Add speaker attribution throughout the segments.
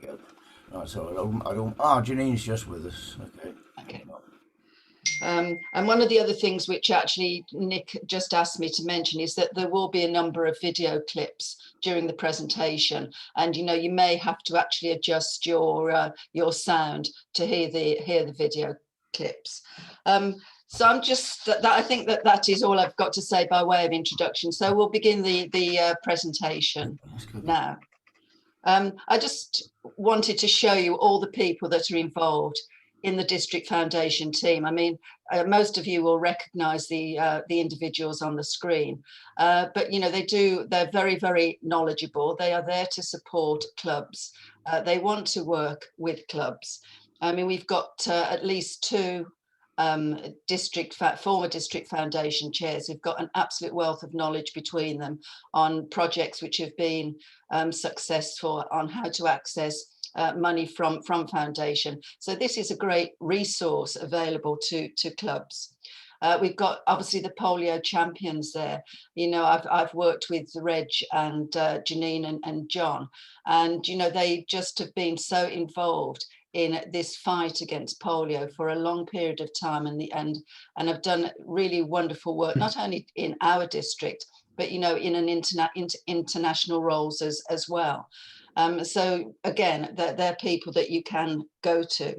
Speaker 1: go. Right, so I don't. Janine's just with us. Okay.
Speaker 2: Okay. And one of the other things which actually Nick just asked me to mention is that there will be a number of video clips during the presentation, and you may have to actually adjust your sound to hear the video clips. So I think that is all I've got to say by way of introduction. So we'll begin the presentation now. I just wanted to show you all the people that are involved in the District Foundation team. I mean, most of you will recognise the individuals on the screen, but they're very, very knowledgeable. They are there to support clubs. They want to work with clubs. I mean, we've got at least two former district foundation chairs who've got an absolute wealth of knowledge between them on projects which have been successful, on how to access money from foundation. So this is a great resource available to clubs. We've got obviously the polio champions there. I've worked with Reg and Janine and John, and they just have been so involved in this fight against polio for a long period of time, and have done really wonderful work, not only in our district, but in an international roles as well. So again, they're people that you can go to.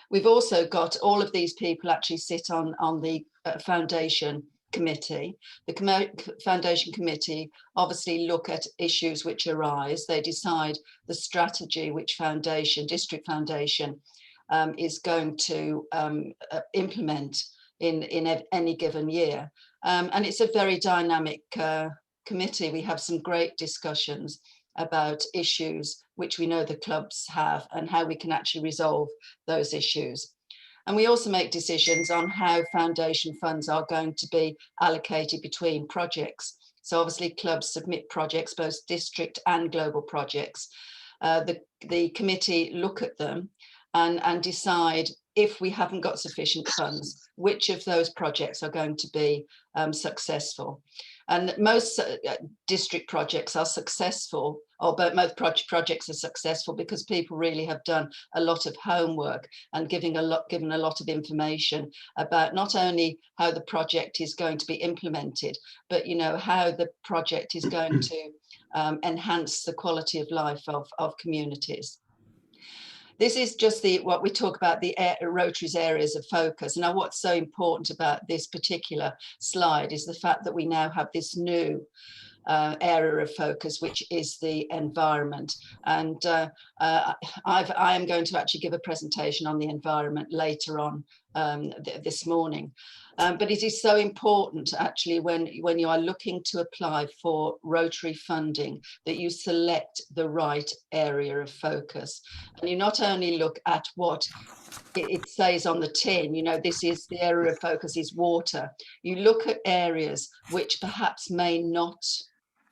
Speaker 2: We've also got all of these people actually sit on the foundation committee. The foundation committee obviously look at issues which arise. They decide the strategy which district foundation is going to implement in any given year. And it's a very dynamic committee. We have some great discussions about issues which we know the clubs have and how we can actually resolve those issues. And we also make decisions on how foundation funds are going to be allocated between projects. So obviously clubs submit projects, both district and global projects. The committee look at them and decide, if we haven't got sufficient funds, which of those projects are going to be successful. And most district projects are successful, but most projects are successful because people really have done a lot of homework and given a lot of information about not only how the project is going to be implemented, but how the project is going to enhance the quality of life of communities. This is just what we talk about, the Rotary's areas of focus. Now, what's so important about this particular slide is the fact that we now have this new area of focus, which is the environment. And I am going to actually give a presentation on the environment later on this morning. But it is so important actually when you are looking to apply for Rotary funding that you select the right area of focus. And you not only look at what it says on the tin, this is the area of focus is water. You look at areas which perhaps may not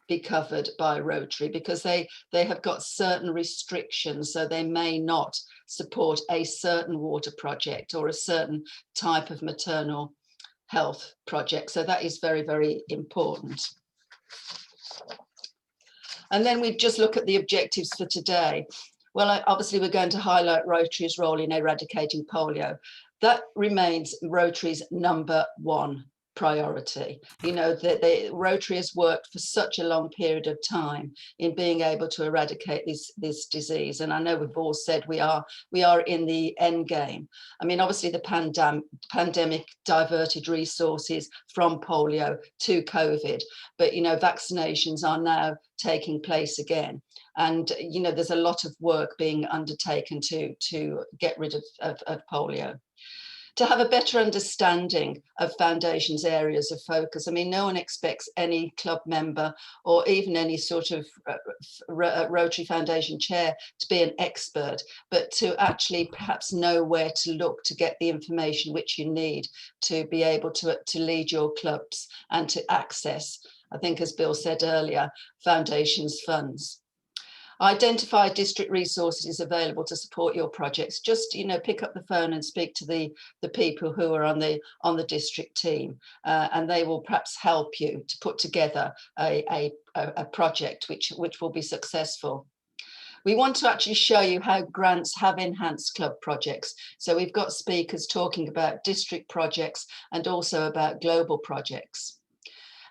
Speaker 2: be covered by Rotary because they have got certain restrictions, so they may not support a certain water project or a certain type of maternal health project. So that is very, very important. And then we just look at the objectives for today. Well, obviously we're going to highlight Rotary's role in eradicating polio. That remains Rotary's #1 priority. The Rotary has worked for such a long period of time in being able to eradicate this disease, and I know we've all said we are in the end game. I mean, obviously the pandemic diverted resources from polio to COVID, but vaccinations are now taking place again, and there's a lot of work being undertaken to get rid of polio. To have a better understanding of foundation's areas of focus. I mean, no one expects any club member or even any sort of Rotary Foundation chair to be an expert, but to actually perhaps know where to look to get the information which you need to be able to lead your clubs and to access, I think as Bill said earlier, foundation's funds. Identify district resources available to support your projects. Just pick up the phone and speak to the people who are on the district team, and they will perhaps help you to put together a project which will be successful. We want to actually show you how grants have enhanced club projects. So we've got speakers talking about district projects and also about global projects.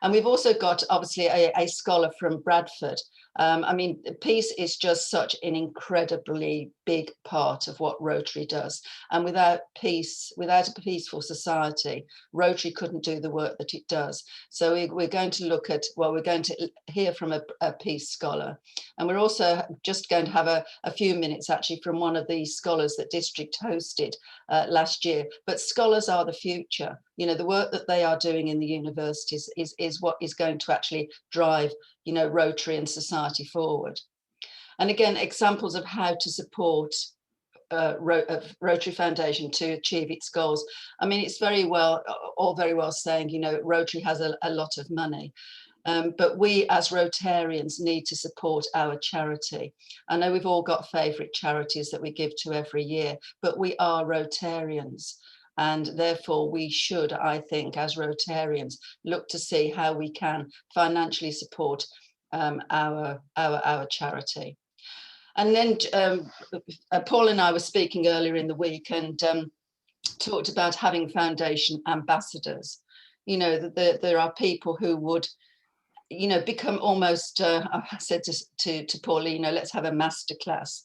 Speaker 2: And we've also got, obviously, a scholar from Bradford. I mean, peace is just such an incredibly big part of what Rotary does. And without peace, without a peaceful society, Rotary couldn't do the work that it does. So we're going to look at, well, we're going to hear from a peace scholar. And we're also just going to have a few minutes actually from one of the scholars that District hosted last year. But scholars are the future. You know, the work that they are doing in the universities is what is going to actually drive, you know, Rotary and society forward. And again, examples of how to support Rotary Foundation to achieve its goals. I mean, it's all very well saying, you know, Rotary has a lot of money. But we as Rotarians need to support our charity. I know we've all got favourite charities that we give to every year, but we are Rotarians. And therefore we should, I think, as Rotarians, look to see how we can financially support our charity. And then Paul and I were speaking earlier in the week and talked about having foundation ambassadors. You know, that there are people who would, you know, become almost, I said to Paul, you know, let's have a masterclass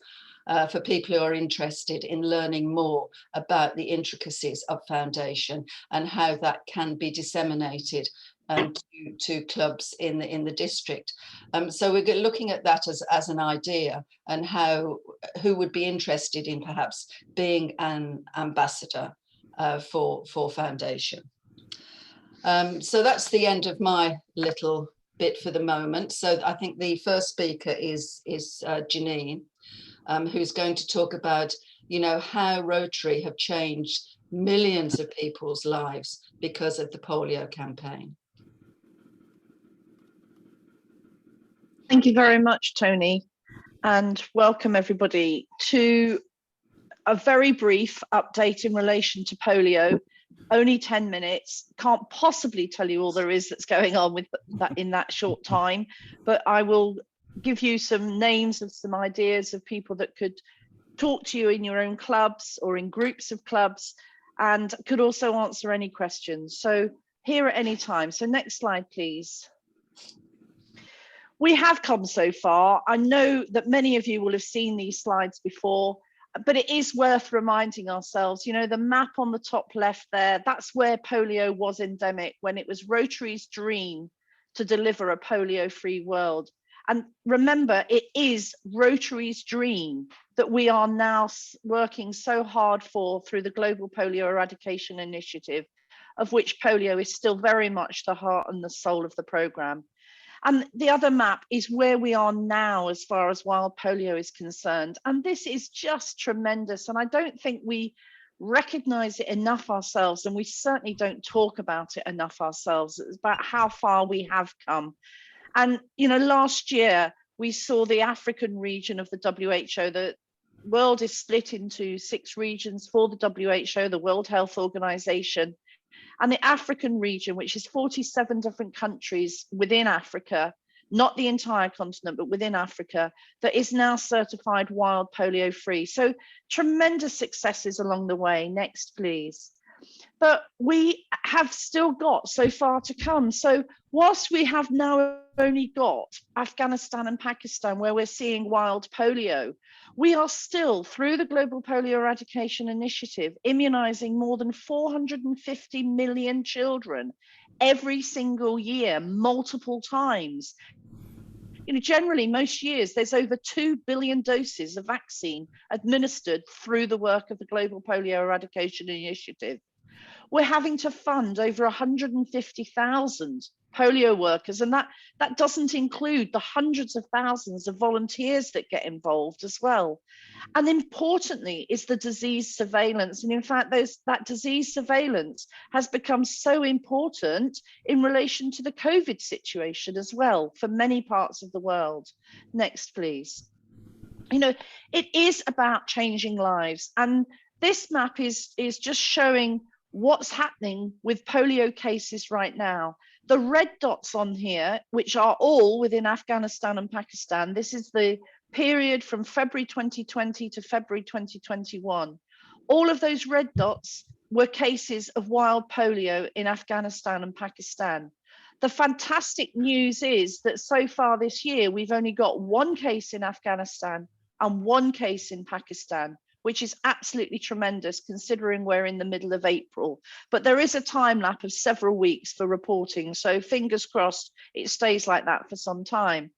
Speaker 2: for people who are interested in learning more about the intricacies of foundation and how that can be disseminated to clubs in the district. So we're looking at that as an idea, and who would be interested in perhaps being an ambassador for foundation. So that's the end of my little bit for the moment. So I think the first speaker is Janine, who's going to talk about, you know, how Rotary have changed millions of people's lives because of the polio campaign.
Speaker 3: Thank you very much, Tony, and welcome everybody to a very brief update in relation to polio. Only 10 minutes, can't possibly tell you all there is that's going on with that in that short time, but I will give you some names of some ideas of people that could talk to you in your own clubs or in groups of clubs, and could also answer any questions. So here at any time. So next slide, please. We have come so far. I know that many of you will have seen these slides before, but it is worth reminding ourselves, you know, the map on the top left there, that's where polio was endemic, when it was Rotary's dream to deliver a polio-free world. And remember, it is Rotary's dream that we are now working so hard for through the Global Polio Eradication Initiative, of which polio is still very much the heart and the soul of the programme. And the other map is where we are now as far as wild polio is concerned. And this is just tremendous. And I don't think we recognise it enough ourselves, and we certainly don't talk about it enough ourselves. It's about how far we have come. And, you know, last year we saw the African region of the WHO. The world is split into 6 regions for the WHO, the World Health Organization. And the African region, which is 47 different countries within Africa, not the entire continent, but within Africa, that is now certified wild polio free. So tremendous successes along the way. Next, please. But we have still got so far to come. So whilst we have now only got Afghanistan and Pakistan where we're seeing wild polio, we are still, through the Global Polio Eradication Initiative, immunizing more than 450 million children every single year, multiple times. You know, generally, most years, there's over 2 billion doses of vaccine administered through the work of the Global Polio Eradication Initiative. We're having to fund over 150,000 polio workers, and that doesn't include the hundreds of thousands of volunteers that get involved as well. And importantly is the disease surveillance. And in fact, that disease surveillance has become so important in relation to the COVID situation as well for many parts of the world. Next, please. You know, it is about changing lives. And this map is just showing what's happening with polio cases right now. The red dots on here, which are all within Afghanistan and Pakistan, this is the period from February 2020 to February 2021. All of those red dots were cases of wild polio in Afghanistan and Pakistan. The fantastic news is that so far this year, we've only got one case in Afghanistan and one case in Pakistan, which is absolutely tremendous considering we're in the middle of April. But there is a time lapse of several weeks for reporting. So fingers crossed it stays like that for some time.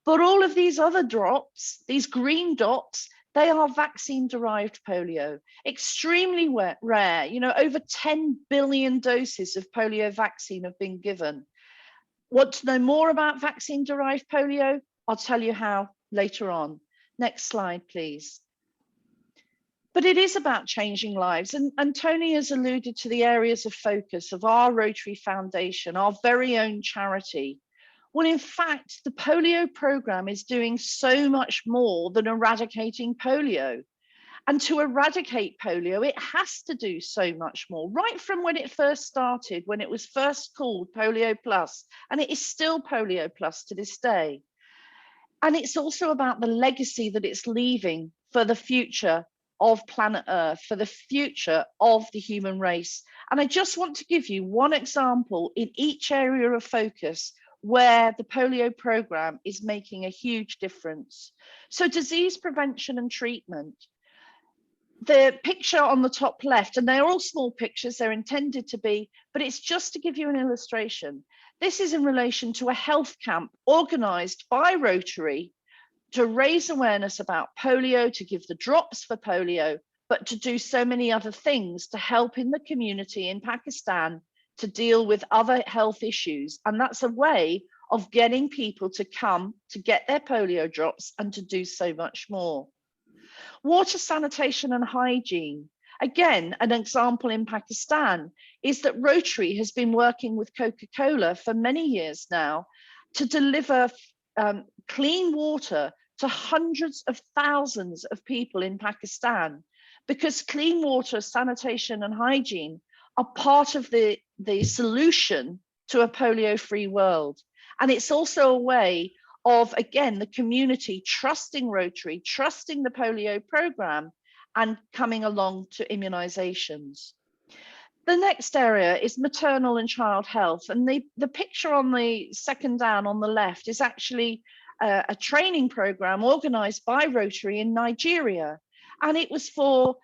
Speaker 3: But all of these other drops, these green dots, they are vaccine-derived polio, extremely rare. You know, over 10 billion doses of polio vaccine have been given. Want to know more about vaccine-derived polio? I'll tell you how later on. Next slide, please. But it is about changing lives. And Tony has alluded to the areas of focus of our Rotary Foundation, our very own charity. Well, in fact, the polio program is doing so much more than eradicating polio. And to eradicate polio, it has to do so much more, right from when it first started, when it was first called Polio Plus, and it is still Polio Plus to this day. And it's also about the legacy that it's leaving for the future of planet Earth, for the future of the human race. And I just want to give you one example in each area of focus where the polio program is making a huge difference. So disease prevention and treatment. The picture on the top left, and they're all small pictures, they're intended to be, but it's just to give you an illustration. This is in relation to a health camp organized by Rotary to raise awareness about polio, to give the drops for polio, but to do so many other things to help in the community in Pakistan to deal with other health issues. And that's a way of getting people to come to get their polio drops and to do so much more. Water, sanitation and hygiene. Again, an example in Pakistan is that Rotary has been working with Coca-Cola for many years now to deliver clean water to hundreds of thousands of people in Pakistan, because clean water, sanitation and hygiene are part of the solution to a polio-free world. And it's also a way of, again, the community trusting Rotary, trusting the polio program and coming along to immunizations. The next area is maternal and child health. And the picture on the second down on the left is actually a training program organized by Rotary in Nigeria. And it was for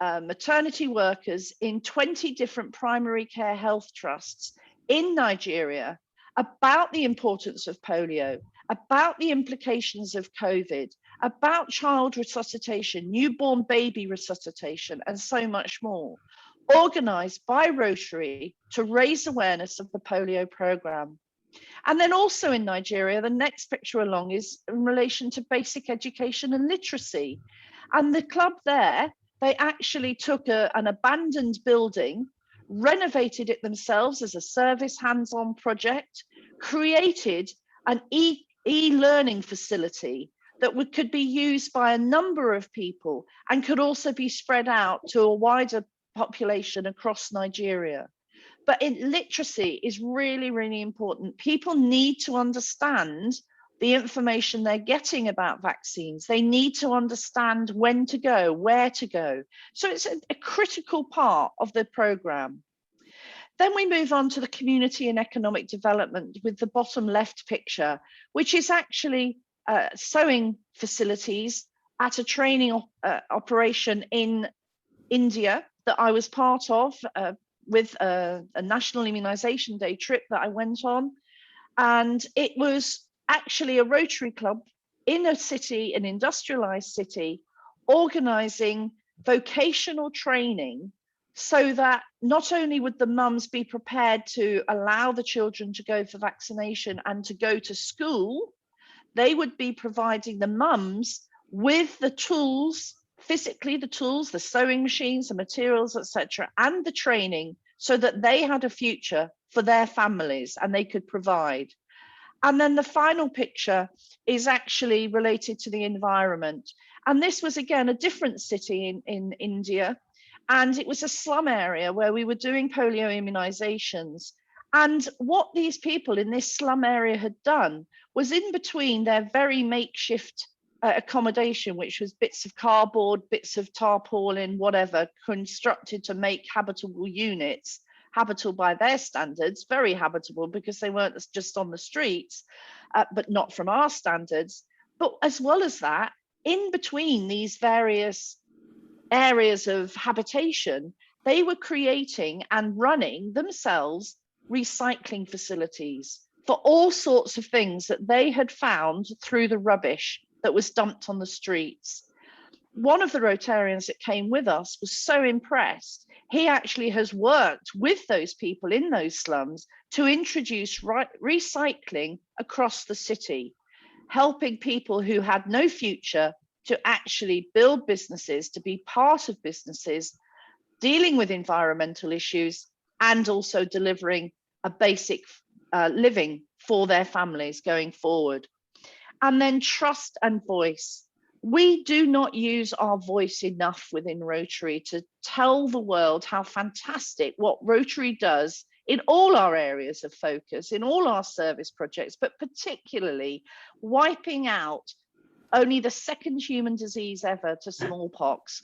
Speaker 3: maternity workers in 20 different primary care health trusts in Nigeria about the importance of polio, about the implications of COVID, about child resuscitation, newborn baby resuscitation, and so much more, organized by Rotary to raise awareness of the polio program. And then also in Nigeria, the next picture along is in relation to basic education and literacy. And the club there, they actually took an abandoned building, renovated it themselves as a service hands-on project, created an e-learning facility that could be used by a number of people and could also be spread out to a wider population across Nigeria. But literacy is really, really important. People need to understand the information they're getting about vaccines. They need to understand when to go, where to go. So it's a critical part of the program. Then we move on to the community and economic development with the bottom left picture, which is actually sewing facilities at a training operation in India that I was part of with a National Immunization Day trip that I went on. And it was actually a Rotary Club in a city, an industrialized city, organizing vocational training so that not only would the mums be prepared to allow the children to go for vaccination and to go to school, they would be providing the mums with the tools, physically the tools, the sewing machines, the materials, etc., and the training so that they had a future for their families and they could provide. And then the final picture is actually related to the environment. And this was, again, a different city in India. And it was a slum area where we were doing polio immunizations. And what these people in this slum area had done was, in between their very makeshift accommodation, which was bits of cardboard, bits of tarpaulin, whatever, constructed to make habitable units, habitable by their standards, very habitable because they weren't just on the streets, but not from our standards. But as well as that, in between these various areas of habitation, they were creating and running themselves recycling facilities for all sorts of things that they had found through the rubbish that was dumped on the streets. One of the Rotarians that came with us was so impressed. He actually has worked with those people in those slums to introduce recycling across the city, helping people who had no future to actually build businesses, to be part of businesses, dealing with environmental issues, and also delivering a basic living for their families going forward. And then trust and voice. We do not use our voice enough within Rotary to tell the world how fantastic what Rotary does in all our areas of focus, in all our service projects, but particularly wiping out only the second human disease ever to smallpox.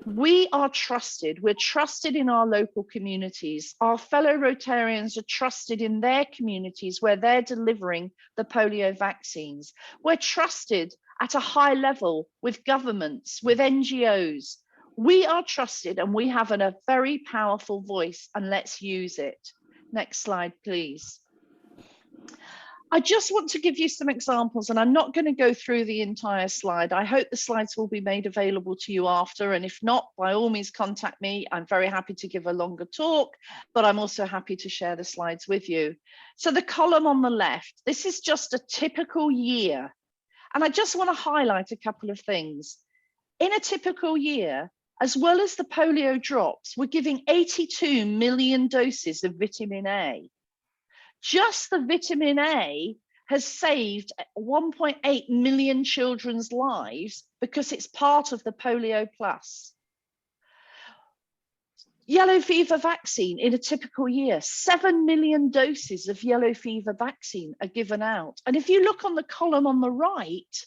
Speaker 3: We are trusted. We're trusted in our local communities. Our fellow Rotarians are trusted in their communities where they're delivering the polio vaccines. We're trusted at a high level with governments, with NGOs. We are trusted and we have a very powerful voice, and let's use it. Next slide, please. I just want to give you some examples, and I'm not going to go through the entire slide. I hope the slides will be made available to you after, and if not, by all means contact me. I'm very happy to give a longer talk, but I'm also happy to share the slides with you. So the column on the left, this is just a typical year. And I just want to highlight a couple of things. In a typical year, as well as the polio drops, we're giving 82 million doses of vitamin A. Just the vitamin A has saved 1.8 million children's lives because it's part of the Polio Plus. Yellow fever vaccine in a typical year, 7 million doses of yellow fever vaccine are given out. And if you look on the column on the right,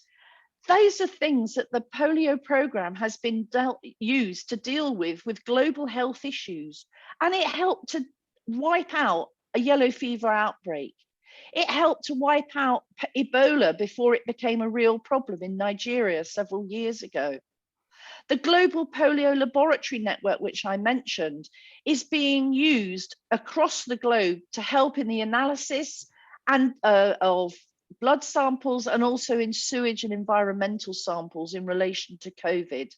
Speaker 3: those are things that the polio program has been used to deal with global health issues. And it helped to wipe out a yellow fever outbreak. It helped to wipe out Ebola before it became a real problem in Nigeria several years ago. The Global Polio Laboratory Network, which I mentioned, is being used across the globe to help in the analysis and of blood samples, and also in sewage and environmental samples in relation to COVID.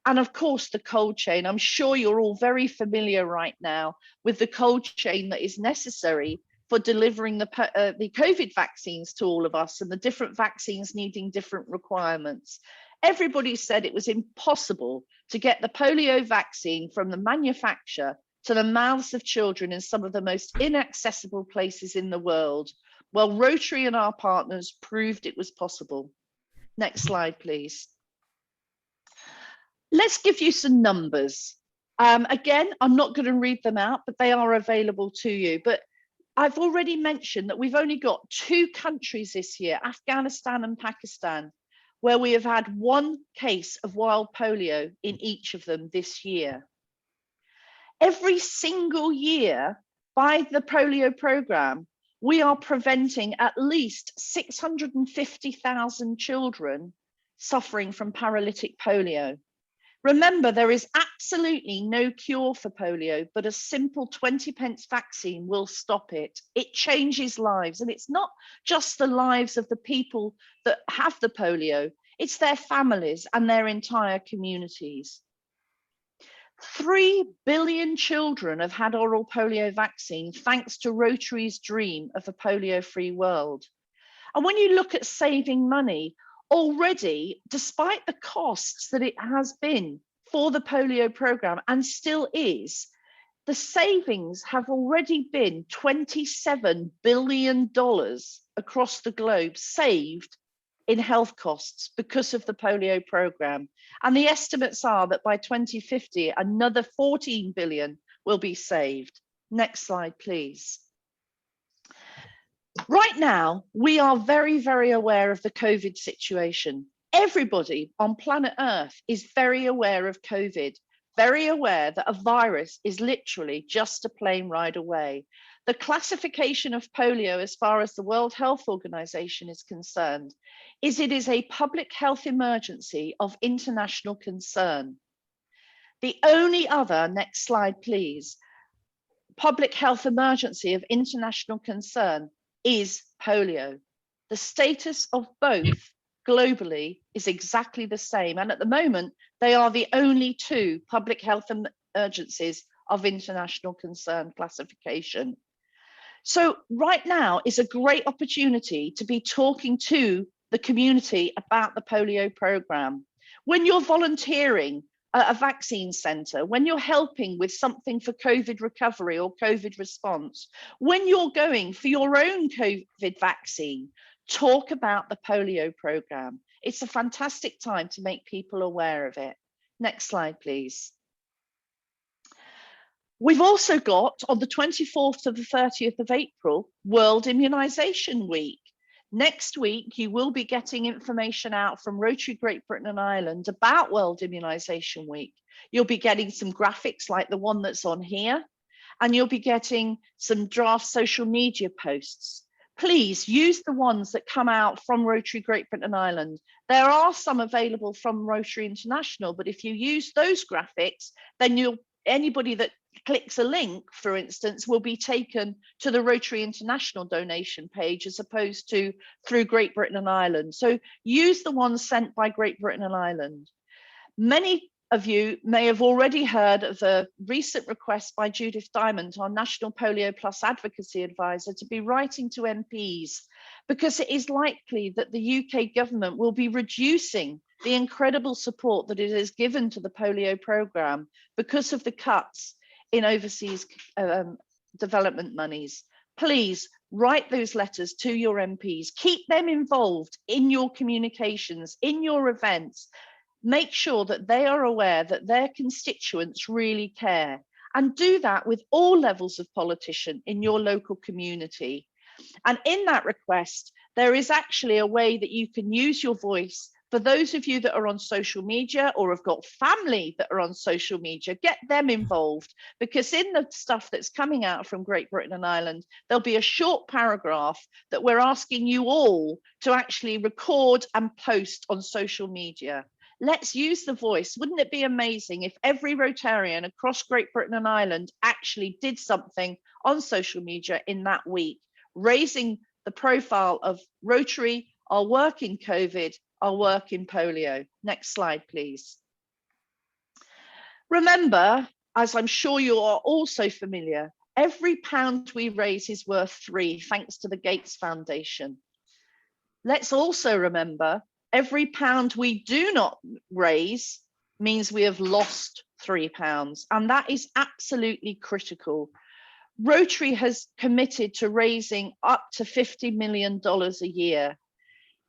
Speaker 3: And of course, the cold chain. I'm sure you're all very familiar right now with the cold chain that is necessary for delivering the COVID vaccines to all of us, and the different vaccines needing different requirements. Everybody said it was impossible to get the polio vaccine from the manufacturer to the mouths of children in some of the most inaccessible places in the world. Well, Rotary and our partners proved it was possible. Next slide, please. Let's give you some numbers. Again, I'm not going to read them out, but they are available to you. But I've already mentioned that we've only got 2 countries this year, Afghanistan and Pakistan, where we have had 1 case of wild polio in each of them this year. Every single year by the polio program, we are preventing at least 650,000 children suffering from paralytic polio. Remember, there is absolutely no cure for polio, but a simple 20p vaccine will stop it. It changes lives, and it's not just the lives of the people that have the polio, it's their families and their entire communities. 3 billion children have had oral polio vaccine thanks to Rotary's dream of a polio-free world. And when you look at saving money, already, despite the costs that it has been for the polio program, and still is, the savings have already been $27 billion across the globe saved in health costs because of the polio program. And the estimates are that by 2050, another 14 billion will be saved. Next slide, please. Right now, we are very, very aware of the COVID situation. everybody on planet Earth is very aware of COVID, very aware that a virus is literally just a plane ride away. The classification of polio, as far as the World Health Organization is concerned, is it is a public health emergency of international concern. The only other, next slide please, public health emergency of international concern is polio. The status of both globally is exactly the same. And at the moment, they are the only two public health emergencies of international concern classification. So right now is a great opportunity to be talking to the community about the polio program. When you're volunteering at a vaccine centre, when you're helping with something for COVID recovery or COVID response, when you're going for your own COVID vaccine, talk about the polio program. It's a fantastic time to make people aware of it. Next slide, please. We've also got on the 24th to the 30th of April, World Immunisation Week. Next week, you will be getting information out from Rotary Great Britain and Ireland about World Immunisation Week. You'll be getting some graphics like the one that's on here, and you'll be getting some draft social media posts. Please use the ones that come out from Rotary Great Britain and Ireland. There are some available from Rotary International, but if you use those graphics, then anybody that clicks a link, for instance, will be taken to the Rotary International donation page as opposed to through Great Britain and Ireland. So use the ones sent by Great Britain and Ireland. Many of you may have already heard of the recent request by Judith Diamond, our National Polio Plus Advocacy Advisor, to be writing to MPs, because it is likely that the UK government will be reducing the incredible support that it has given to the polio programme because of the cuts in overseas development monies. Please write those letters to your MPs, keep them involved in your communications, in your events. Make sure that they are aware that their constituents really care, and do that with all levels of politician in your local community. And in that request, there is actually a way that you can use your voice. For those of you that are on social media or have got family that are on social media, get them involved, because in the stuff that's coming out from Great Britain and Ireland, there'll be a short paragraph that we're asking you all to actually record and post on social media. Let's use the voice. Wouldn't it be amazing if every Rotarian across Great Britain and Ireland actually did something on social media in that week, raising the profile of Rotary, our work in COVID, our work in polio. Next slide, please. Remember, as I'm sure you are also familiar, every pound we raise is worth 3, thanks to the Gates Foundation. Let's also remember, every pound we do not raise means we have lost £3, and that is absolutely critical. Rotary has committed to raising up to $50 million a year.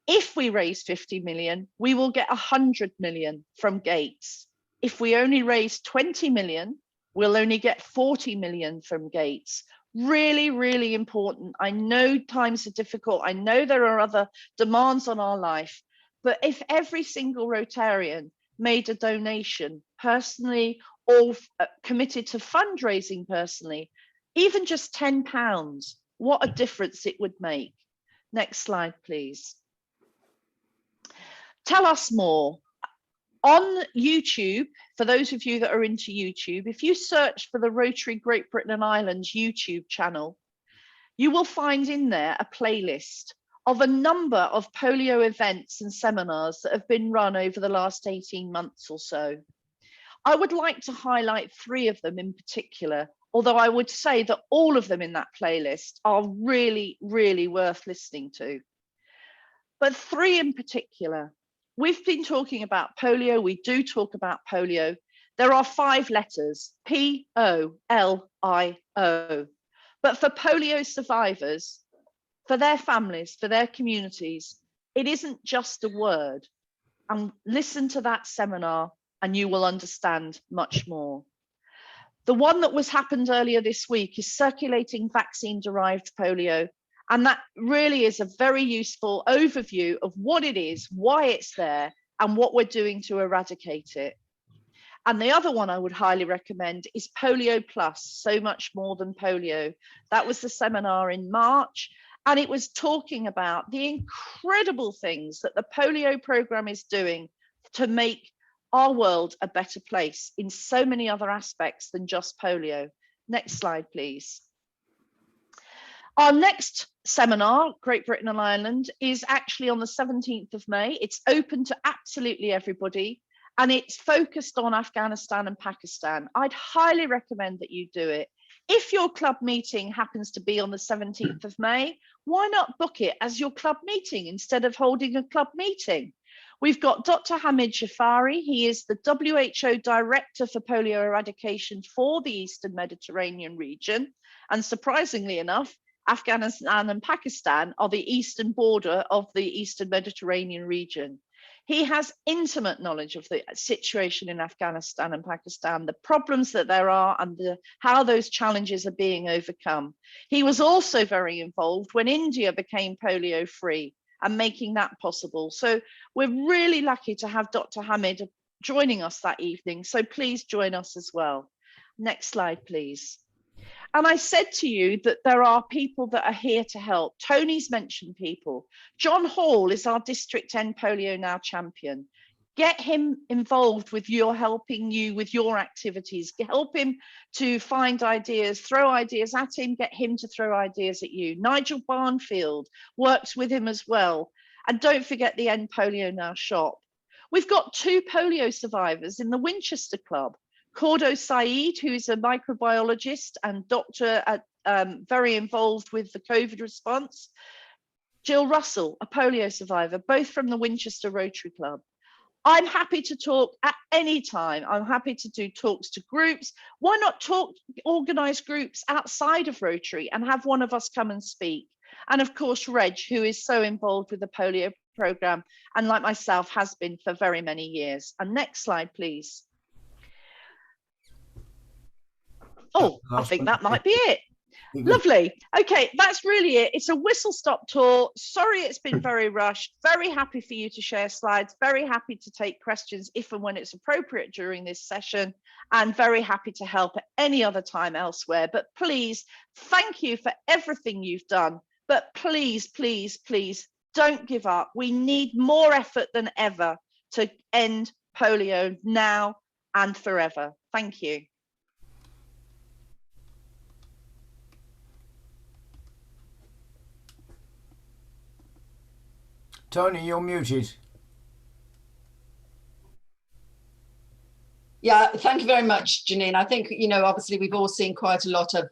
Speaker 3: If we raise 50 million, we will get 100 million from Gates. If we only raise 20 million, we'll only get 40 million from Gates. Really, really important. I know times are difficult. I know there are other demands on our life, but if every single Rotarian made a donation personally or committed to fundraising personally, even just £10, what a difference it would make. Next slide, please. Tell us more. On YouTube, for those of you that are into YouTube, if you search for the Rotary Great Britain and Ireland's YouTube channel, you will find in there a playlist of a number of polio events and seminars that have been run over the last 18 months or so. I would like to highlight 3 of them in particular, although I would say that all of them in that playlist are really, really worth listening to. But 3 in particular. We've been talking about polio. We do talk about polio. There are 5 letters, P-O-L-I-O. But for polio survivors, for their families, for their communities, it isn't just a word. And listen to that seminar and you will understand much more. The one that was happened earlier this week is circulating vaccine-derived polio. And that really is a very useful overview of what it is, why it's there, and what we're doing to eradicate it. And the other one I would highly recommend is Polio Plus, So Much More Than Polio. That was the seminar in March, and it was talking about the incredible things that the polio program is doing to make our world a better place in so many other aspects than just polio. Next slide, please. Our next seminar, Great Britain and Ireland, is actually on the 17th of May. It's open to absolutely everybody, and it's focused on Afghanistan and Pakistan. I'd highly recommend that you do it. If your club meeting happens to be on the 17th of May, why not book it as your club meeting instead of holding a club meeting? We've got Dr. Hamid Jafari. He is the WHO Director for Polio Eradication for the Eastern Mediterranean region. And surprisingly enough, Afghanistan and Pakistan are the eastern border of the Eastern Mediterranean region. He has intimate knowledge of the situation in Afghanistan and Pakistan, the problems that there are and how those challenges are being overcome. He was also very involved when India became polio free and making that possible. So we're really lucky to have Dr. Hamid joining us that evening. So please join us as well. Next slide, please. And I said to you that there are people that are here to help. Tony's mentioned people. John Hall is our District End Polio Now champion. Get him involved with helping you with your activities. Help him to find ideas, throw ideas at him, get him to throw ideas at you. Nigel Barnfield works with him as well. And don't forget the End Polio Now shop. We've got 2 polio survivors in the Winchester Club. Cordo Saeed, who is a microbiologist and doctor very involved with the COVID response. Jill Russell, a polio survivor, both from the Winchester Rotary Club. I'm happy to talk at any time. I'm happy to do talks to groups. Why not organise groups outside of Rotary and have one of us come and speak? And of course, Reg, who is so involved with the polio programme and like myself has been for very many years. And next slide, please. Oh, I think that might be it. Lovely. Okay, that's really it. It's a whistle-stop tour. Sorry it's been very rushed. Very happy for you to share slides. Very happy to take questions if and when it's appropriate during this session. And very happy to help at any other time elsewhere. But please, thank you for everything you've done. But please, please, please don't give up. We need more effort than ever to end polio now and forever. Thank you.
Speaker 1: Tony, you're muted.
Speaker 2: Yeah, thank you very much, Janine. I think, you know, obviously we've all seen quite a lot of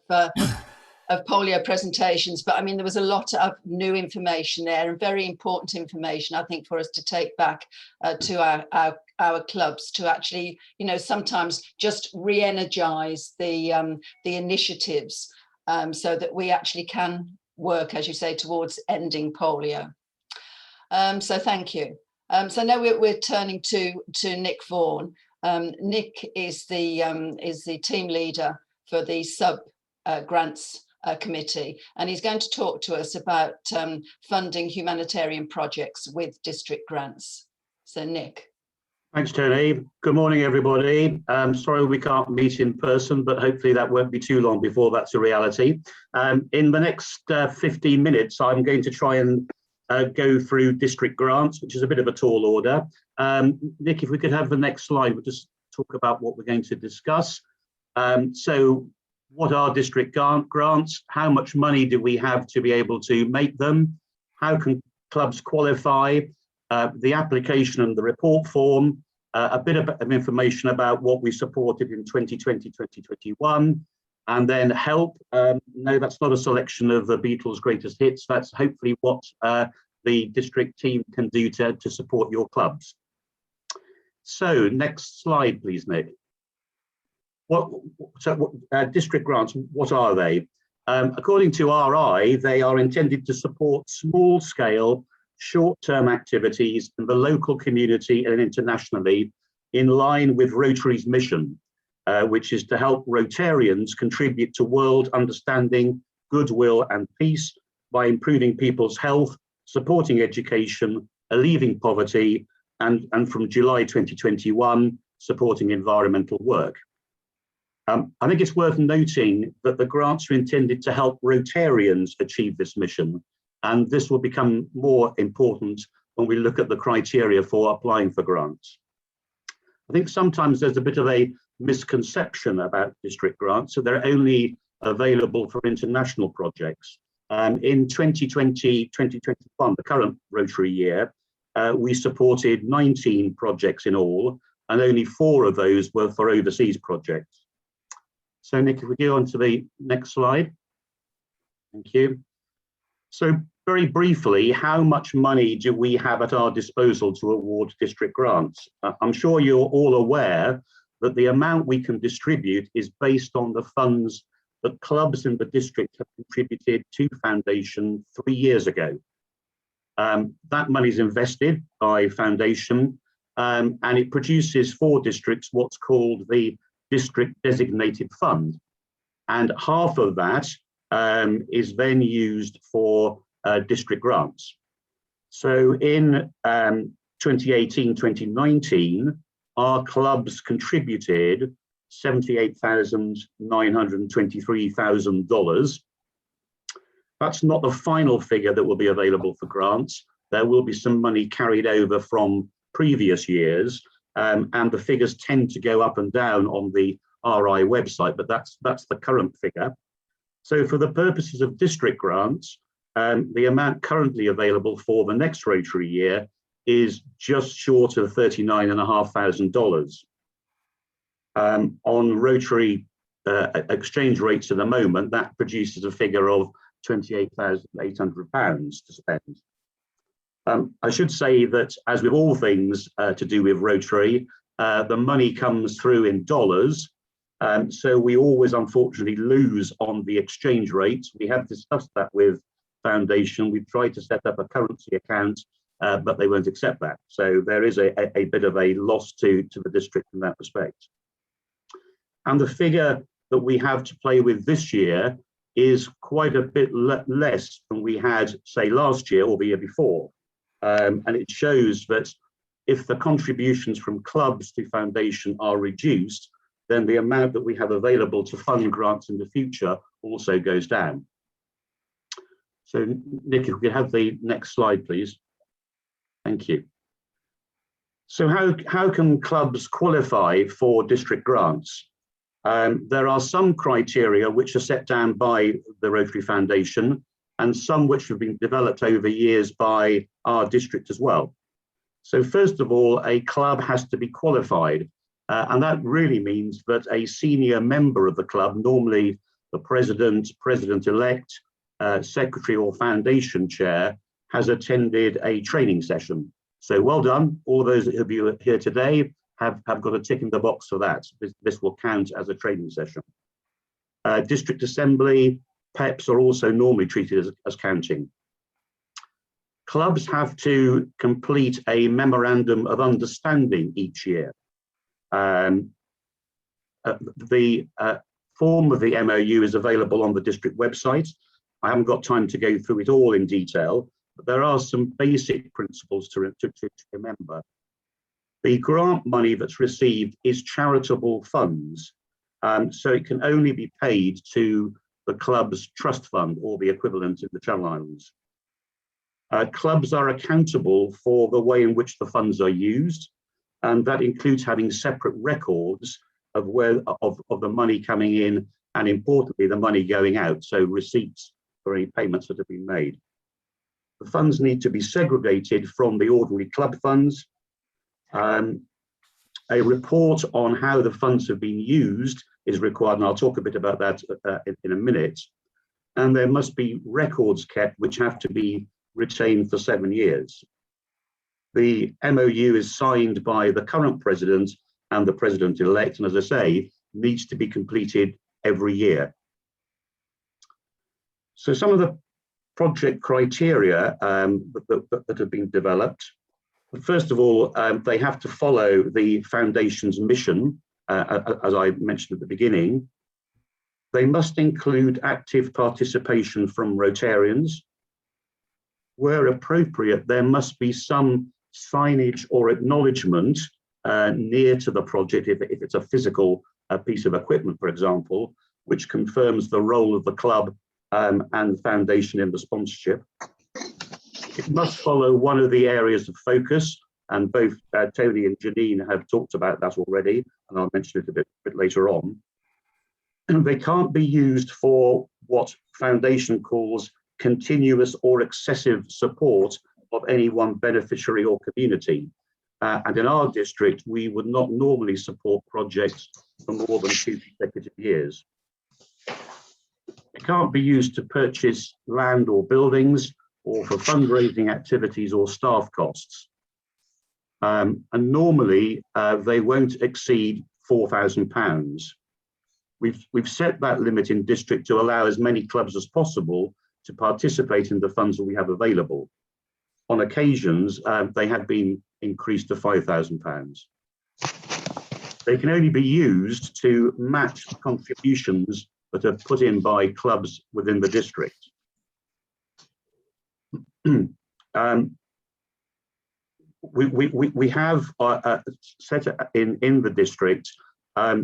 Speaker 2: polio presentations, but I mean, there was a lot of new information there and very important information, I think, for us to take back to our clubs to actually, you know, sometimes just re-energize the initiatives so that we actually can work, as you say, towards ending polio. So thank you. So now we're turning to Nick Vaughan. Nick is the team leader for the sub grants committee, and he's going to talk to us about funding humanitarian projects with district grants. So Nick.
Speaker 4: Thanks, Tony. Good morning, everybody. Sorry we can't meet in person, but hopefully that won't be too long before that's a reality. In the next 15 minutes, I'm going to try and go through district grants, which is a bit of a tall order. Nick, if we could have the next slide, we'll just talk about what we're going to discuss. So what are district grants? How much money do we have to be able to make them? How can clubs qualify? The application and the report form, a bit of information about what we supported in 2020, 2021, and then help. No, that's not a selection of the Beatles' greatest hits. That's hopefully what the district team can do to support your clubs. So next slide, please, Nick. District grants, what are they? According to RI, they are intended to support small-scale, short-term activities in the local community and internationally in line with Rotary's mission, which is to help Rotarians contribute to world understanding, goodwill and peace by improving people's health, supporting education, alleviating poverty, and from July 2021, supporting environmental work. I think it's worth noting that the grants are intended to help Rotarians achieve this mission, and this will become more important when we look at the criteria for applying for grants. I think sometimes there's a bit of a misconception about district grants, so they're only available for international projects. In 2020-2021, the current Rotary year, we supported 19 projects in all, and only 4 of those were for overseas projects. So Nick, if we go on to the next slide. Thank you. So very briefly, how much money do we have at our disposal to award district grants? I'm sure you're all aware that the amount we can distribute is based on the funds that clubs in the district have contributed to Foundation 3 years ago. That money is invested by Foundation, and it produces for districts what's called the District Designated Fund. And half of that is then used for district grants. So in 2018-2019, our clubs contributed $78,923,000. That's not the final figure that will be available for grants. There will be some money carried over from previous years, and the figures tend to go up and down on the RI website, but that's the current figure. So for the purposes of district grants, the amount currently available for the next Rotary year is just short of $39,500. On Rotary exchange rates at the moment, that produces a figure of £28,800 to spend. I should say that, as with all things to do with Rotary, the money comes through in dollars, so we always unfortunately lose on the exchange rates. We have discussed that with Foundation. We've tried to set up a currency account, but they won't accept that. So there is a bit of a loss to the district in that respect. And the figure that we have to play with this year is quite a bit less than we had, say, last year or the year before. And it shows that if the contributions from clubs to Foundation are reduced, then the amount that we have available to fund grants in the future also goes down. So Nick, if we could have the next slide, please. Thank you. So how can clubs qualify for district grants? There are some criteria which are set down by the Rotary Foundation, and some which have been developed over years by our district as well. So first of all, a club has to be qualified, and that really means that a senior member of the club, normally the president, president-elect, secretary or foundation chair, has attended a training session. So well done, all those of you here today have got a tick in the box for that. This will count as a training session. District Assembly, PEPs are also normally treated as counting. Clubs have to complete a memorandum of understanding each year. The form of the MOU is available on the district website. I haven't got time to go through it all in detail, but there are some basic principles to remember. The grant money that's received is charitable funds, so it can only be paid to the club's trust fund or the equivalent in the Channel Islands. Clubs are accountable for the way in which the funds are used, and that includes having separate records of the money coming in, and importantly, the money going out, so receipts for any payments that have been made. The funds need to be segregated from the ordinary club funds. A report on how the funds have been used is required, and I'll talk a bit about that in a minute. And there must be records kept which have to be retained for 7 years. The MOU is signed by the current president and the president-elect, and as I say, needs to be completed every year. So some of the project criteria that have been developed. First of all, they have to follow the Foundation's mission, as I mentioned at the beginning. They must include active participation from Rotarians, where appropriate, there must be some signage or acknowledgement near to the project, if it's a physical piece of equipment, for example, which confirms the role of the club and foundation in the sponsorship. It must follow one of the areas of focus, and both Tony and Janine have talked about that already, and I'll mention it a bit later on. And they can't be used for what foundation calls continuous or excessive support of any one beneficiary or community. And in our district, we would not normally support projects for more than 2 consecutive years. It can't be used to purchase land or buildings, or for fundraising activities or staff costs. And normally they won't exceed £4,000. We've set that limit in district to allow as many clubs as possible to participate in the funds that we have available. On occasions, they have been increased to £5,000. They can only be used to match contributions that are put in by clubs within the district. We have set in the district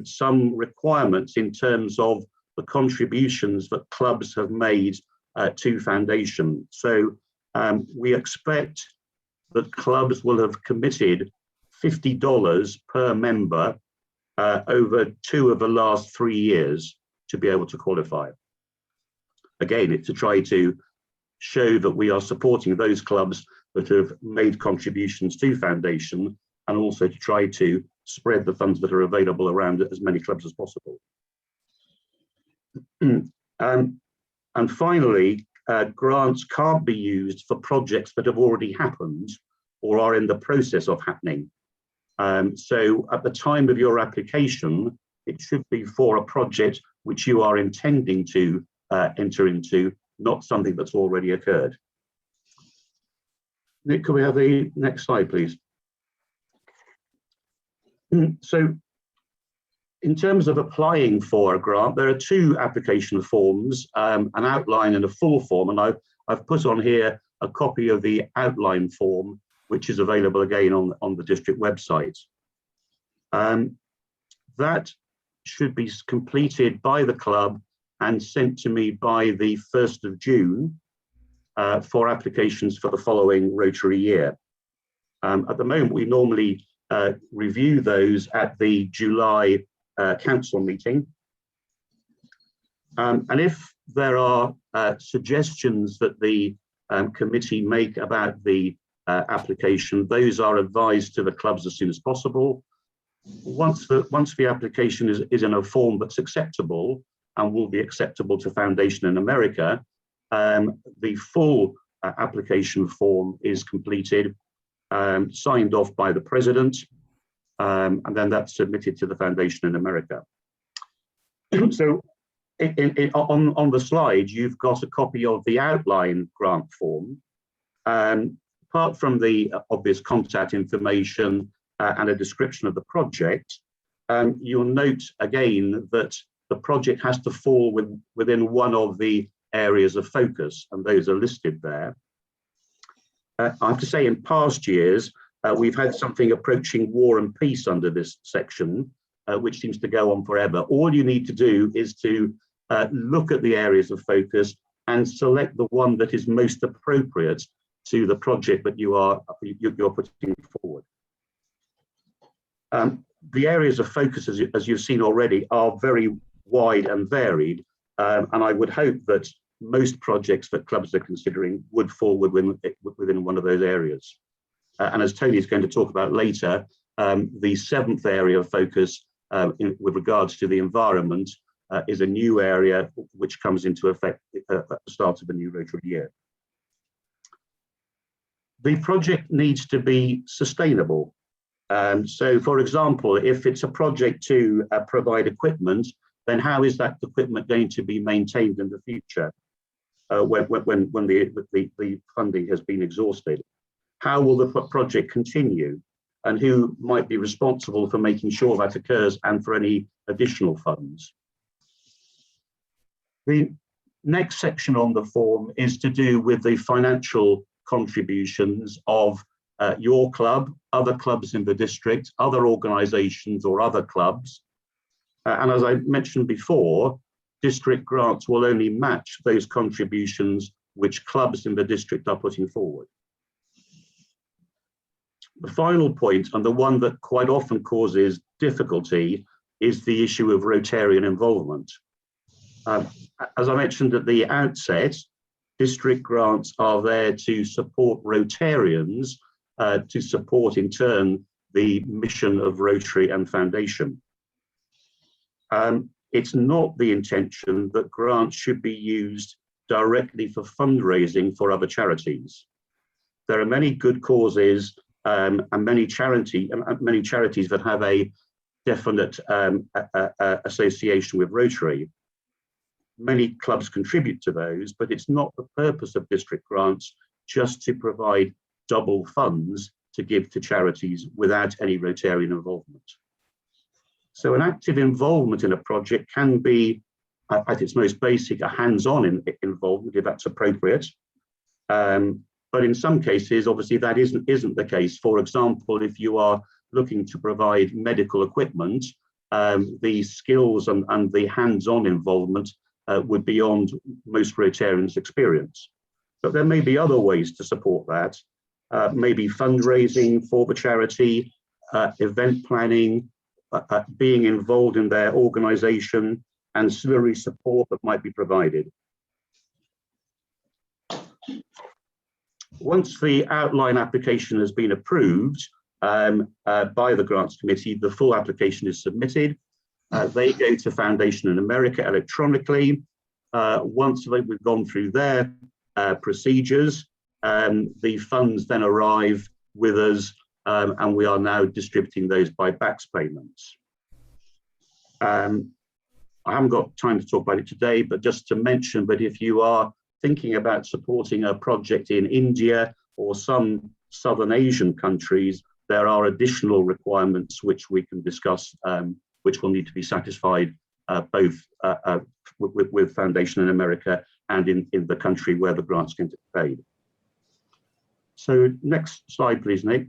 Speaker 4: some requirements in terms of the contributions that clubs have made to foundation. So we expect that clubs will have committed $50 per member over 2 of the last 3 years to be able to qualify. Again, it's to try to show that we are supporting those clubs that have made contributions to foundation, and also to try to spread the funds that are available around as many clubs as possible. And finally, grants can't be used for projects that have already happened or are in the process of happening. So at the time of your application, it should be for a project which you are intending to enter into, not something that's already occurred. Nick, can we have the next slide, please? So in terms of applying for a grant, there are 2 application forms, an outline and a full form, and I've put on here a copy of the outline form, which is available again on the district website. That should be completed by the club and sent to me by the 1st of June for applications for the following Rotary year. At the moment, we normally review those at the July council meeting. And if there are suggestions that the committee make about the application, those are advised to the clubs as soon as possible. Once the application is in a form that's acceptable and will be acceptable to Foundation in America, the full application form is completed, signed off by the president, and then that's submitted to the Foundation in America. So on the slide, you've got a copy of the outline grant form. Apart from the obvious contact information and a description of the project, you'll note again that the project has to fall within one of the areas of focus, and those are listed there. I have to say, in past years, we've had something approaching war and peace under this section, which seems to go on forever. All you need to do is to look at the areas of focus and select the one that is most appropriate to the project that you're putting forward. The areas of focus, as you've seen already, are very wide and varied, and I would hope that most projects that clubs are considering would fall within one of those areas. And as Tony is going to talk about later, the 7th area of focus with regards to the environment is a new area which comes into effect at the start of the new Rotary year. The project needs to be sustainable. So, for example, if it's a project to provide equipment, then how is that equipment going to be maintained in the future when the funding has been exhausted? How will the project continue? And who might be responsible for making sure that occurs and for any additional funds? The next section on the form is to do with the financial contributions of your club, other clubs in the district, other organisations or other clubs. And as I mentioned before, district grants will only match those contributions which clubs in the district are putting forward. The final point, and the one that quite often causes difficulty, is the issue of Rotarian involvement. As I mentioned at the outset, district grants are there to support Rotarians, to support in turn the mission of Rotary and Foundation. It's not the intention that grants should be used directly for fundraising for other charities. There are many good causes and many charities that have a definite association with Rotary. Many clubs contribute to those, but it's not the purpose of district grants just to provide double funds to give to charities without any Rotarian involvement. So an active involvement in a project can be, at its most basic, a hands-on involvement if that's appropriate. But in some cases, obviously, that isn't the case. For example, if you are looking to provide medical equipment, the skills and the hands-on involvement would be beyond most Rotarians' experience. But there may be other ways to support that, maybe fundraising for the charity, event planning, being involved in their organisation, ancillary support that might be provided. Once the outline application has been approved by the Grants Committee, the full application is submitted. They go to Foundation in America electronically. Once we've gone through their procedures, the funds then arrive with us, and we are now distributing those by backs payments. I haven't got time to talk about it today, but just to mention that if you are thinking about supporting a project in India or some Southern Asian countries, there are additional requirements which we can discuss, which will need to be satisfied both with Foundation in America and in the country where the grants can be paid. So next slide, please, Nick.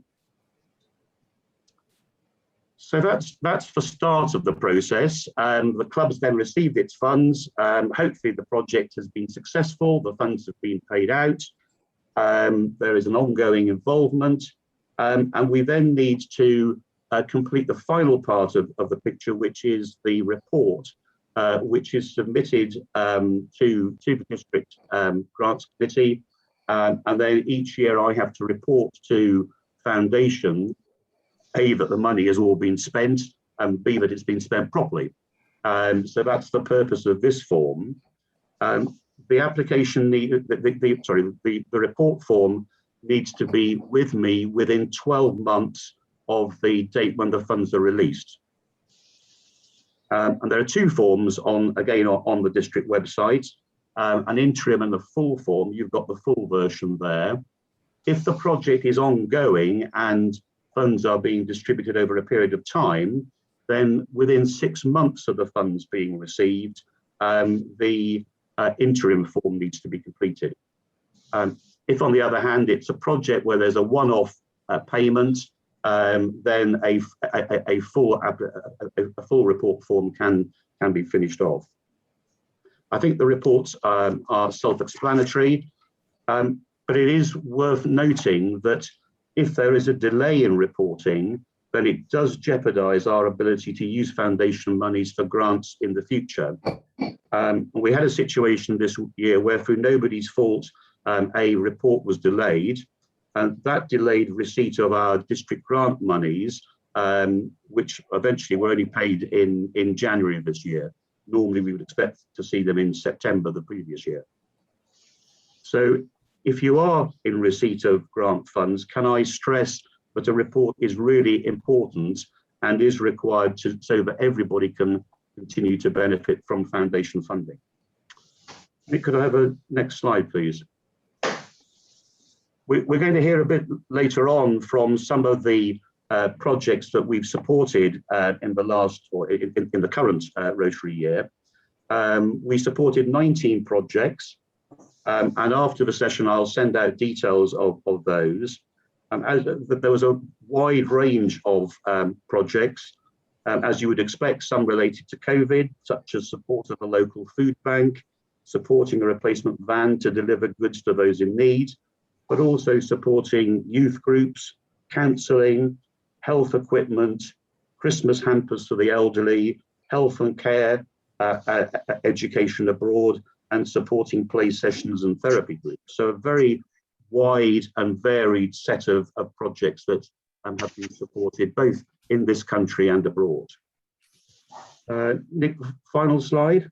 Speaker 4: So that's the start of the process. The club's then received its funds. Hopefully the project has been successful. The funds have been paid out. There is an ongoing involvement. And we then need to complete the final part of the picture, which is the report, which is submitted to the district grants committee. And then each year I have to report to Foundation, A, that the money has all been spent, and B, that it's been spent properly. So that's the purpose of this form. The application the report form needs to be with me within 12 months of the date when the funds are released. And there are two forms on the district website, an interim and the full form. You've got the full version there. If the project is ongoing and funds are being distributed over a period of time, then within 6 months of the funds being received, the interim form needs to be completed. If, on the other hand, it's a project where there's a one-off payment, then a full report form can be finished off. I think the reports are self-explanatory, but it is worth noting that if there is a delay in reporting, then it does jeopardize our ability to use Foundation monies for grants in the future. We had a situation this year where, through nobody's fault, a report was delayed, and that delayed receipt of our district grant monies, which eventually were only paid in January of this year. Normally we would expect to see them in September the previous year. So if you are in receipt of grant funds, can I stress that a report is really important and is required so that everybody can continue to benefit from Foundation funding. Nick, could I have a next slide, please? We're going to hear a bit later on from some of the projects that we've supported in the last, or in the current Rotary year. We supported 19 projects. And after the session, I'll send out details of those. There was a wide range of projects, as you would expect, some related to COVID, such as support of the local food bank, supporting a replacement van to deliver goods to those in need, but also supporting youth groups, counselling, health equipment, Christmas hampers for the elderly, health and care, education abroad, and supporting play sessions and therapy groups. So a very wide and varied set of projects that have been supported both in this country and abroad. Nick, final slide.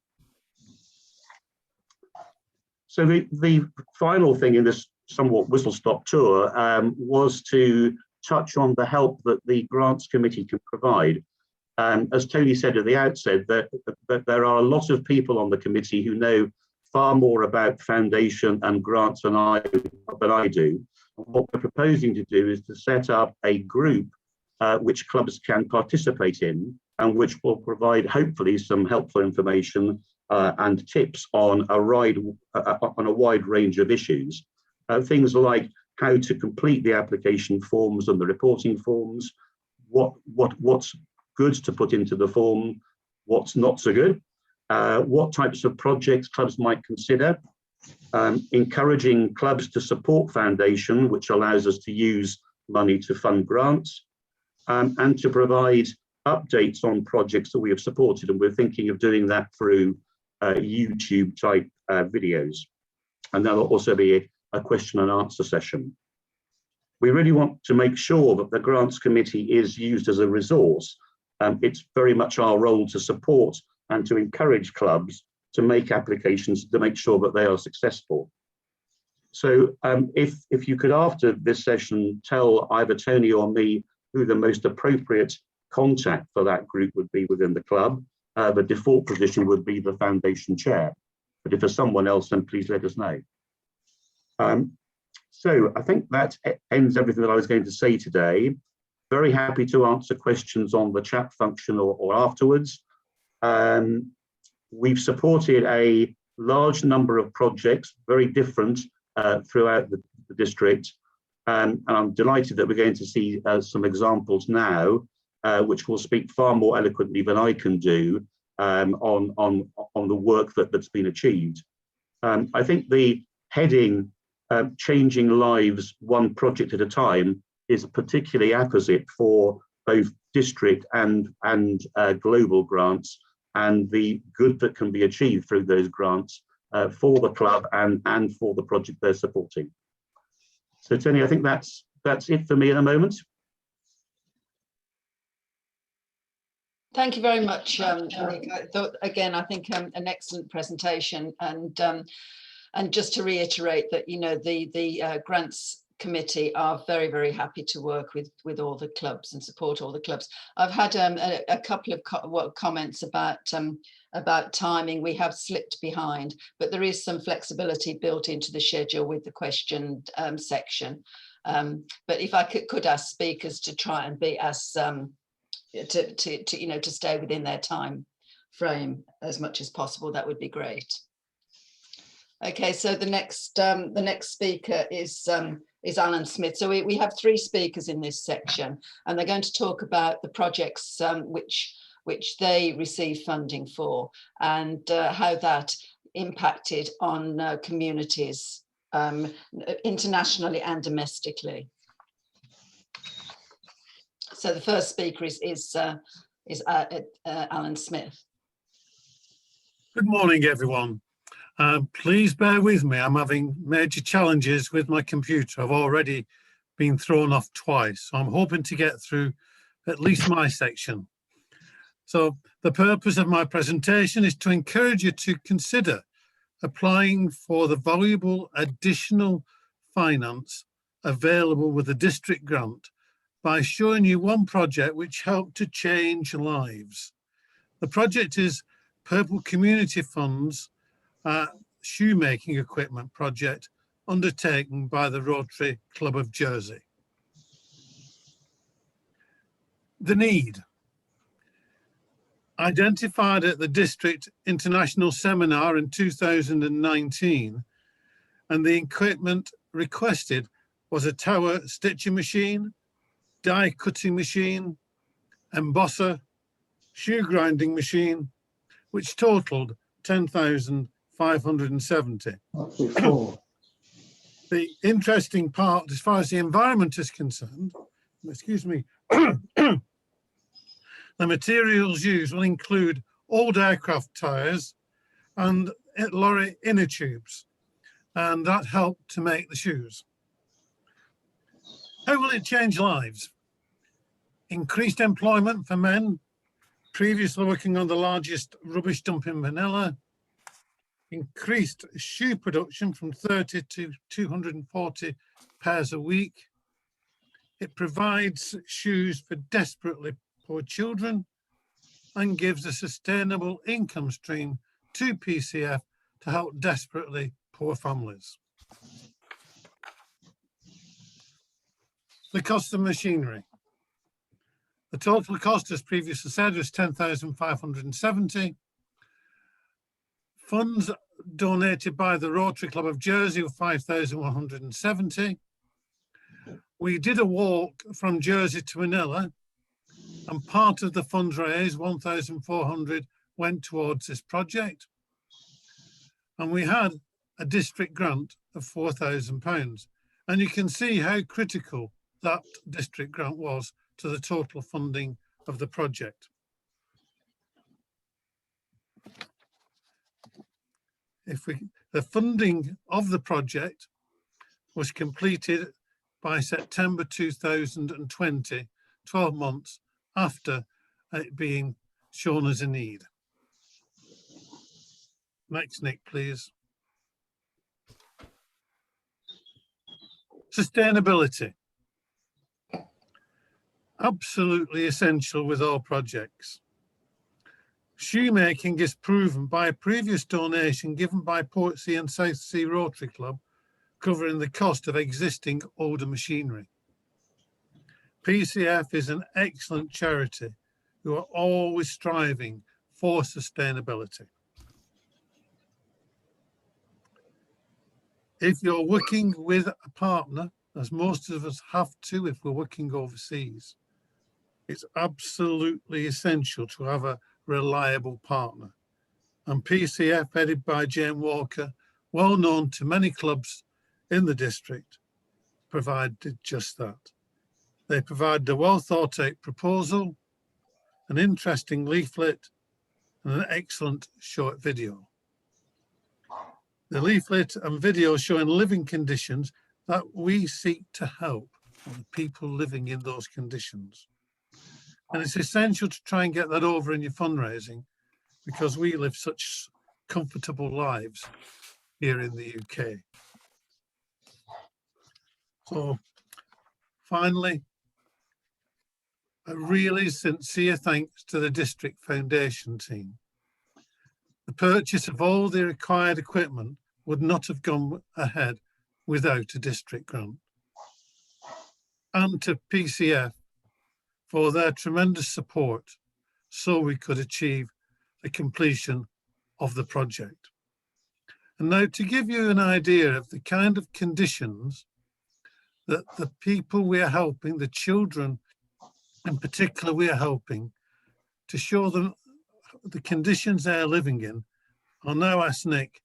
Speaker 4: So the final thing in this somewhat whistle-stop tour was to touch on the help that the Grants Committee can provide. As Tony said at the outset, that there are a lot of people on the committee who know far more about foundation and grants than I do. What we're proposing to do is to set up a group which clubs can participate in, and which will provide hopefully some helpful information and tips on a wide range of issues. Things like how to complete the application forms and the reporting forms, what's good to put into the form, what's not so good, what types of projects clubs might consider, encouraging clubs to support foundation, which allows us to use money to fund grants, and to provide updates on projects that we have supported. And we're thinking of doing that through YouTube type videos. And there'll also be a question and answer session. We really want to make sure that the Grants Committee is used as a resource. It's very much our role to support and to encourage clubs to make applications to make sure that they are successful. So if you could, after this session, tell either Tony or me who the most appropriate contact for that group would be within the club, the default position would be the foundation chair. But if there's someone else, then please let us know. So I think that ends everything that I was going to say today. Very happy to answer questions on the chat function or afterwards. We've supported a large number of projects, very different throughout the district. And I'm delighted that we're going to see some examples now, which will speak far more eloquently than I can do on the work that's been achieved. I think the heading, Changing Lives One Project at a Time, is particularly apposite for both district and global grants, and the good that can be achieved through those grants for the club and for the project they're supporting. So Tony, I think that's it for me at the moment.
Speaker 2: Thank you very much, Nick. I think an excellent presentation, and just to reiterate that, you know, the Grants Committee are very, very happy to work with all the clubs and support all the clubs. I've had a couple of comments about timing. We have slipped behind, but there is some flexibility built into the schedule with the question section. But if I could ask speakers to try and be as to stay within their time frame as much as possible, that would be great. Okay, so the next speaker is Alan Smith. So we have three speakers in this section, and they're going to talk about the projects which they receive funding for, and how that impacted on communities internationally and domestically. So the first speaker is Alan Smith.
Speaker 5: Good morning, everyone. Please bear with me. I'm having major challenges with my computer. I've already been thrown off twice. So I'm hoping to get through at least my section. So the purpose of my presentation is to encourage you to consider applying for the valuable additional finance available with the district grant by showing you one project which helped to change lives. The project is Purple Community Fund's shoemaking equipment project undertaken by the Rotary Club of Jersey. The need. Identified at the District International Seminar in 2019, and the equipment requested was a tower stitching machine, die cutting machine, embosser, shoe grinding machine, which totaled 10,570. The interesting part, as far as the environment is concerned, excuse me, the materials used will include old aircraft tyres and lorry inner tubes, and that helped to make the shoes. How will it change lives? Increased employment for men, previously working on the largest rubbish dump in Manila, increased shoe production from 30 to 240 pairs a week. It provides shoes for desperately poor children and gives a sustainable income stream to PCF to help desperately poor families. The cost of machinery. The total cost, as previously said, was 10,570. Funds donated by the Rotary Club of Jersey were 5,170. We did a walk from Jersey to Manila, and part of the funds raised, 1,400, went towards this project. And we had a district grant of £4,000. And you can see how critical that district grant was to the total funding of the project. The funding of the project was completed by September 2020, 12 months after it being shown as a need. Next, Nick, please. Sustainability. Absolutely essential with all projects. Shoemaking is proven by a previous donation given by Portsea and South Sea Rotary Club, covering the cost of existing older machinery. PCF is an excellent charity who are always striving for sustainability. If you're working with a partner, as most of us have to if we're working overseas, it's absolutely essential to have a reliable partner. And PCF, headed by Jane Walker, well known to many clubs in the district, provided just that. They provide a well thought out proposal, an interesting leaflet, and an excellent short video. The leaflet and video showing living conditions that we seek to help the people living in those conditions. And it's essential to try and get that over in your fundraising, because we live such comfortable lives here in the UK. So finally, a really sincere thanks to the District Foundation team. The purchase of all the required equipment would not have gone ahead without a district grant. And to PCF for their tremendous support so we could achieve the completion of the project. And now, to give you an idea of the kind of conditions that the people we are helping, the children in particular we are helping, to show them the conditions they are living in, I'll now ask Nick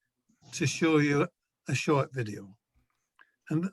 Speaker 5: to show you a short video. And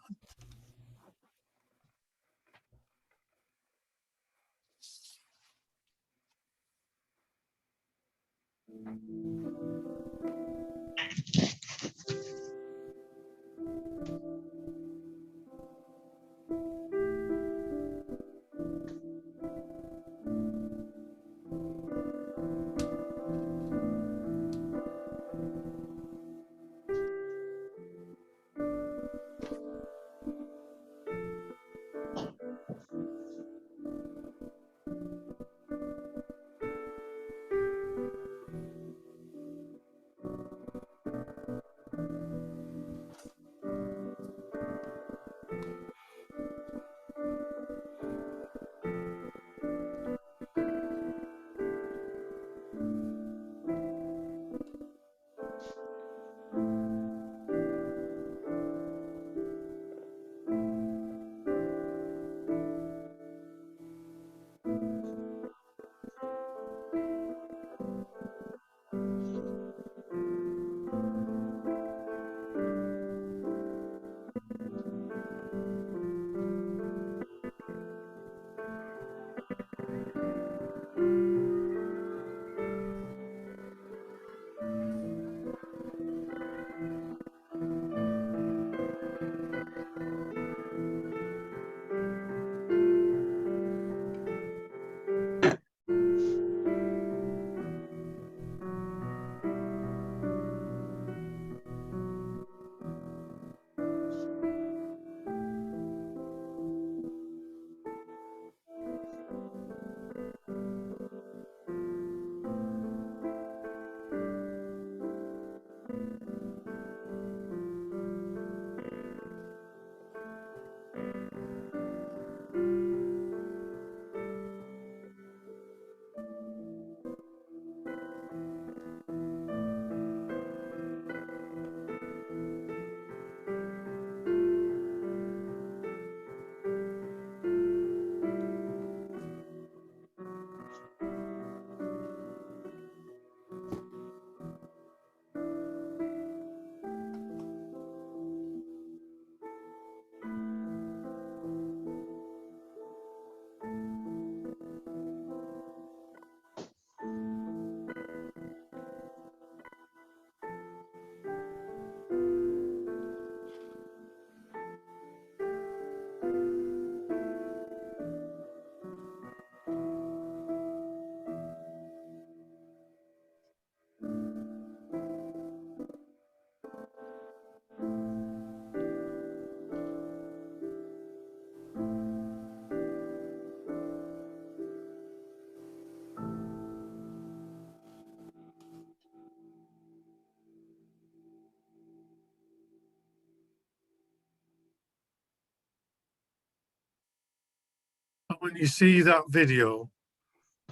Speaker 5: when you see that video,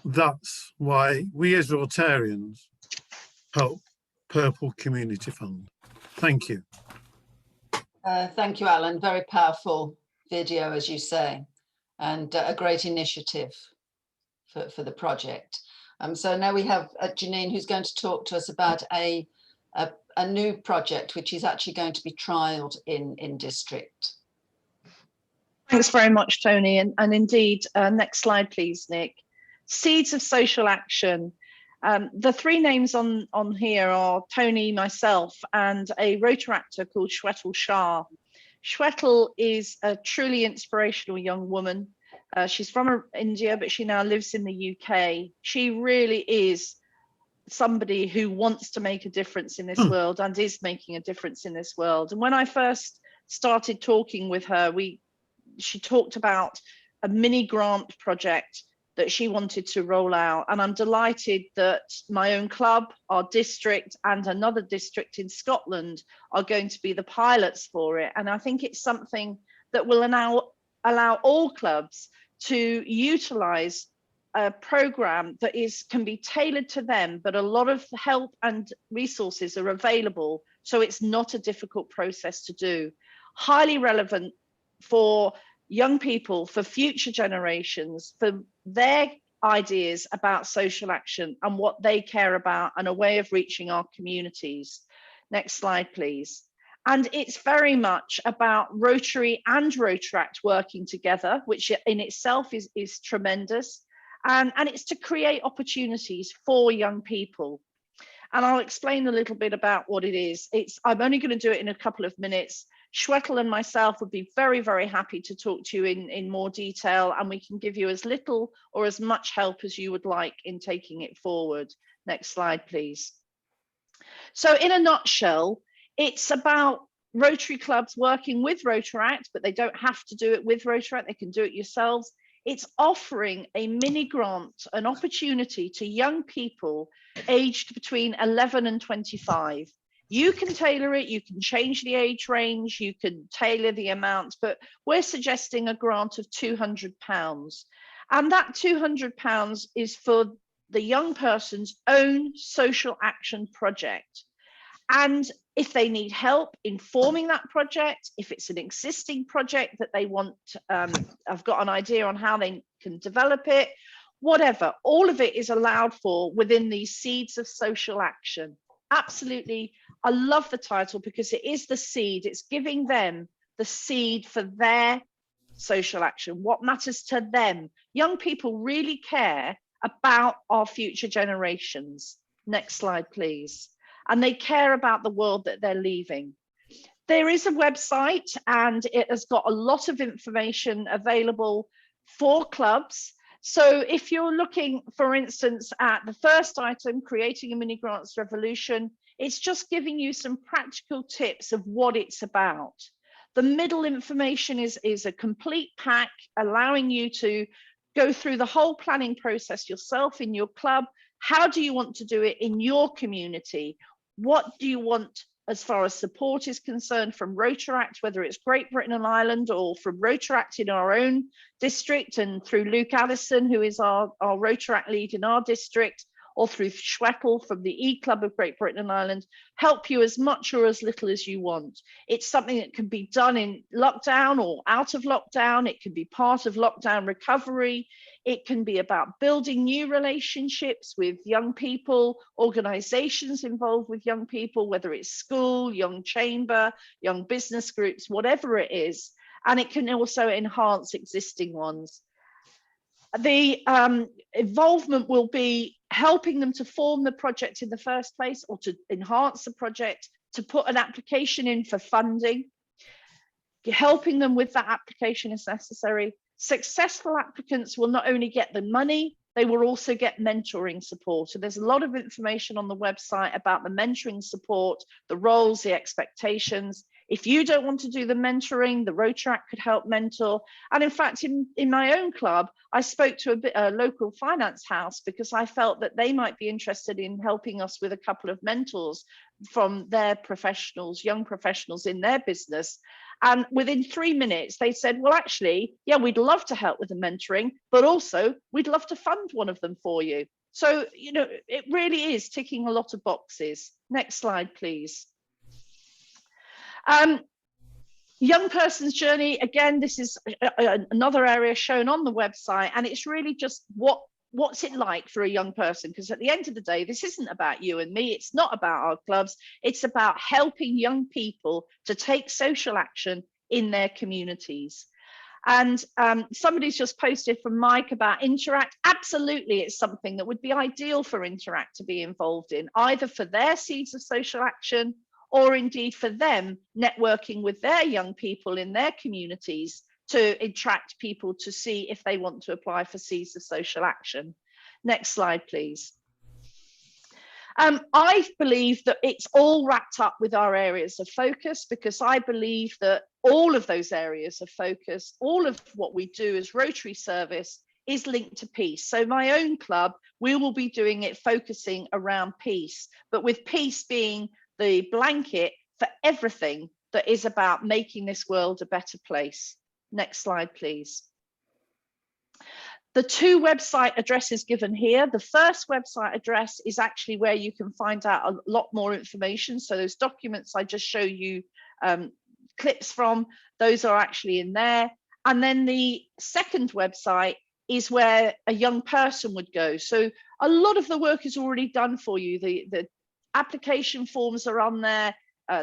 Speaker 5: that's why we as Rotarians help Purple Community Fund. Thank you.
Speaker 2: Thank you, Alan. Very powerful video, as you say, and a great initiative for the project. So now we have Janine, who's going to talk to us about a new project, which is actually going to be trialled in district.
Speaker 3: Thanks very much, Tony. And indeed, next slide, please, Nick. Seeds of Social Action. The three names on here are Tony, myself, and a Rotaractor called Shwetal Shah. Shwetal is a truly inspirational young woman. She's from India, but she now lives in the UK. She really is somebody who wants to make a difference in this world and is making a difference in this world. And when I first started talking with her, she talked about a mini grant project that she wanted to roll out. And I'm delighted that my own club, our district, and another district in Scotland are going to be the pilots for it. And I think it's something that will allow all clubs to utilize a program that can be tailored to them, but a lot of help and resources are available. So it's not a difficult process to do. Highly relevant for young people, for future generations, for their ideas about social action and what they care about, and a way of reaching our communities. Next slide, please. And it's very much about Rotary and Rotaract working together, which in itself is tremendous. And it's to create opportunities for young people. And I'll explain a little bit about what it is. I'm only going to do it in a couple of minutes. Shwetal and myself would be very, very happy to talk to you in more detail, and we can give you as little or as much help as you would like in taking it forward. Next slide, please. So in a nutshell, it's about Rotary clubs working with Rotaract, but they don't have to do it with Rotaract, they can do it yourselves. It's offering a mini grant, an opportunity to young people aged between 11 and 25. You can tailor it, you can change the age range, you can tailor the amount, but we're suggesting a grant of £200. And that £200 is for the young person's own social action project. And if they need help in forming that project, if it's an existing project that they want, I've got an idea on how they can develop it, whatever, all of it is allowed for within these Seeds of Social Action. Absolutely. I love the title because it is the seed. It's giving them the seed for their social action, what matters to them. Young people really care about our future generations. Next slide, please. And they care about the world that they're leaving. There is a website and it has got a lot of information available for clubs. So if you're looking, for instance, at the first item, creating a mini grants revolution, it's just giving you some practical tips of what it's about. The middle information is a complete pack, allowing you to go through the whole planning process yourself in your club. How do you want to do it in your community? What do you want as far as support is concerned from Rotaract, whether it's Great Britain and Ireland or from Rotaract in our own district, and through Luke Addison, who is our Rotaract lead in our district, or through Shwetal from the E-Club of Great Britain and Ireland, help you as much or as little as you want. It's something that can be done in lockdown or out of lockdown. It can be part of lockdown recovery. It can be about building new relationships with young people, organizations involved with young people, whether it's school, young chamber, young business groups, whatever it is. And it can also enhance existing ones. The involvement will be helping them to form the project in the first place, or to enhance the project, to put an application in for funding, helping them with that application as necessary. Successful applicants will not only get the money, they will also get mentoring support. So there's a lot of information on the website about the mentoring support, the roles, the expectations. If you don't want to do the mentoring, the Rotaract could help mentor. And in fact, in my own club, I spoke to a local finance house because I felt that they might be interested in helping us with a couple of mentors from their professionals, young professionals in their business. And within 3 minutes, they said, well, actually, yeah, we'd love to help with the mentoring, but also we'd love to fund one of them for you. So, you know, it really is ticking a lot of boxes. Next slide, please. Young person's journey, again, this is another area shown on the website, and it's really just what's it like for a young person? Because at the end of the day, this isn't about you and me, it's not about our clubs, it's about helping young people to take social action in their communities. And somebody's just posted from Mike about Interact. Absolutely, it's something that would be ideal for Interact to be involved in, either for their seeds of social action or indeed for them networking with their young people in their communities to attract people to see if they want to apply for seeds of social action. Next slide, please. I believe that it's all wrapped up with our areas of focus, because I believe that all of those areas of focus, all of what we do as Rotary Service is linked to peace. So my own club, we will be doing it focusing around peace, but with peace being the blanket for everything that is about making this world a better place. Next slide, please. The two website addresses given here, the first website address is actually where you can find out a lot more information. So those documents I just show you clips from, those are actually in there. And then the second website is where a young person would go. So a lot of the work is already done for you. The application forms are on there,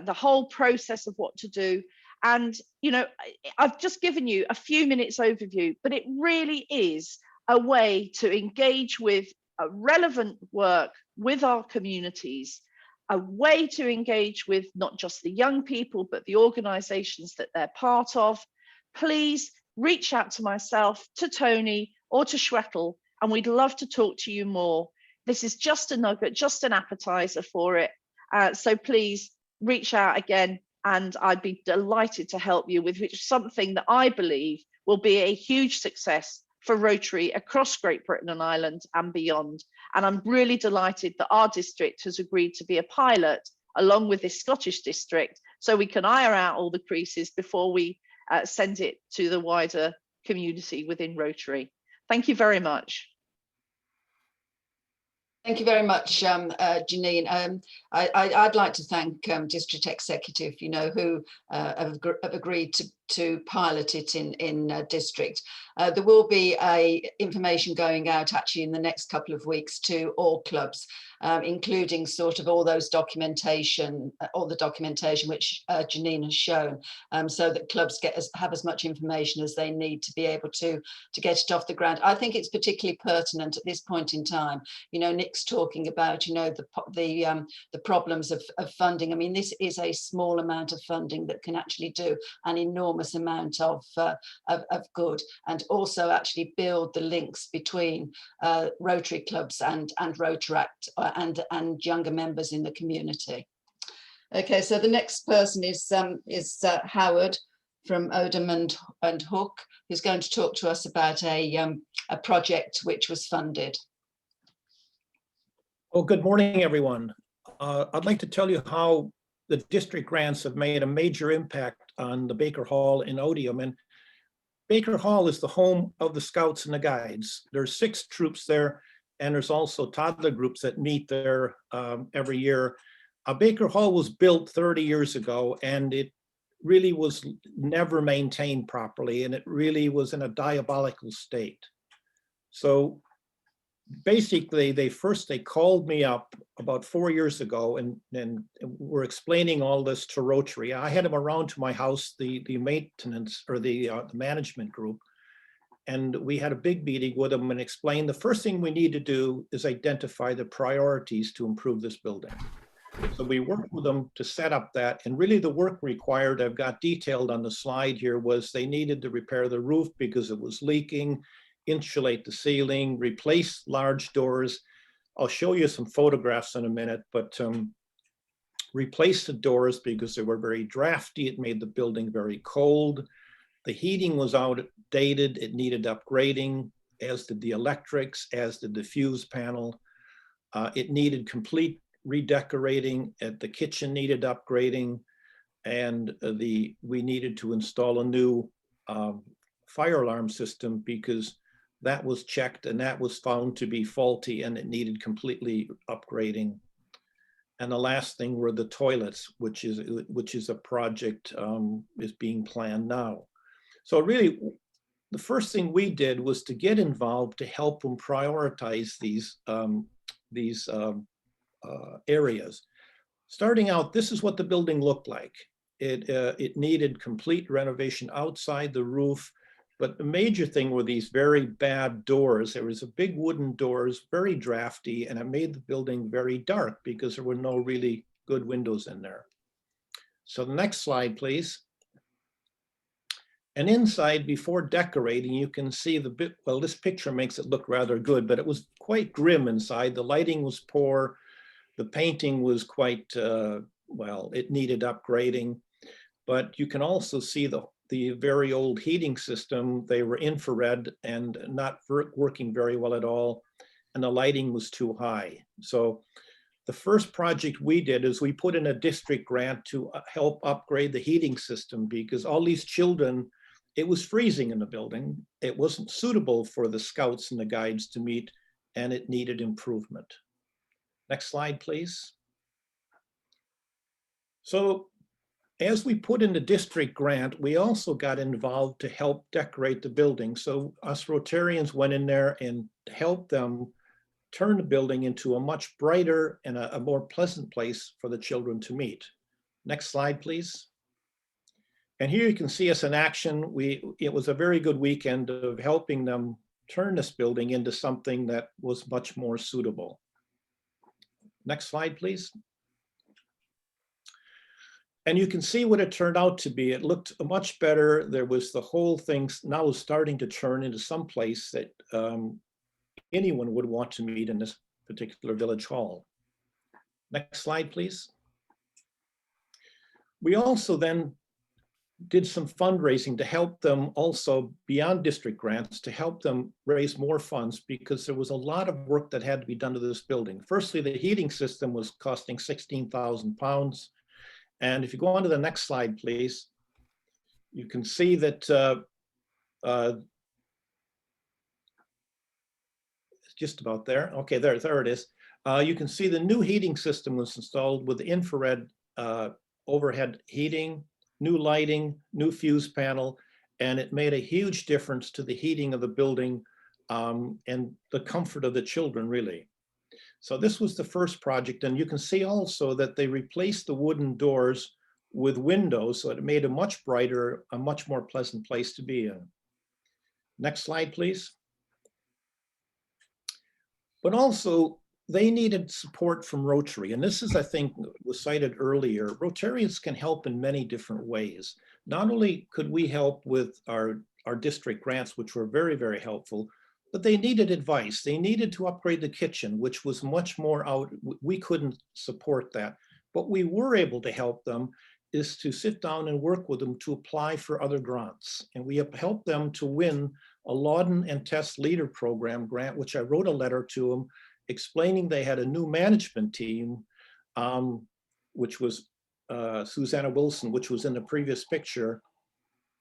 Speaker 3: the whole process of what to do. And, you know, I've just given you a few minutes overview, but it really is a way to engage with a relevant work with our communities, a way to engage with not just the young people, but the organizations that they're part of. Please reach out to myself, to Tony, or to Shwetal, and we'd love to talk to you more. This is just a nugget, just an appetizer for it. So please reach out again, and I'd be delighted to help you with something that I believe will be a huge success for Rotary across Great Britain and Ireland and beyond. And I'm really delighted that our district has agreed to be a pilot along with this Scottish district, so we can iron out all the creases before we send it to the wider community within Rotary. Thank you very much.
Speaker 2: Thank you very much, Janine. I'd like to thank District Executive, you know, who have agreed to pilot it in district. There will be information going out actually in the next couple of weeks to all clubs, including sort of all those documentation, all the documentation which Janine has shown, so that clubs have as much information as they need to be able to get it off the ground. I think it's particularly pertinent at this point in time. You know, Nick's talking about, you know, the problems of funding. I mean, this is a small amount of funding that can actually do an enormous amount of good, and also actually build the links between Rotary clubs and Rotaract and younger members in the community. Okay, so the next person is Howard from Odham and Hook, who's going to talk to us about a project which was funded.
Speaker 6: Well, good morning, everyone. I'd like to tell you how the district grants have made a major impact on the Baker Hall in Odham. And Baker Hall is the home of the Scouts and the Guides. There's 6 troops there, and there's also toddler groups that meet there every year. Baker Hall was built 30 years ago, and it really was never maintained properly, and it really was in a diabolical state. So basically, they called me up about 4 years ago and were explaining all this to Rotary. I had them around to my house, the maintenance or the management group, and we had a big meeting with them and explained the first thing we need to do is identify the priorities to improve this building. So we worked with them to set up that, and really the work required, I've got detailed on the slide here, was they needed to repair the roof because it was leaking, insulate the ceiling, replace large doors. I'll show you some photographs in a minute, but replace the doors because they were very drafty. It made the building very cold. The heating was outdated. It needed upgrading, as did the electrics, as did the fuse panel. It needed complete redecorating. The kitchen needed upgrading. and we needed to install a new fire alarm system because that was checked and that was found to be faulty and it needed completely upgrading. And the last thing were the toilets, which is a project is being planned now. So really, the first thing we did was to get involved to help them prioritize these areas. Starting out, this is what the building looked like. It needed complete renovation outside, the roof, but the major thing were these very bad doors. There was a big wooden doors, very drafty, and it made the building very dark because there were no really good windows in there. So the next slide, please. And inside, before decorating, you can see the bit, well, this picture makes it look rather good, but it was quite grim inside. The lighting was poor. The painting was quite, well, it needed upgrading, but you can also see the very old heating system. They were infrared and not working very well at all. And the lighting was too high. So the first project we did is we put in a district grant to help upgrade the heating system because all these children, it was freezing in the building. It wasn't suitable for the scouts and the guides to meet, and it needed improvement. Next slide, please. So as we put in the district grant, we also got involved to help decorate the building. So us Rotarians went in there and helped them turn the building into a much brighter and a more pleasant place for the children to meet. Next slide, please. And here you can see us in action. It was a very good weekend of helping them turn this building into something that was much more suitable. Next slide, please. And you can see what it turned out to be. It looked much better. There was the whole thing now starting to turn into some place that anyone would want to meet in this particular village hall. Next slide, please. We also then did some fundraising to help them also beyond district grants to help them raise more funds because there was a lot of work that had to be done to this building. Firstly, the heating system was costing £16,000. And if you go on to the next slide, please, you can see that it's just about there. Okay, there it is. You can see the new heating system was installed with infrared overhead heating, new lighting, new fuse panel, and it made a huge difference to the heating of the building and the comfort of the children, really. So this was the first project, and you can see also that they replaced the wooden doors with windows, so it made a much brighter, a much more pleasant place to be in. Next slide, please. But also, they needed support from Rotary, and this is, I think, was cited earlier. Rotarians can help in many different ways. Not only could we help with our district grants, which were very, very helpful, but they needed advice. They needed to upgrade the kitchen, which was much more out. We couldn't support that. But we were able to help them is to sit down and work with them to apply for other grants. And we have helped them to win a Lauden and Test Leader Program grant, which I wrote a letter to them explaining they had a new management team, which was Susanna Wilson, which was in the previous picture.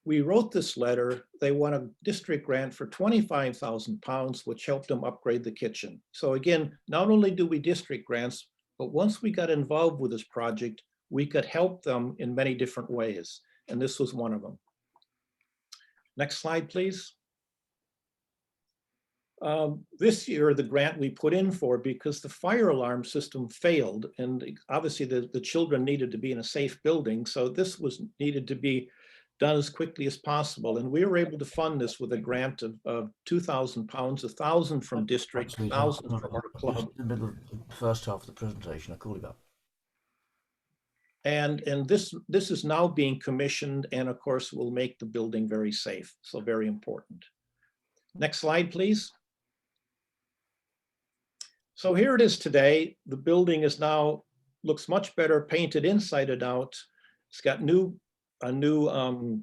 Speaker 6: We wrote this letter. They won a district grant for £25,000, which helped them upgrade the kitchen. So again, not only do we district grants, but once we got involved with this project, we could help them in many different ways. And this was one of them. Next slide, please. This year, the grant we put in for, because the fire alarm system failed, and obviously the children needed to be in a safe building. So this was needed to be done as quickly as possible. And we were able to fund this with a grant of £2,000, £1,000 from district, £1,000 from our club.
Speaker 1: Just in the middle of the first half of the presentation, I called you up.
Speaker 6: And this is now being commissioned, and of course will make the building very safe. So very important. Next slide, please. So here it is today. The building is now, looks much better, painted inside and out. It's got a new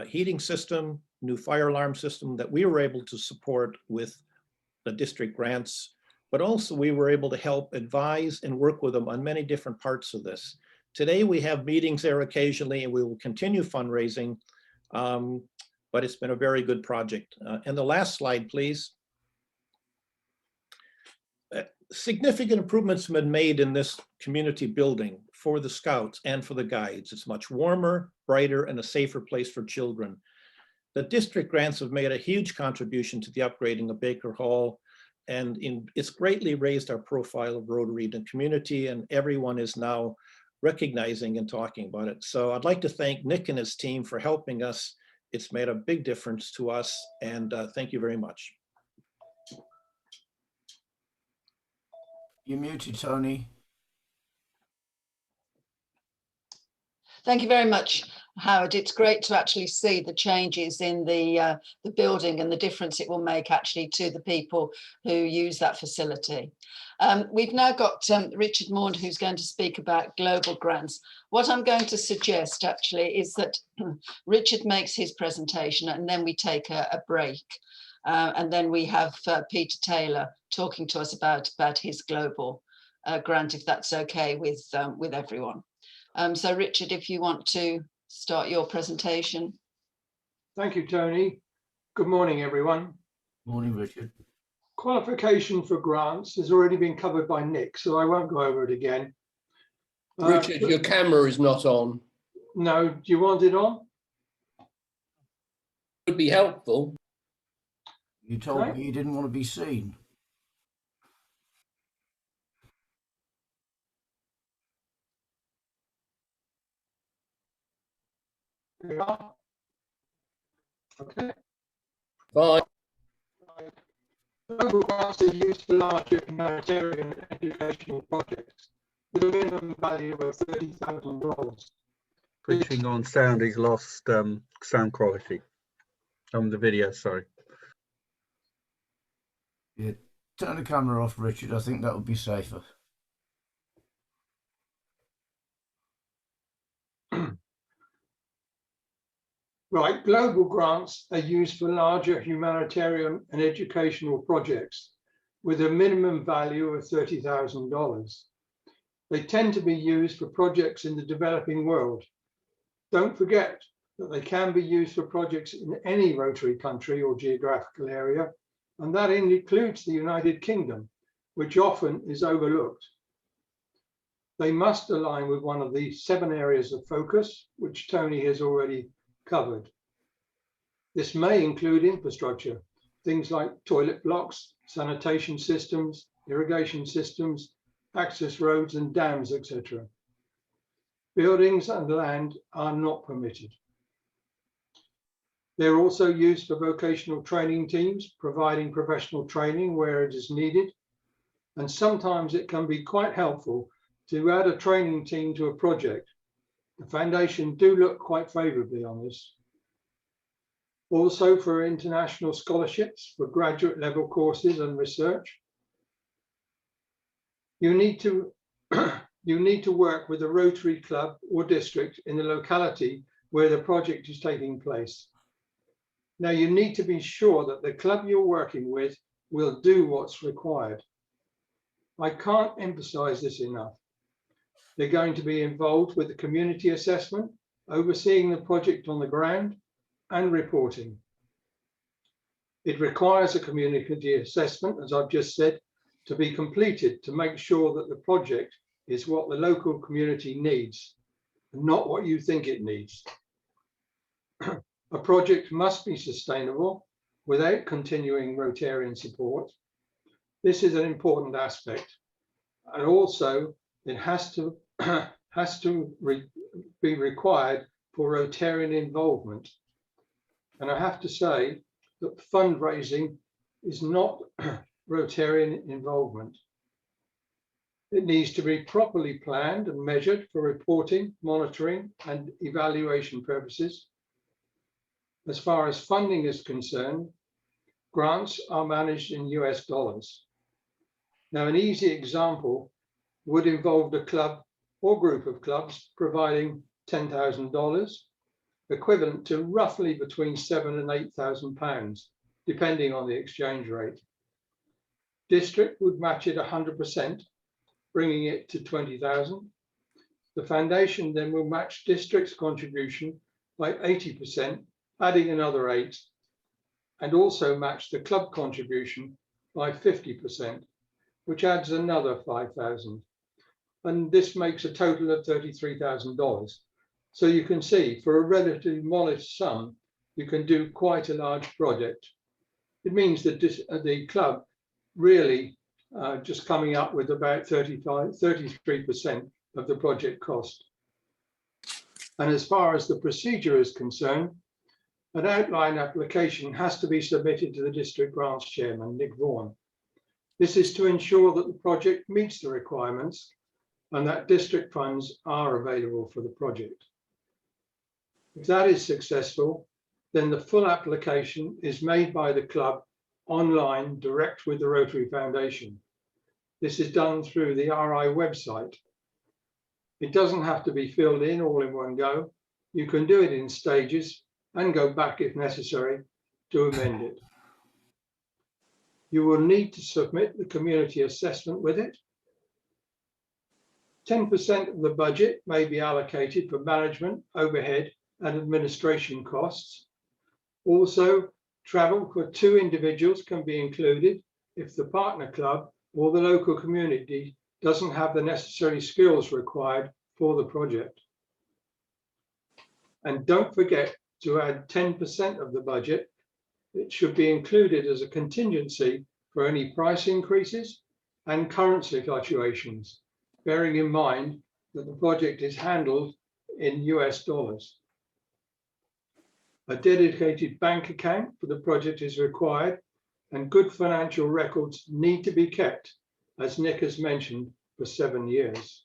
Speaker 6: heating system, new fire alarm system that we were able to support with the district grants, but also we were able to help advise and work with them on many different parts of this. Today, we have meetings there occasionally, and we will continue fundraising, but it's been a very good project. And the last slide, please. Significant improvements have been made in this community building for the Scouts and for the Guides. It's much warmer, brighter, and a safer place for children. The district grants have made a huge contribution to the upgrading of Baker Hall, and it's greatly raised our profile of Rotary in the community, and everyone is now recognizing and talking about it. So I'd like to thank Nick and his team for helping us. It's made a big difference to us, and thank you very much.
Speaker 1: You're muted, Tony.
Speaker 2: Thank you very much, Howard. It's great to actually see the changes in the building and the difference it will make actually to the people who use that facility. We've now got Richard Maund, who's going to speak about global grants. What I'm going to suggest actually is that Richard makes his presentation and then we take a break. And then we have Peter Taylor talking to us about his global grant, if that's okay with everyone. So Richard, if you want to start your presentation.
Speaker 7: Thank you, Tony. Good morning, everyone.
Speaker 1: Morning, Richard.
Speaker 7: Qualification for grants has already been covered by Nick, so I won't go over it again.
Speaker 8: Richard, your camera is not on.
Speaker 7: No, do you want it on?
Speaker 8: Would be helpful.
Speaker 1: You told me you didn't want to be seen.
Speaker 7: There we are. Okay.
Speaker 8: Fine.
Speaker 7: Global grants are used for larger humanitarian and educational projects with a minimum value of $30,000.
Speaker 9: Switching on sound, he's lost sound quality on the video, sorry.
Speaker 1: Yeah, turn the camera off, Richard. I think that would be safer.
Speaker 7: Right, global grants are used for larger humanitarian and educational projects with a minimum value of $30,000. They tend to be used for projects in the developing world. Don't forget that they can be used for projects in any Rotary country or geographical area, and that includes the United Kingdom, which often is overlooked. They must align with one of the 7 areas of focus, which Tony has already covered. This may include infrastructure, things like toilet blocks, sanitation systems, irrigation systems, access roads and dams, etc. Buildings and land are not permitted. They're also used for vocational training teams, providing professional training where it is needed. And sometimes it can be quite helpful to add a training team to a project. The Foundation do look quite favorably on this. Also for international scholarships for graduate level courses and research. You need to work with a Rotary club or district in the locality where the project is taking place. Now you need to be sure that the club you're working with will do what's required. I can't emphasize this enough. They're going to be involved with the community assessment, overseeing the project on the ground, and reporting. It requires a community assessment, as I've just said, to be completed to make sure that the project is what the local community needs, and not what you think it needs. A project must be sustainable without continuing Rotarian support. This is an important aspect. And also, it has to be required for Rotarian involvement. And I have to say that fundraising is not Rotarian involvement. It needs to be properly planned and measured for reporting, monitoring, and evaluation purposes. As far as funding is concerned, grants are managed in US dollars. Now, an easy example would involve the club or group of clubs providing $10,000, equivalent to roughly between £7,000 and £8,000, depending on the exchange rate. District would match it 100%, bringing it to 20,000. The foundation then will match district's contribution by 80%, adding another 8, and also match the club contribution by 50%, which adds another 5,000. And this makes a total of $33,000. So you can see, for a relatively modest sum, you can do quite a large project. It means that the club really just coming up with about 33% of the project cost. And as far as the procedure is concerned, an outline application has to be submitted to the district grants chairman, Nick Vaughan. This is to ensure that the project meets the requirements and that district funds are available for the project. If that is successful, then the full application is made by the club online, direct with the Rotary Foundation. This is done through the RI website. It doesn't have to be filled in all in one go. You can do it in stages and go back if necessary to amend it. You will need to submit the community assessment with it. 10% of the budget may be allocated for management, overhead, and administration costs. Also, travel for 2 individuals can be included if the partner club or the local community doesn't have the necessary skills required for the project. And don't forget to add 10% of the budget. It should be included as a contingency for any price increases and currency fluctuations, bearing in mind that the project is handled in US dollars. A dedicated bank account for the project is required, and good financial records need to be kept, as Nick has mentioned, for 7 years.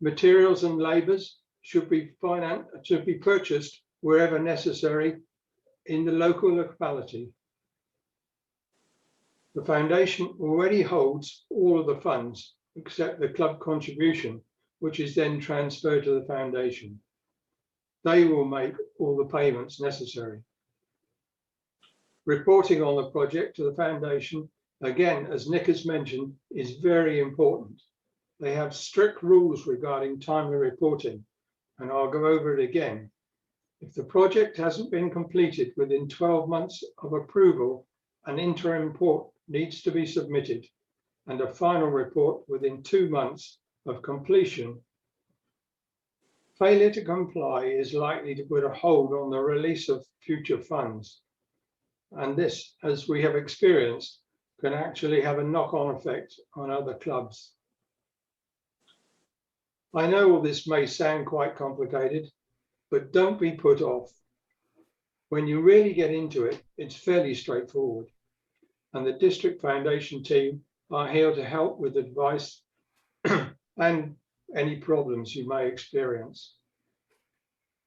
Speaker 7: Materials and labours should be purchased wherever necessary in the local locality. The foundation already holds all of the funds except the club contribution, which is then transferred to the foundation. They will make all the payments necessary. Reporting on the project to the foundation, again, as Nick has mentioned, is very important. They have strict rules regarding timely reporting, and I'll go over it again. If the project hasn't been completed within 12 months of approval, an interim report needs to be submitted, and a final report within 2 months of completion. Failure to comply is likely to put a hold on the release of future funds. And this, as we have experienced, can actually have a knock-on effect on other clubs. I know all this may sound quite complicated, but don't be put off. When you really get into it, it's fairly straightforward. And the District Foundation team are here to help with advice and any problems you may experience.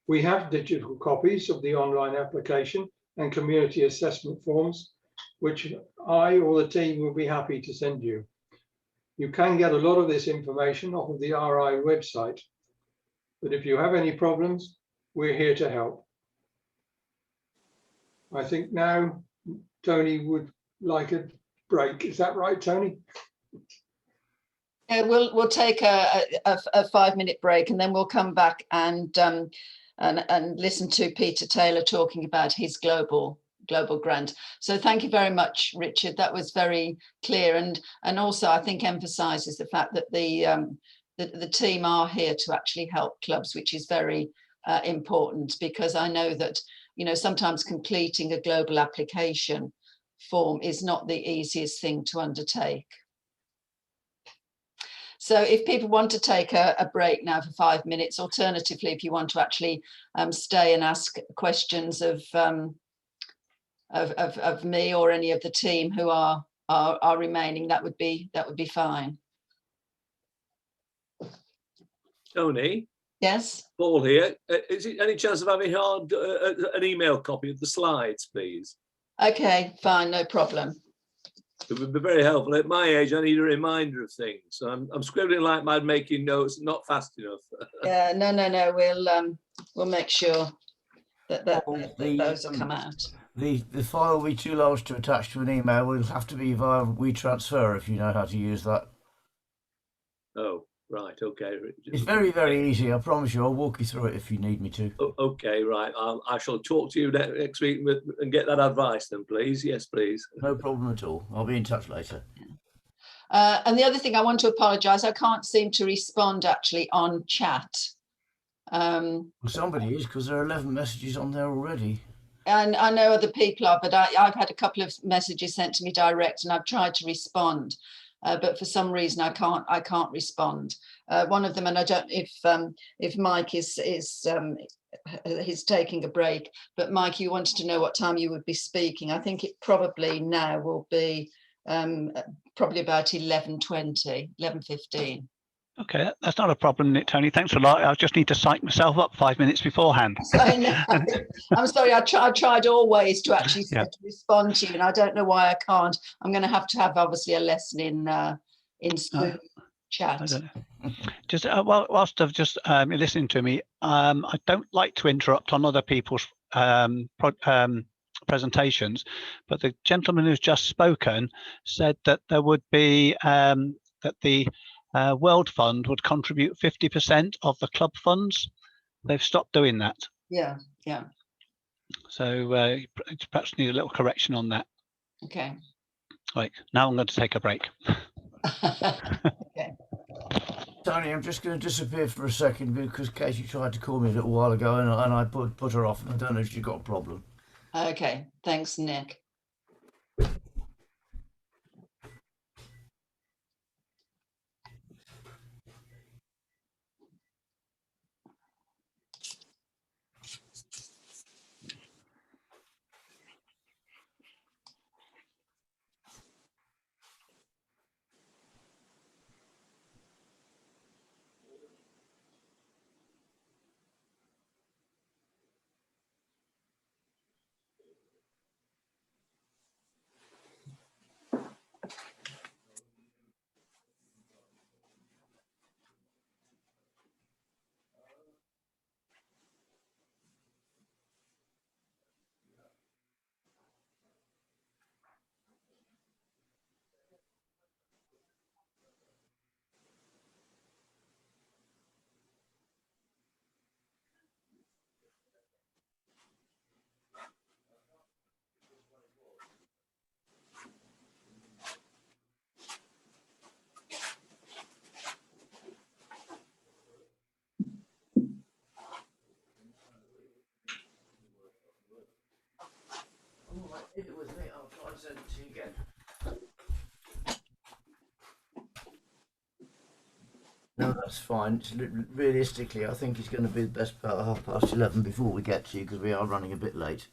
Speaker 7: We have digital copies of the online application and community assessment forms, which I or the team will be happy to send you. You can get a lot of this information off of the RI website, but if you have any problems, we're here to help. I think now Tony would like a break. Is that right, Tony?
Speaker 2: Yeah, we'll take a 5-minute break, and then we'll come back and listen to Peter Taylor talking about his global grant. So thank you very much, Richard. That was very clear, and also I think emphasises the fact that the team are here to actually help clubs, which is very important, because I know that, you know, sometimes completing a global application form is not the easiest thing to undertake. So if people want to take a break now for 5 minutes, alternatively, if you want to actually stay and ask questions of me or any of the team who are remaining, that would be fine.
Speaker 10: Tony?
Speaker 2: Yes?
Speaker 10: Paul here. Is it any chance of having an email copy of the slides, please?
Speaker 2: Okay, fine, no problem.
Speaker 10: It would be very helpful. At my age, I need a reminder of things. So I'm scribbling like mad, making notes, not fast enough.
Speaker 2: Yeah, no. We'll make sure that those will come out.
Speaker 1: The file will be too large to attach to an email. Will have to be via WeTransfer if you know how to use that.
Speaker 10: Oh, Right, okay.
Speaker 1: It's very, very easy. I promise you. I'll walk you through it if you need me to.
Speaker 10: Okay, right. I shall talk to you next week and get that advice then, please. Yes, please.
Speaker 1: No problem at all. I'll be in touch later.
Speaker 2: And the other thing, I want to apologise. I can't seem to respond actually on chat.
Speaker 1: Well, somebody is, because there are 11 messages on there already.
Speaker 2: And I know other people are, but I've had a couple of messages sent to me direct, and I've tried to respond, but for some reason I can't respond. One of them, and I don't if Mike is he's taking a break, but Mike, you wanted to know what time you would be speaking. I think it probably now will be probably about 11:20, 11:15.
Speaker 11: Okay, that's not a problem, Nick, Tony. Thanks a lot. I just need to psych myself up 5 minutes beforehand.
Speaker 2: I know. I'm sorry, I tried always to actually to respond to you, and I don't know why I can't. I'm going to have obviously a lesson in Zoom chat.
Speaker 11: I don't know. Just whilst I've just listening to me, I don't like to interrupt on other people's presentations, but the gentleman who's just spoken said that there would be that the World Fund would contribute 50% of the club funds. They've stopped doing that.
Speaker 2: Yeah.
Speaker 11: So perhaps need a little correction on that.
Speaker 2: Okay.
Speaker 11: Right, now I'm going to take a break.
Speaker 2: Okay.
Speaker 1: Tony, I'm just going to disappear for a second because Katie tried to call me a little while ago and I put her off, and I don't know if she got a problem.
Speaker 2: Okay. Thanks, Nick.
Speaker 1: Leave it with me. I'll try and send it to you again. No, that's fine. Realistically, I think it's going to be the best part of 11:30 before we get to you, because we are running a bit late.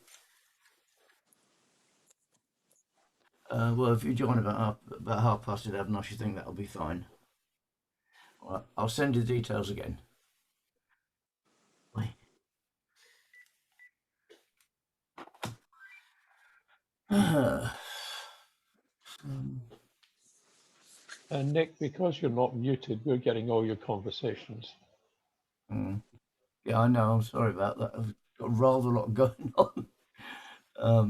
Speaker 1: Well, if you join about 11:30, I should think that'll be fine. All right, I'll send you the details again. Bye.
Speaker 12: And Nick, because you're not muted, we're getting all your conversations.
Speaker 1: Yeah, I know. I'm sorry about that. I've got rather a lot going on.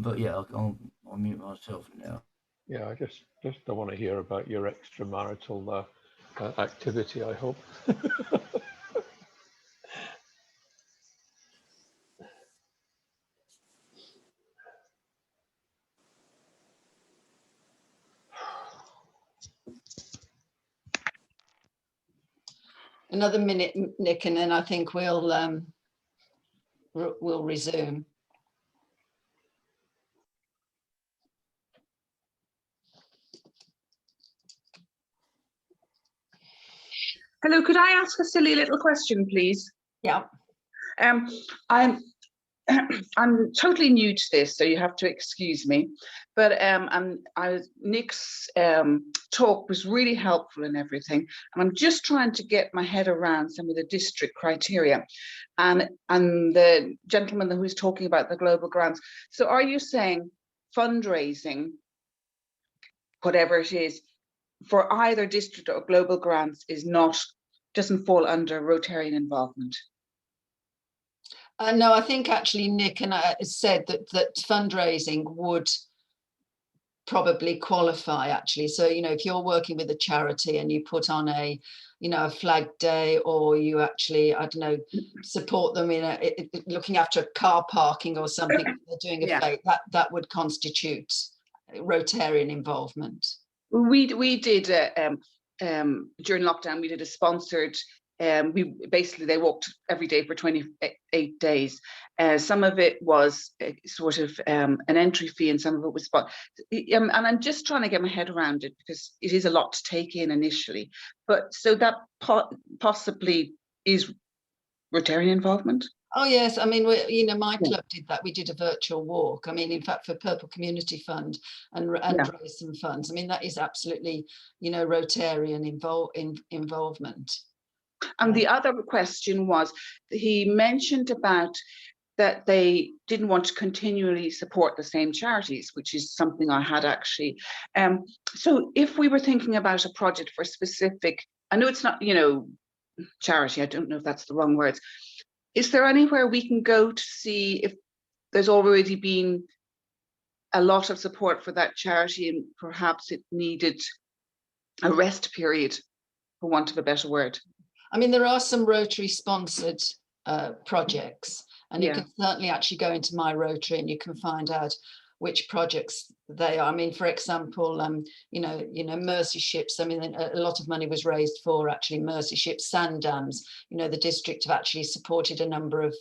Speaker 1: But yeah, I'll mute myself now.
Speaker 12: Yeah, I just don't want to hear about your extramarital activity, I hope.
Speaker 2: Another minute, Nick, and then I think we'll resume.
Speaker 13: Hello, could I ask a silly little question, please?
Speaker 2: Yeah.
Speaker 13: I'm totally new to this, so you have to excuse me. But Nick's talk was really helpful and everything, and I'm just trying to get my head around some of the district criteria, and the gentleman who was talking about the global grants. So, are you saying fundraising, whatever it is, for either district or global grants doesn't fall under Rotarian involvement?
Speaker 2: No, I think actually Nick and I said that fundraising would probably qualify actually. So, you know, if you're working with a charity and you put on a, you know, a flag day, or you actually, I don't know, support them in looking after car parking or something, they're doing a
Speaker 13: Yeah.
Speaker 2: fete, that would constitute Rotarian involvement.
Speaker 13: We did during lockdown. We did a sponsored. We basically, they walked every day for 28 days. Some of it was sort of an entry fee, and some of it was spot. And I'm just trying to get my head around it, because it is a lot to take in initially. But so that possibly is Rotarian involvement.
Speaker 2: Oh yes, I mean, you know, my club did that. We did a virtual walk. I mean, in fact, for Purple Community Fund and raise some funds. I mean, that is absolutely, you know, Rotarian involvement.
Speaker 13: And the other question was, he mentioned about that they didn't want to continually support the same charities, which is something I had actually. So if we were thinking about a project for specific, I know it's not, you know, charity, I don't know if that's the wrong words. Is there anywhere we can go to see if there's already been a lot of support for that charity, and perhaps it needed a rest period, for want of a better word?
Speaker 2: I mean, there are some Rotary sponsored projects, and you can certainly actually go into My Rotary and you can find out which projects they are. I mean, for example, you know, Mercy Ships. I mean, a lot of money was raised for actually Mercy Ships sand dams. You know, the district have actually supported a number of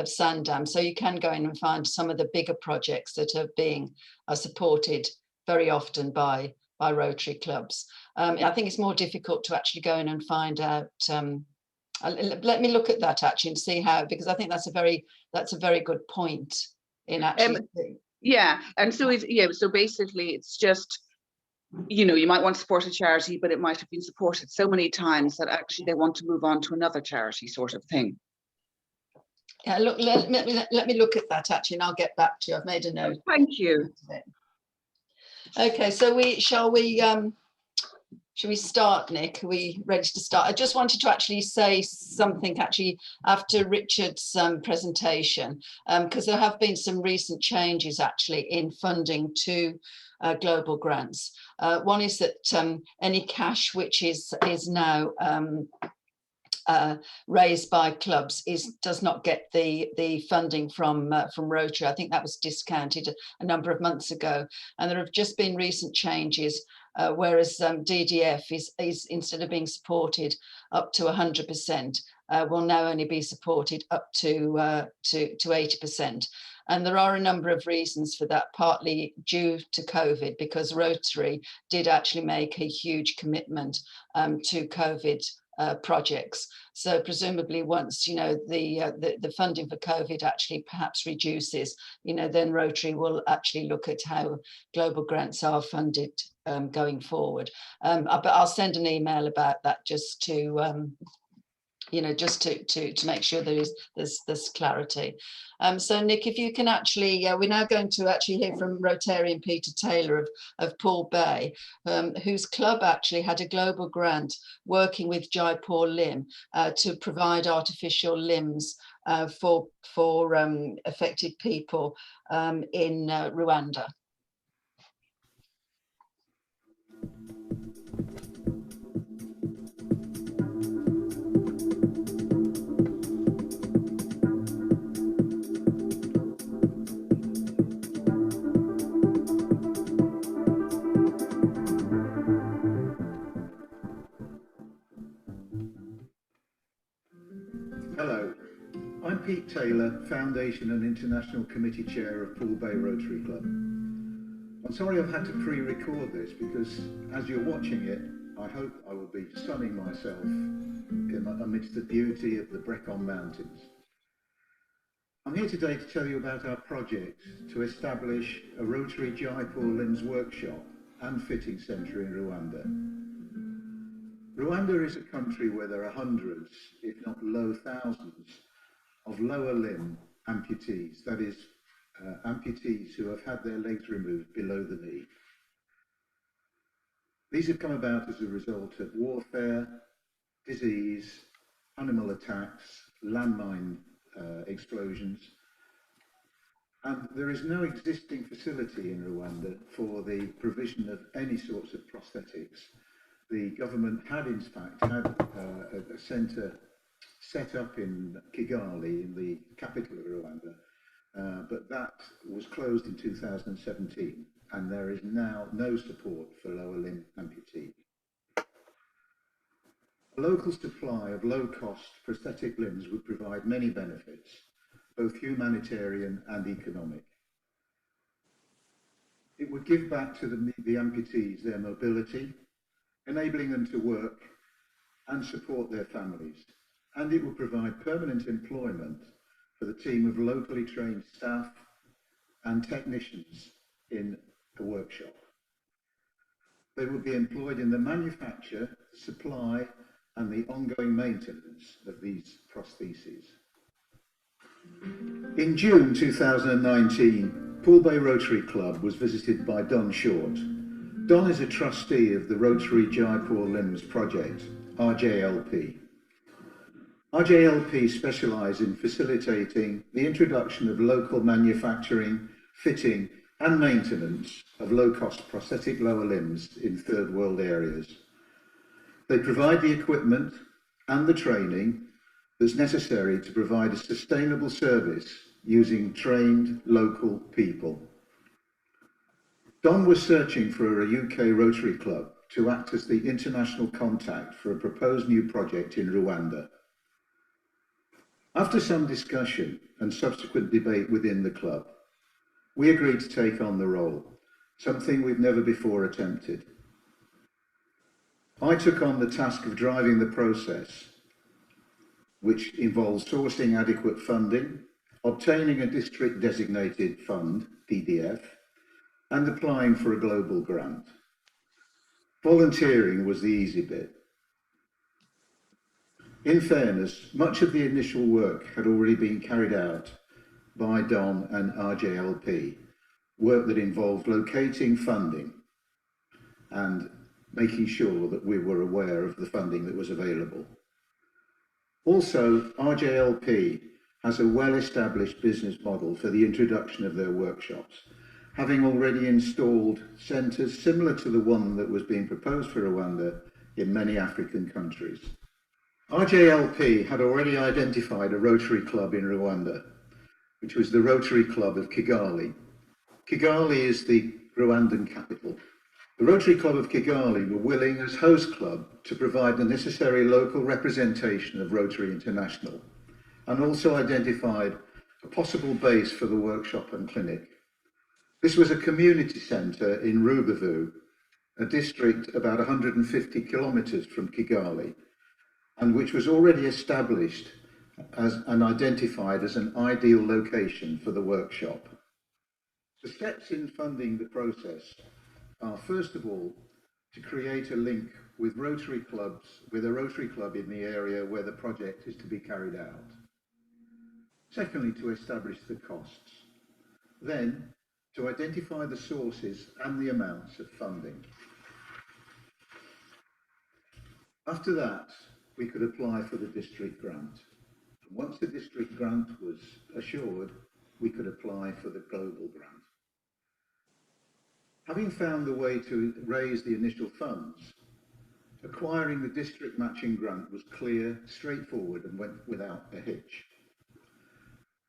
Speaker 2: sand dams. So you can go in and find some of the bigger projects that are supported very often by Rotary clubs. I think it's more difficult to actually go in and find out. Let me look at that actually and see how, because I think that's a very good point in actually.
Speaker 13: Yeah, and so so basically it's just, you know, you might want to support a charity, but it might have been supported so many times that actually they want to move on to another charity, sort of thing.
Speaker 2: Yeah, look, let me look at that actually, and I'll get back to you. I've made a note.
Speaker 13: Thank you.
Speaker 2: Okay, so should we start, Nick? Are we ready to start? I just wanted to actually say something actually after Richard's presentation, because there have been some recent changes actually in funding to global grants. One is that any cash which is now raised by clubs does not get the funding from Rotary. I think that was discounted a number of months ago, and there have just been recent changes. Whereas DDF is instead of being supported up to 100%, will now only be supported up to 80%. And there are a number of reasons for that, partly due to COVID, because Rotary did actually make a huge commitment to COVID projects. So presumably once, you know, the funding for COVID actually perhaps reduces, you know, then Rotary will actually look at how global grants are funded going forward. But I'll send an email about that just to you know, just to make sure there's clarity. So Nick, if you can actually, we're now going to actually hear from Rotarian Peter Taylor of Poole Bay, whose club actually had a global grant working with Jaipur Limb to provide artificial limbs for affected people in Rwanda.
Speaker 14: Hello, I'm Pete Taylor, Foundation and International Committee Chair of Poole Bay Rotary Club. I'm sorry I've had to pre-record this because as you're watching it, I hope I will be sunning myself amidst the beauty of the Brecon Mountains. I'm here today to tell you about our project to establish a Rotary Jaipur Limbs workshop and fitting centre in Rwanda. Rwanda is a country where there are hundreds, if not low thousands, of lower limb amputees, that is, amputees who have had their legs removed below the knee. These have come about as a result of warfare, disease, animal attacks, landmine explosions, And there is no existing facility in Rwanda for the provision of any sorts of prosthetics. The government had, in fact, had a centre set up in Kigali, in the capital of Rwanda, but that was closed in 2017, and there is now no support for lower limb amputees. A local supply of low-cost prosthetic limbs would provide many benefits, both humanitarian and economic. It would give back to the amputees their mobility, enabling them to work and support their families, and it would provide permanent employment for the team of locally trained staff and technicians in a workshop. They would be employed in the manufacture, supply, and the ongoing maintenance of these prostheses. In June 2019, Poole Bay Rotary Club was visited by Don Short. Don is a trustee of the Rotary Jaipur Limbs Project, RJLP. RJLP specialise in facilitating the introduction of local manufacturing, fitting and maintenance of low-cost prosthetic lower limbs in third world areas. They provide the equipment and the training that's necessary to provide a sustainable service using trained local people. Don was searching for a UK Rotary Club to act as the international contact for a proposed new project in Rwanda. After some discussion and subsequent debate within the club, we agreed to take on the role, something we've never before attempted. I took on the task of driving the process, which involves sourcing adequate funding, obtaining a district designated fund, PDF, and applying for a global grant. Volunteering was the easy bit. In fairness, much of the initial work had already been carried out by Don and RJLP, work that involved locating funding and making sure that we were aware of the funding that was available. Also, RJLP has a well-established business model for the introduction of their workshops, having already installed centres similar to the one that was being proposed for Rwanda in many African countries. RJLP had already identified a Rotary Club in Rwanda, which was the Rotary Club of Kigali. Kigali is the Rwandan capital. The Rotary Club of Kigali were willing, as host club, to provide the necessary local representation of Rotary International, and also identified a possible base for the workshop and clinic. This was a community centre in Rubavu, a district about 150 kilometres from Kigali, and which was already established as and identified as an ideal location for the workshop. The steps in funding the process are, first of all, to create a link with Rotary clubs, with a Rotary club in the area where the project is to be carried out. Secondly, to establish the costs. Then, to identify the sources and the amounts of funding. After that, we could apply for the district grant. And once the district grant was assured, we could apply for the global grant. Having found the way to raise the initial funds, acquiring the district matching grant was clear, straightforward, and went without a hitch.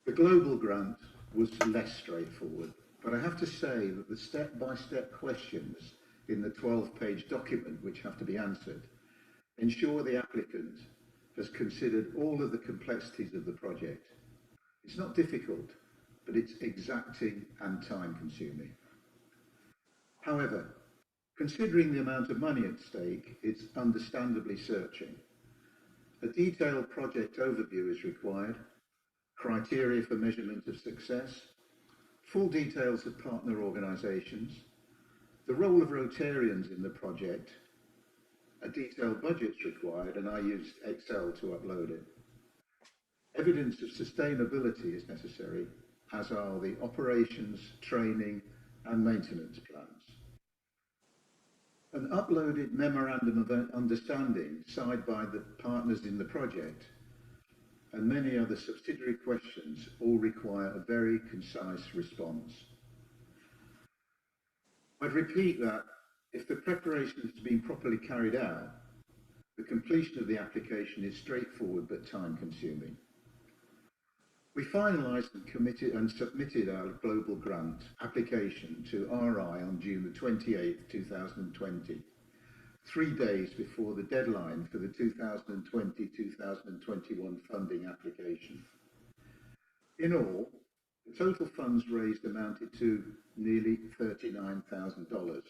Speaker 14: The global grant was less straightforward, but I have to say that the step-by-step questions in the 12-page document which have to be answered ensure the applicant has considered all of the complexities of the project. It's not difficult, but it's exacting and time-consuming. However, considering the amount of money at stake, it's understandably searching. A detailed project overview is required, criteria for measurement of success, full details of partner organisations, the role of Rotarians in the project, a detailed budget is required, and I used Excel to upload it. Evidence of sustainability is necessary, as are the operations, training and maintenance plans. An uploaded memorandum of understanding signed by the partners in the project and many other subsidiary questions all require a very concise response. I'd repeat that if the preparation has been properly carried out, the completion of the application is straightforward but time-consuming. We finalised and submitted our global grant application to RI on June the 28th, 2020, 3 days before the deadline for the 2020-2021 funding application. In all, the total funds raised amounted to nearly $39,000,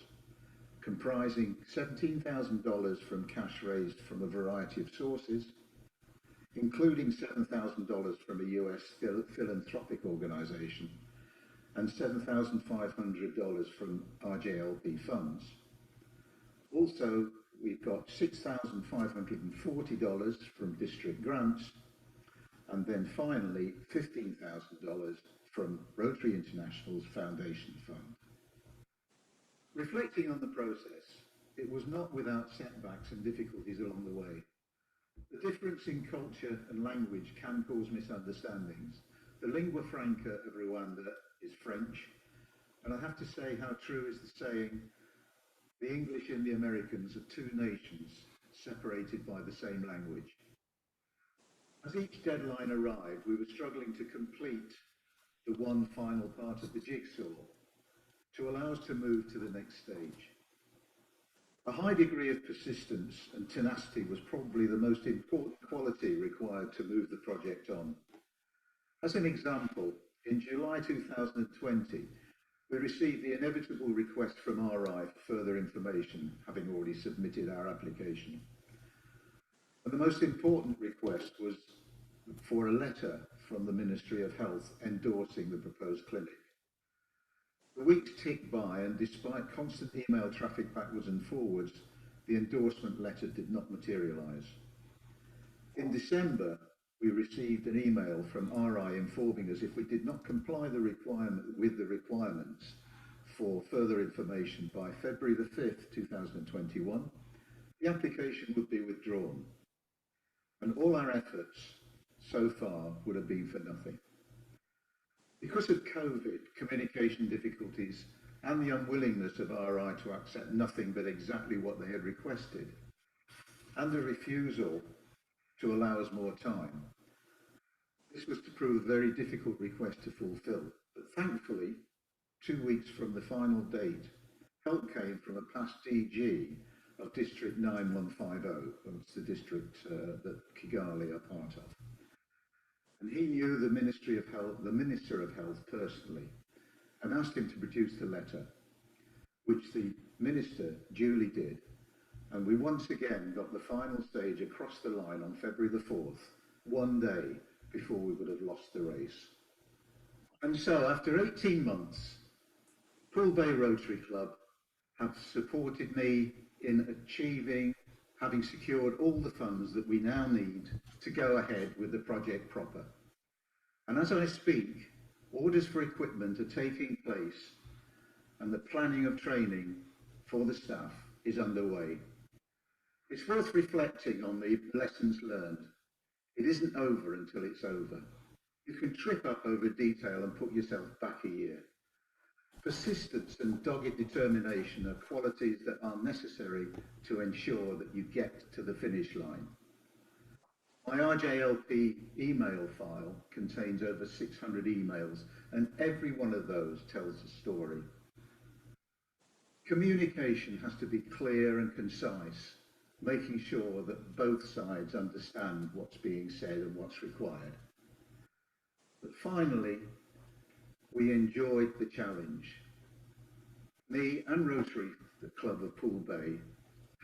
Speaker 14: comprising $17,000 from cash raised from a variety of sources, including $7,000 from a US philanthropic organisation and $7,500 from RJLP funds. Also, we've got $6,540 from district grants, and then finally $15,000 from Rotary International's Foundation Fund. Reflecting on the process, it was not without setbacks and difficulties along the way. The difference in culture and language can cause misunderstandings. The lingua franca of Rwanda is French, and I have to say how true is the saying, the English and the Americans are two nations separated by the same language. As each deadline arrived, we were struggling to complete the one final part of the jigsaw to allow us to move to the next stage. A high degree of persistence and tenacity was probably the most important quality required to move the project on. As an example, in July 2020, we received the inevitable request from RI for further information, having already submitted our application. And the most important request was for a letter from the Ministry of Health endorsing the proposed clinic. The weeks ticked by, and despite constant email traffic backwards and forwards, the endorsement letter did not materialise. In December, we received an email from RI informing us if we did not comply with the requirements for further information by February the 5th, 2021, the application would be withdrawn. And all our efforts so far would have been for nothing. Because of COVID, communication difficulties, and the unwillingness of RI to accept nothing but exactly what they had requested, and the refusal to allow us more time, this was to prove a very difficult request to fulfil. But thankfully, 2 weeks from the final date, help came from a past DG of District 9150, that's the district that Kigali are part of. And he knew the Minister of Health personally, and asked him to produce the letter, which the Minister duly did. And we once again got the final stage across the line on February the 4th, 1 day before we would have lost the race. And so after 18 months, Poole Bay Rotary Club have supported me in achieving, having secured all the funds that we now need to go ahead with the project proper. And as I speak, orders for equipment are taking place and the planning of training for the staff is underway. It's worth reflecting on the lessons learned. It isn't over until it's over. You can trip up over detail and put yourself back a year. Persistence and dogged determination are qualities that are necessary to ensure that you get to the finish line. My RJLP email file contains over 600 emails, and every one of those tells a story. Communication has to be clear and concise, making sure that both sides understand what's being said and what's required. But finally, we enjoyed the challenge. Me and Rotary Club of Poole Bay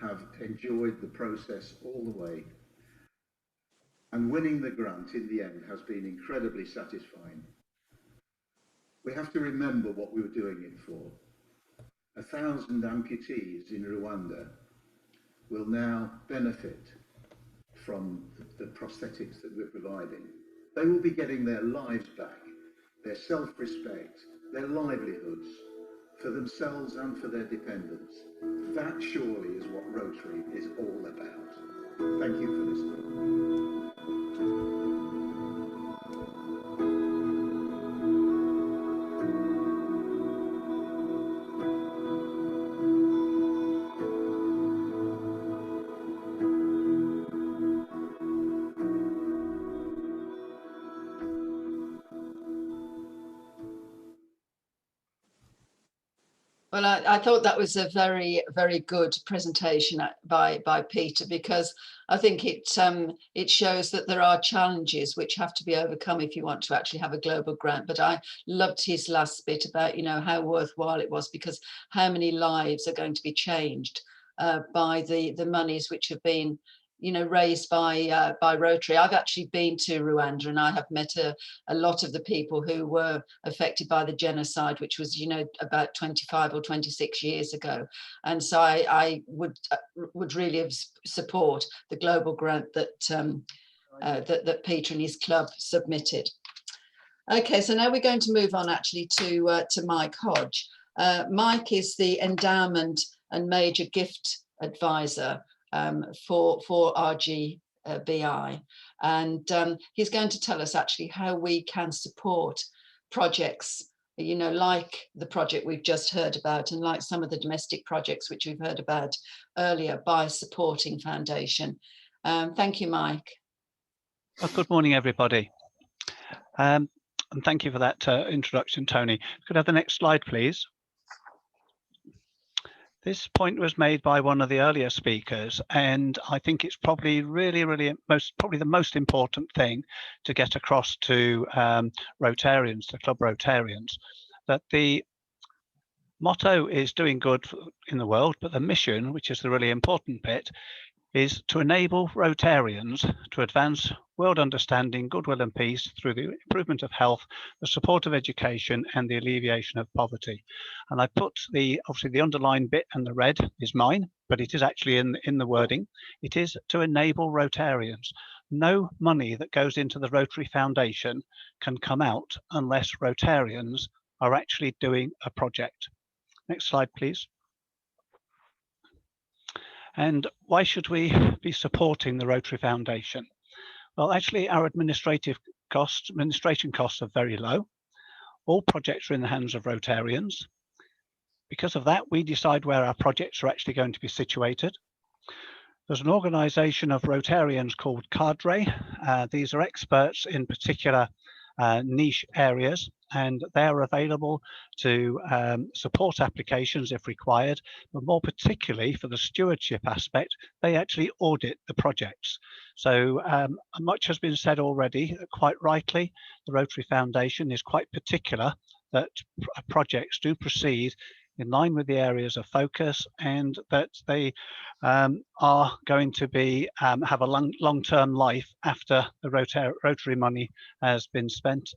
Speaker 14: have enjoyed the process all the way. And winning the grant in the end has been incredibly satisfying. We have to remember what we were doing it for. 1,000 amputees in Rwanda will now benefit from the prosthetics that we're providing. They will be getting their lives back, their self-respect, their livelihoods, for themselves and for their dependents. That surely is what Rotary is all about. Thank you for listening.
Speaker 2: Well, I thought that was a very, very good presentation by Peter, because I think it shows that there are challenges which have to be overcome if you want to actually have a global grant. But I loved his last bit about, you know, how worthwhile it was, because how many lives are going to be changed by the monies which have been, you know, raised by Rotary. I've actually been to Rwanda, and I have met a lot of the people who were affected by the genocide, which was, you know, about 25 or 26 years ago. And so I would really support the global grant that that Peter and his club submitted. Okay, so now we're going to move on actually to Mike Hodge. Mike is the endowment and major gift advisor for RGBI, and he's going to tell us actually how we can support projects, you know, like the project we've just heard about, and like some of the domestic projects which we've heard about earlier, by supporting foundation. Thank you, Mike.
Speaker 11: Well, good morning, everybody. And thank you for that introduction, Tony. Could I have the next slide, please? This point was made by one of the earlier speakers, and I think it's probably probably the most important thing to get across to Rotarians, the club Rotarians, that the motto is doing good in the world, but the mission, which is the really important bit, is to enable Rotarians to advance world understanding, goodwill and peace through the improvement of health, the support of education and the alleviation of poverty. And I put obviously the underlined bit, and the red is mine, but it is actually in the wording. It is to enable Rotarians. No money that goes into the Rotary Foundation can come out unless Rotarians are actually doing a project. Next slide, please. And why should we be supporting the Rotary Foundation? Well, actually, our administration costs are very low. All projects are in the hands of Rotarians. Because of that, we decide where our projects are actually going to be situated. There's an organisation of Rotarians called Cadre. These are experts in particular niche areas, and they're available to support applications if required, but more particularly for the stewardship aspect, they actually audit the projects. So much has been said already, quite rightly. The Rotary Foundation is quite particular that projects do proceed in line with the areas of focus, and that they are going to be have a long-term life after the Rotary money has been spent.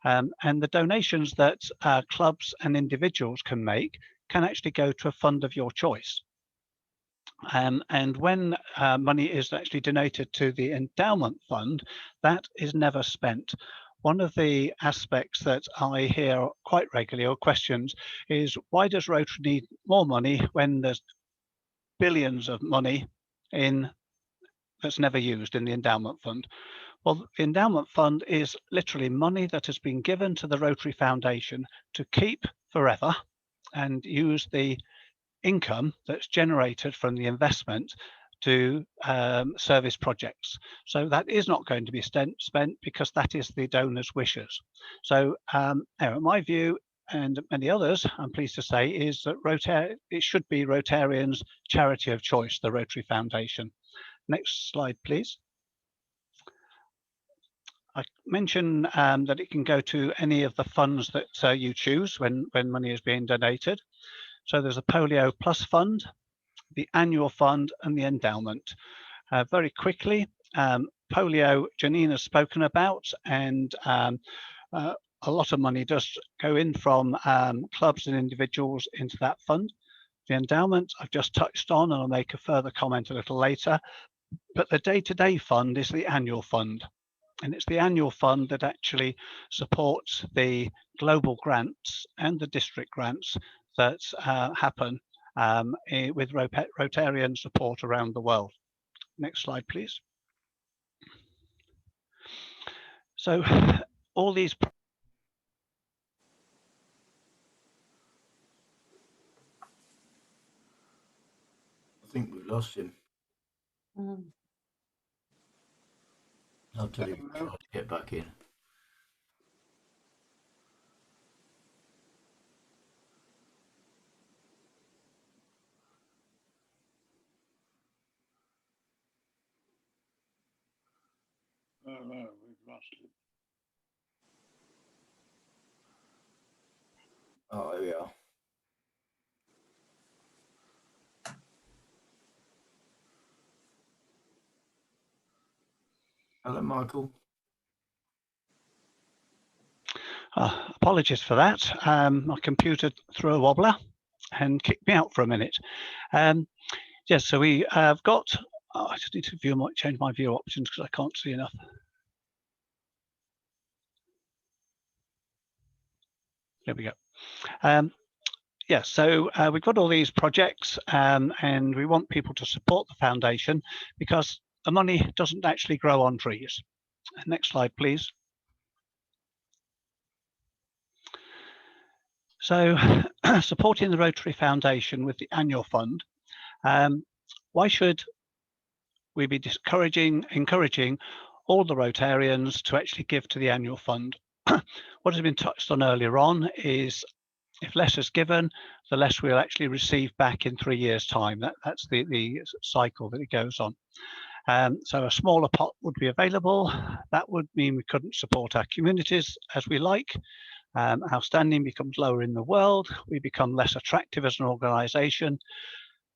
Speaker 11: And the donations that clubs and individuals can make can actually go to a fund of your choice. And when money is actually donated to the endowment fund, that is never spent. One of the aspects that I hear quite regularly, or questions, is why does Rotary need more money when there's billions of money that's never used in the endowment fund? Well, the endowment fund is literally money that has been given to the Rotary Foundation to keep forever and use the income that's generated from the investment to service projects. So that is not going to be spent because that is the donor's wishes. So my view, and many others, I'm pleased to say, is that it should be Rotarians' charity of choice, the Rotary Foundation. Next slide, please. I mentioned that it can go to any of the funds that you choose when money is being donated. So there's a Polio Plus Fund, the annual fund and the endowment. Very quickly, polio, Janine has spoken about, and a lot of money does go in from clubs and individuals into that fund. The endowment I've just touched on, and I'll make a further comment a little later, but the day-to-day fund is the annual fund. And it's the annual fund that actually supports the global grants and the district grants that happen with Rotarian support around the world. Next slide, please. So all these.
Speaker 1: I think we've lost him. I'll tell him to try to get back in.
Speaker 10: no, we've lost it.
Speaker 1: Oh, here we are. Hello, Michael.
Speaker 11: Apologies for that. My computer threw a wobbler and kicked me out for a minute. Yes, so we have got, I just need to change my view options because I can't see enough. There we go. Yeah, so we've got all these projects and we want people to support the foundation because the money doesn't actually grow on trees. Next slide, please. So supporting the Rotary Foundation with the annual fund, why should we be encouraging all the Rotarians to actually give to the annual fund? What has been touched on earlier on is if less is given, the less we'll actually receive back in 3 years' time. That's the cycle that it goes on. So a smaller pot would be available. That would mean we couldn't support our communities as we like. Our standing becomes lower in the world. We become less attractive as an organisation.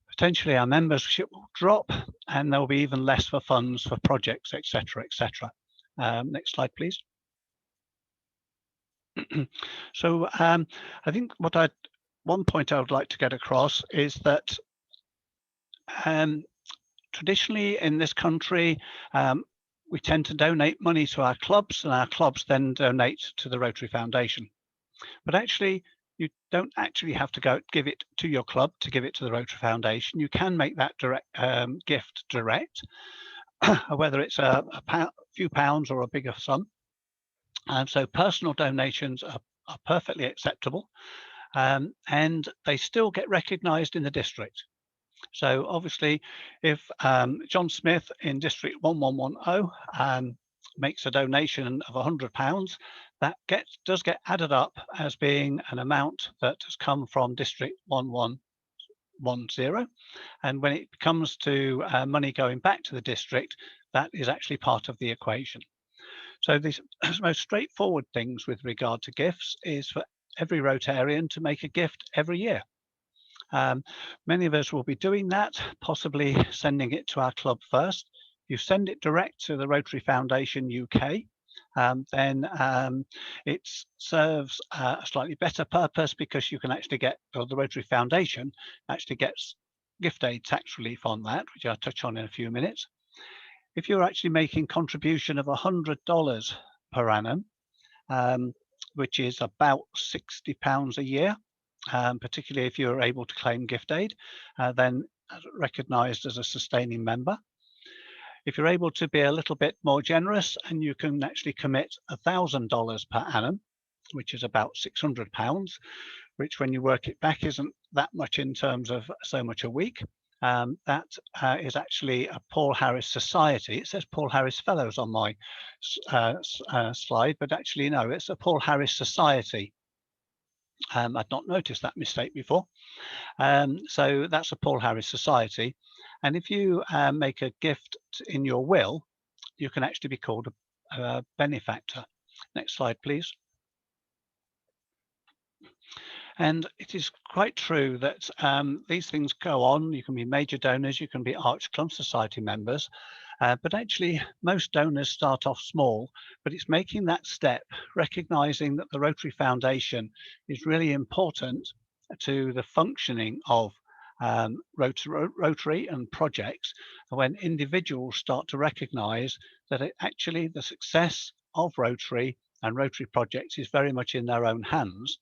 Speaker 11: Potentially our membership will drop and there will be even less for funds for projects, etc., etc. Next slide, please. So I think one point I would like to get across is that traditionally in this country, we tend to donate money to our clubs and our clubs then donate to the Rotary Foundation. But actually, you don't actually have to give it to your club to give it to the Rotary Foundation. You can make that direct gift direct, whether it's a few pounds or a bigger sum. So personal donations are perfectly acceptable and they still get recognised in the district. So obviously, if John Smith in District 1110 makes a donation of £100, that does get added up as being an amount that has come from District 1110. And when it comes to money going back to the district, that is actually part of the equation. So the most straightforward things with regard to gifts is for every Rotarian to make a gift every year. Many of us will be doing that, possibly sending it to our club first. You send it direct to the Rotary Foundation UK, then it serves a slightly better purpose because you can actually get, or the Rotary Foundation actually gets gift aid tax relief on that, which I'll touch on in a few minutes. If you're actually making contribution of $100 per annum, which is about £60 a year, particularly if you're able to claim gift aid, then recognised as a sustaining member. If you're able to be a little bit more generous and you can actually commit $1,000 per annum, which is about £600, which when you work it back isn't that much in terms of so much a week. That is actually a Paul Harris Society. It says Paul Harris Fellows on my slide, but actually no, it's a Paul Harris Society. I'd not noticed that mistake before. So that's a Paul Harris Society. And if you make a gift in your will, you can actually be called a benefactor. Next slide, please. And it is quite true that these things go on. You can be major donors, you can be Arch Club Society members, but actually most donors start off small, but it's making that step, recognizing that the Rotary Foundation is really important to the functioning of Rotary and projects, when individuals start to recognize that actually the success of Rotary and Rotary projects is very much in their own hands,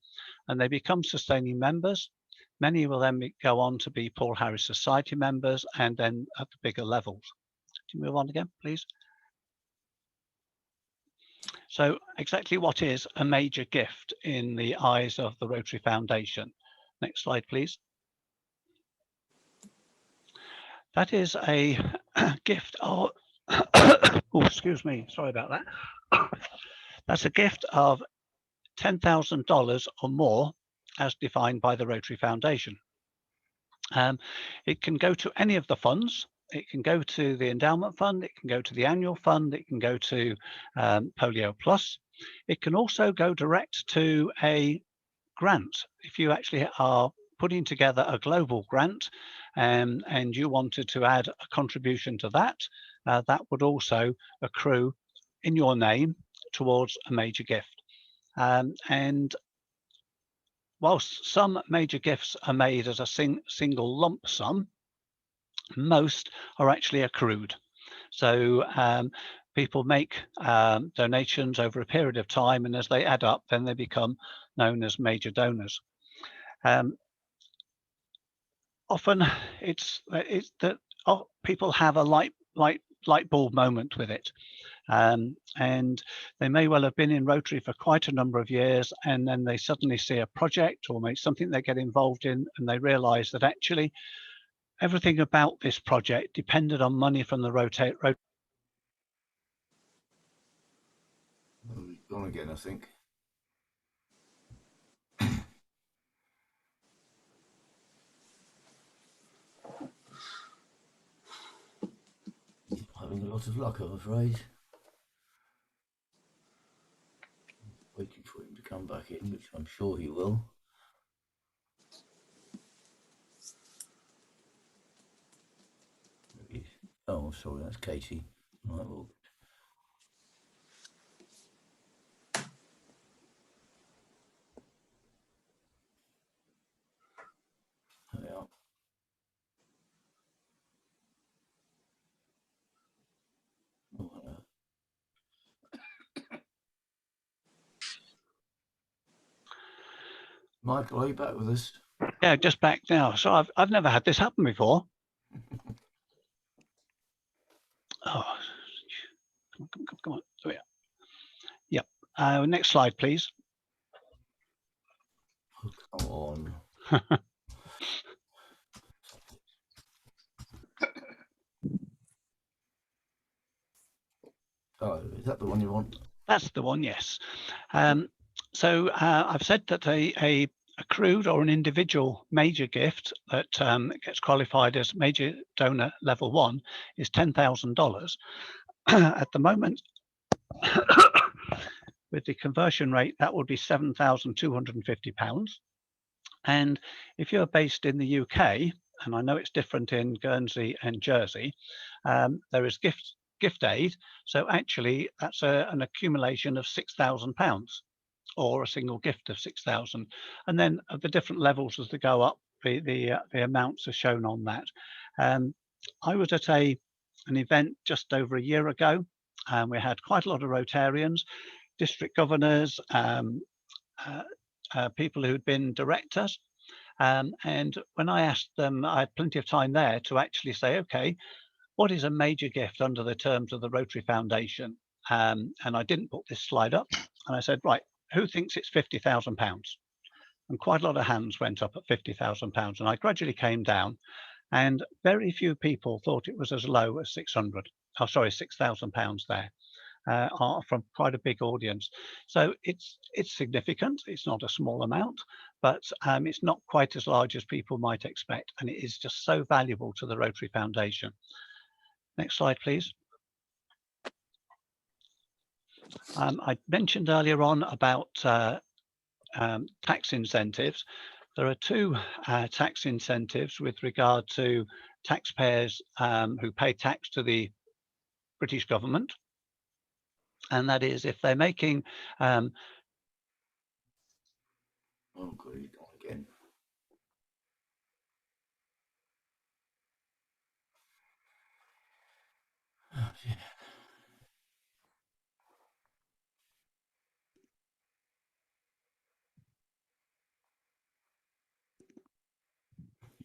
Speaker 11: and they become sustaining members. Many will then go on to be Paul Harris Society members and then at the bigger levels. Can you move on again, please? So exactly what is a major gift in the eyes of the Rotary Foundation? Next slide, please. That is a gift of, oh, excuse me, sorry about that. That's a gift of $10,000 or more as defined by the Rotary Foundation. It can go to any of the funds. it can go to the endowment fund, it can go to the annual fund, it can go to Polio Plus. It can also go direct to a grant. If you actually are putting together a global grant and you wanted to add a contribution to that, that would also accrue in your name towards a major gift. And whilst some major gifts are made as a single lump sum, most are actually accrued. So people make donations over a period of time, and as they add up, then they become known as major donors. Often it's that people have a light bulb moment with it. And they may well have been in Rotary for quite a number of years, and then they suddenly see a project or maybe something they get involved in, and they realize that actually everything about this project depended on money from the Rotary.
Speaker 1: He's gone again, I think. He's having a lot of luck, I'm afraid. Waiting for him to come back in, which I'm sure he will. Oh, sorry, that's Katie. Right, well. There we are. Oh, hello. Michael, are you back with us?
Speaker 11: Yeah, just back now. So I've never had this happen before. Oh, come on. Oh, yeah. Yep. Next slide, please.
Speaker 1: Oh, come on. Oh, is that the one you want?
Speaker 11: That's the one, yes. So I've said that a accrued or an individual major gift that gets qualified as major donor level 1 is $10,000. At the moment, with the conversion rate, that would be £7,250. And if you're based in the UK, and I know it's different in Guernsey and Jersey, there is gift aid. So actually, that's an accumulation of £6,000, or a single gift of 6,000. And then at the different levels as they go up, the amounts are shown on that. I was at an event just over a year ago, and we had quite a lot of Rotarians, district governors, people who'd been directors. And when I asked them, I had plenty of time there to actually say, okay, what is a major gift under the terms of the Rotary Foundation? And I didn't put this slide up. And I said, right, who thinks it's £50,000? And quite a lot of hands went up at £50,000. And I gradually came down, and very few people thought it was as low as £6,000 there. Are from quite a big audience. So it's significant. It's not a small amount, but it's not quite as large as people might expect. And it is just so valuable to the Rotary Foundation. Next slide, please. I mentioned earlier on about tax incentives. There are two tax incentives with regard to taxpayers who pay tax to the British government. And that is if they're making
Speaker 1: oh god, he's gone again. Oh dear.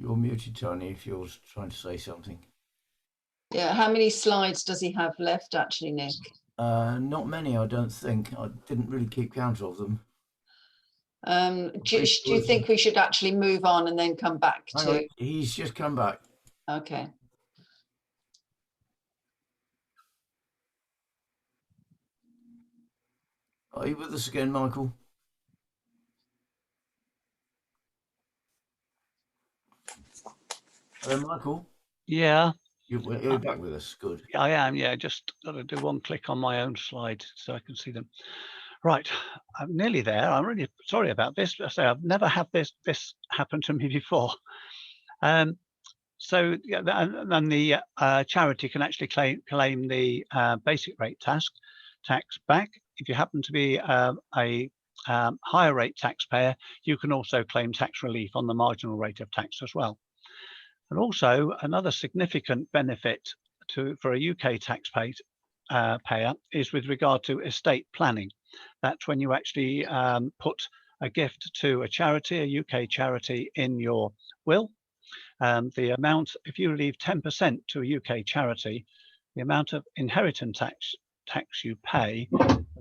Speaker 1: You're muted, Tony, if you're trying to say something.
Speaker 2: Yeah, how many slides does he have left actually, Nick?
Speaker 1: Not many, I don't think. I didn't really keep count of them.
Speaker 2: Do you think we should actually move on and then come back
Speaker 1: Hang
Speaker 2: to?
Speaker 1: on, he's just come back.
Speaker 2: Okay.
Speaker 1: Are you with us again, Michael? Hello, Michael.
Speaker 11: Yeah.
Speaker 1: You're back with us. Good.
Speaker 11: I am, yeah. Just got to do one click on my own slide so I can see them. Right, I'm nearly there. I'm really sorry about this. I say I've never had this happen to me before. So yeah, and the charity can actually claim the basic rate tax back. If you happen to be a higher rate taxpayer, you can also claim tax relief on the marginal rate of tax as well. And also another significant benefit for a UK taxpayer payer is with regard to estate planning. That's when you actually put a gift to a charity, a UK charity, in your will. The amount, if you leave 10% to a UK charity, the amount of inheritance tax you pay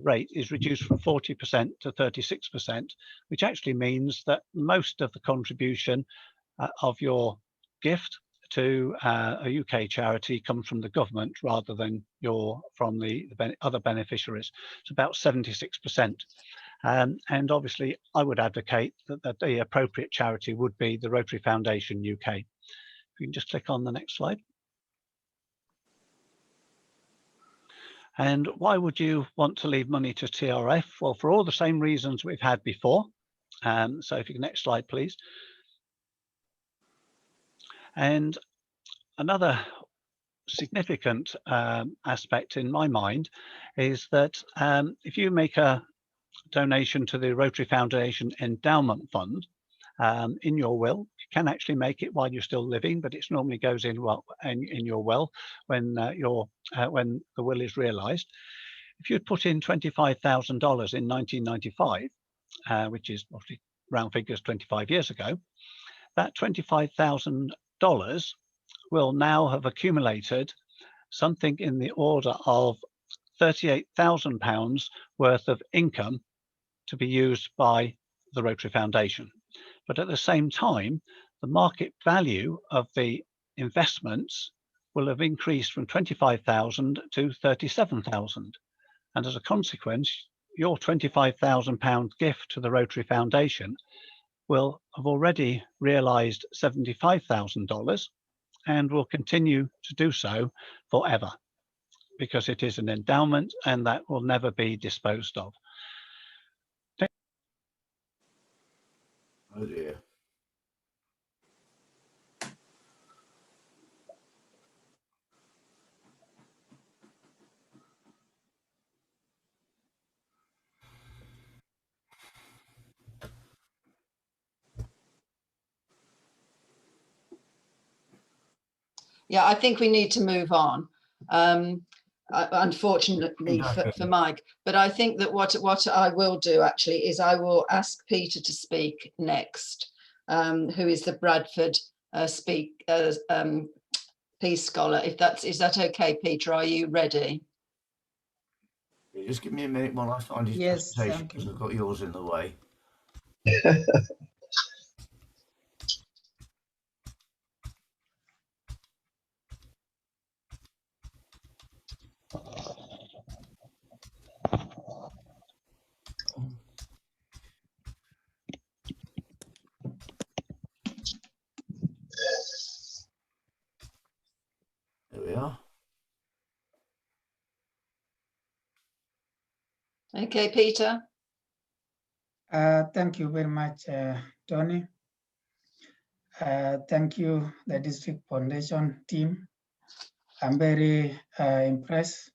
Speaker 11: rate is reduced from 40% to 36%, which actually means that most of the contribution of your gift to a UK charity comes from the government rather than from the other beneficiaries. It's about 76%. And obviously, I would advocate that the appropriate charity would be the Rotary Foundation UK. If you can just click on the next slide. And why would you want to leave money to TRF? Well, for all the same reasons we've had before. So if you can, next slide, please. And another significant aspect in my mind is that if you make a donation to the Rotary Foundation Endowment Fund in your will, you can actually make it while you're still living, but it normally goes in in your will when when the will is realised. If you'd put in $25,000 in 1995, which is obviously round figures 25 years ago, that $25,000 will now have accumulated something in the order of £38,000 worth of income to be used by the Rotary Foundation. But at the same time, the market value of the investments will have increased from 25,000 to 37,000. And as a consequence, your £25,000 gift to the Rotary Foundation will have already realised $75,000 and will continue to do so forever, because it is an endowment and that will never be disposed of.
Speaker 1: Oh dear.
Speaker 2: Yeah, I think we need to move on. Unfortunately for Mike, but I think that what I will do actually is I will ask Peter to speak next, who is the Bradford Peace Scholar. Is that okay, Peter? Are you ready?
Speaker 1: Just give me a minute while I find his presentation, because I've got yours in the way. There we are.
Speaker 2: Okay, Peter.
Speaker 15: Thank you very much, Tony. Thank you, the District Foundation team. I'm very impressed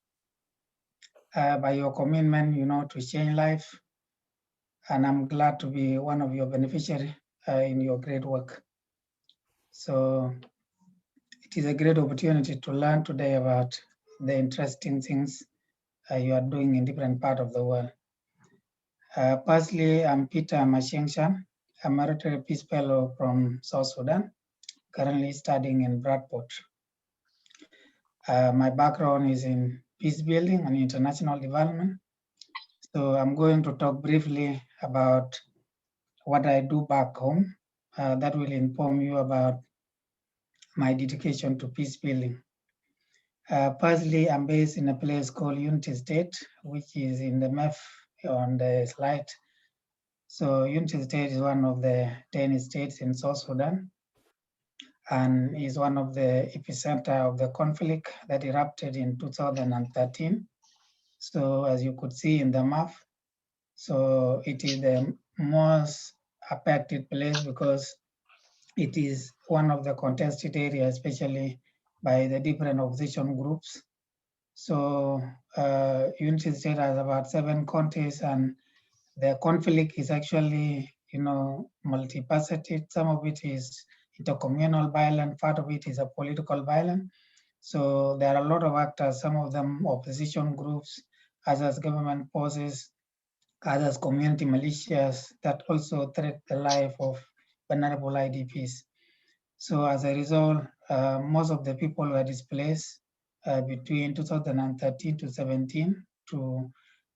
Speaker 15: by your commitment, to change life. And I'm glad to be one of your beneficiaries in your great work. So it is a great opportunity to learn today about the interesting things you are doing in different parts of the world. Firstly, I'm Peter Mashengshan. I'm a Rotary Peace Fellow from South Sudan, currently studying in Bradford. My background is in peace building and international development. So I'm going to talk briefly about what I do back home. That will inform you about my dedication to peace building. Firstly, I'm based in a place called Unity State, which is in the map on the slide. So Unity State is one of the 10 states in South Sudan. and is one of the epicenter of the conflict that erupted in 2013. So as you could see in the map, so it is the most affected place because it is one of the contested areas, especially by the different opposition groups. So United States has about 7 counties, and the conflict is actually, multifaceted. Some of it is intercommunal violence, part of it is a political violence. So there are a lot of actors, some of them opposition groups, others government forces, others community militias that also threat the life of vulnerable IDPs. So as a result, most of the people were displaced between 2013 to 17 to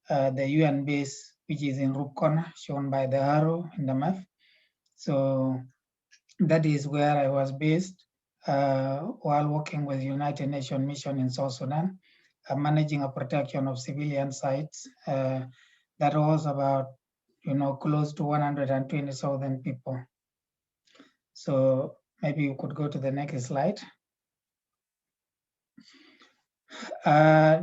Speaker 15: the UN base, which is in Rukona, shown by the arrow in the map. So that is where I was based while working with United Nations mission in South Sudan, managing a protection of civilian sites. That was about, close to 120,000 people. So maybe you could go to the next slide.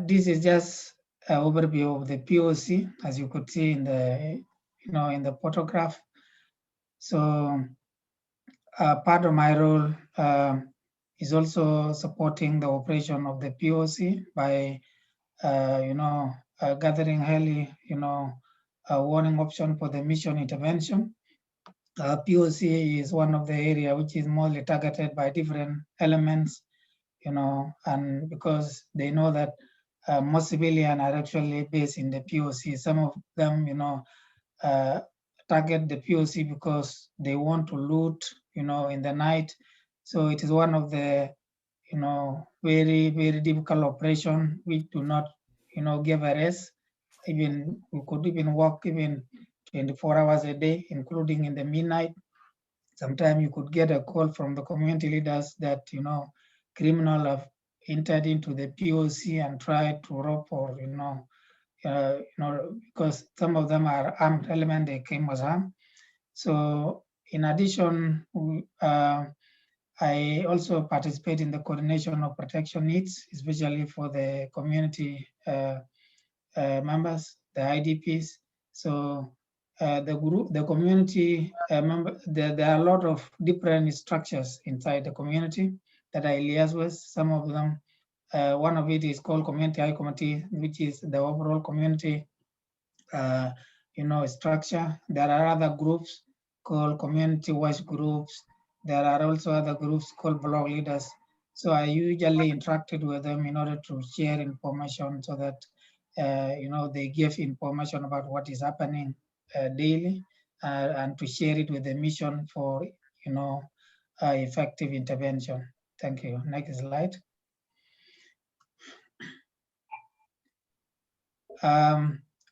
Speaker 15: This is just an overview of the POC, as you could see in the, in the photograph. So part of my role is also supporting the operation of the POC by, gathering early, warning option for the mission intervention. POC is one of the area which is mostly targeted by different elements, and because they know that most civilians are actually based in the POC. Some of them, target the POC because they want to loot, in the night. So it is one of the, very, very difficult operation. We do not, give a rest. Even we could even work even 24 hours a day, including in the midnight. Sometimes you could get a call from the community leaders that, criminals have entered into the POC and tried to rob or, because some of them are armed element, they came as armed. So in addition, I also participate in the coordination of protection needs, especially for the community members, the IDPs. So the community member, there are a lot of different structures inside the community that I liaise with. Some of them, one of it is called Community High Committee, which is the overall community, structure. There are other groups called community watch groups. There are also other groups called block leaders. So I usually interacted with them in order to share information so that, they give information about what is happening daily and to share it with the mission for, effective intervention. Thank you. Next slide.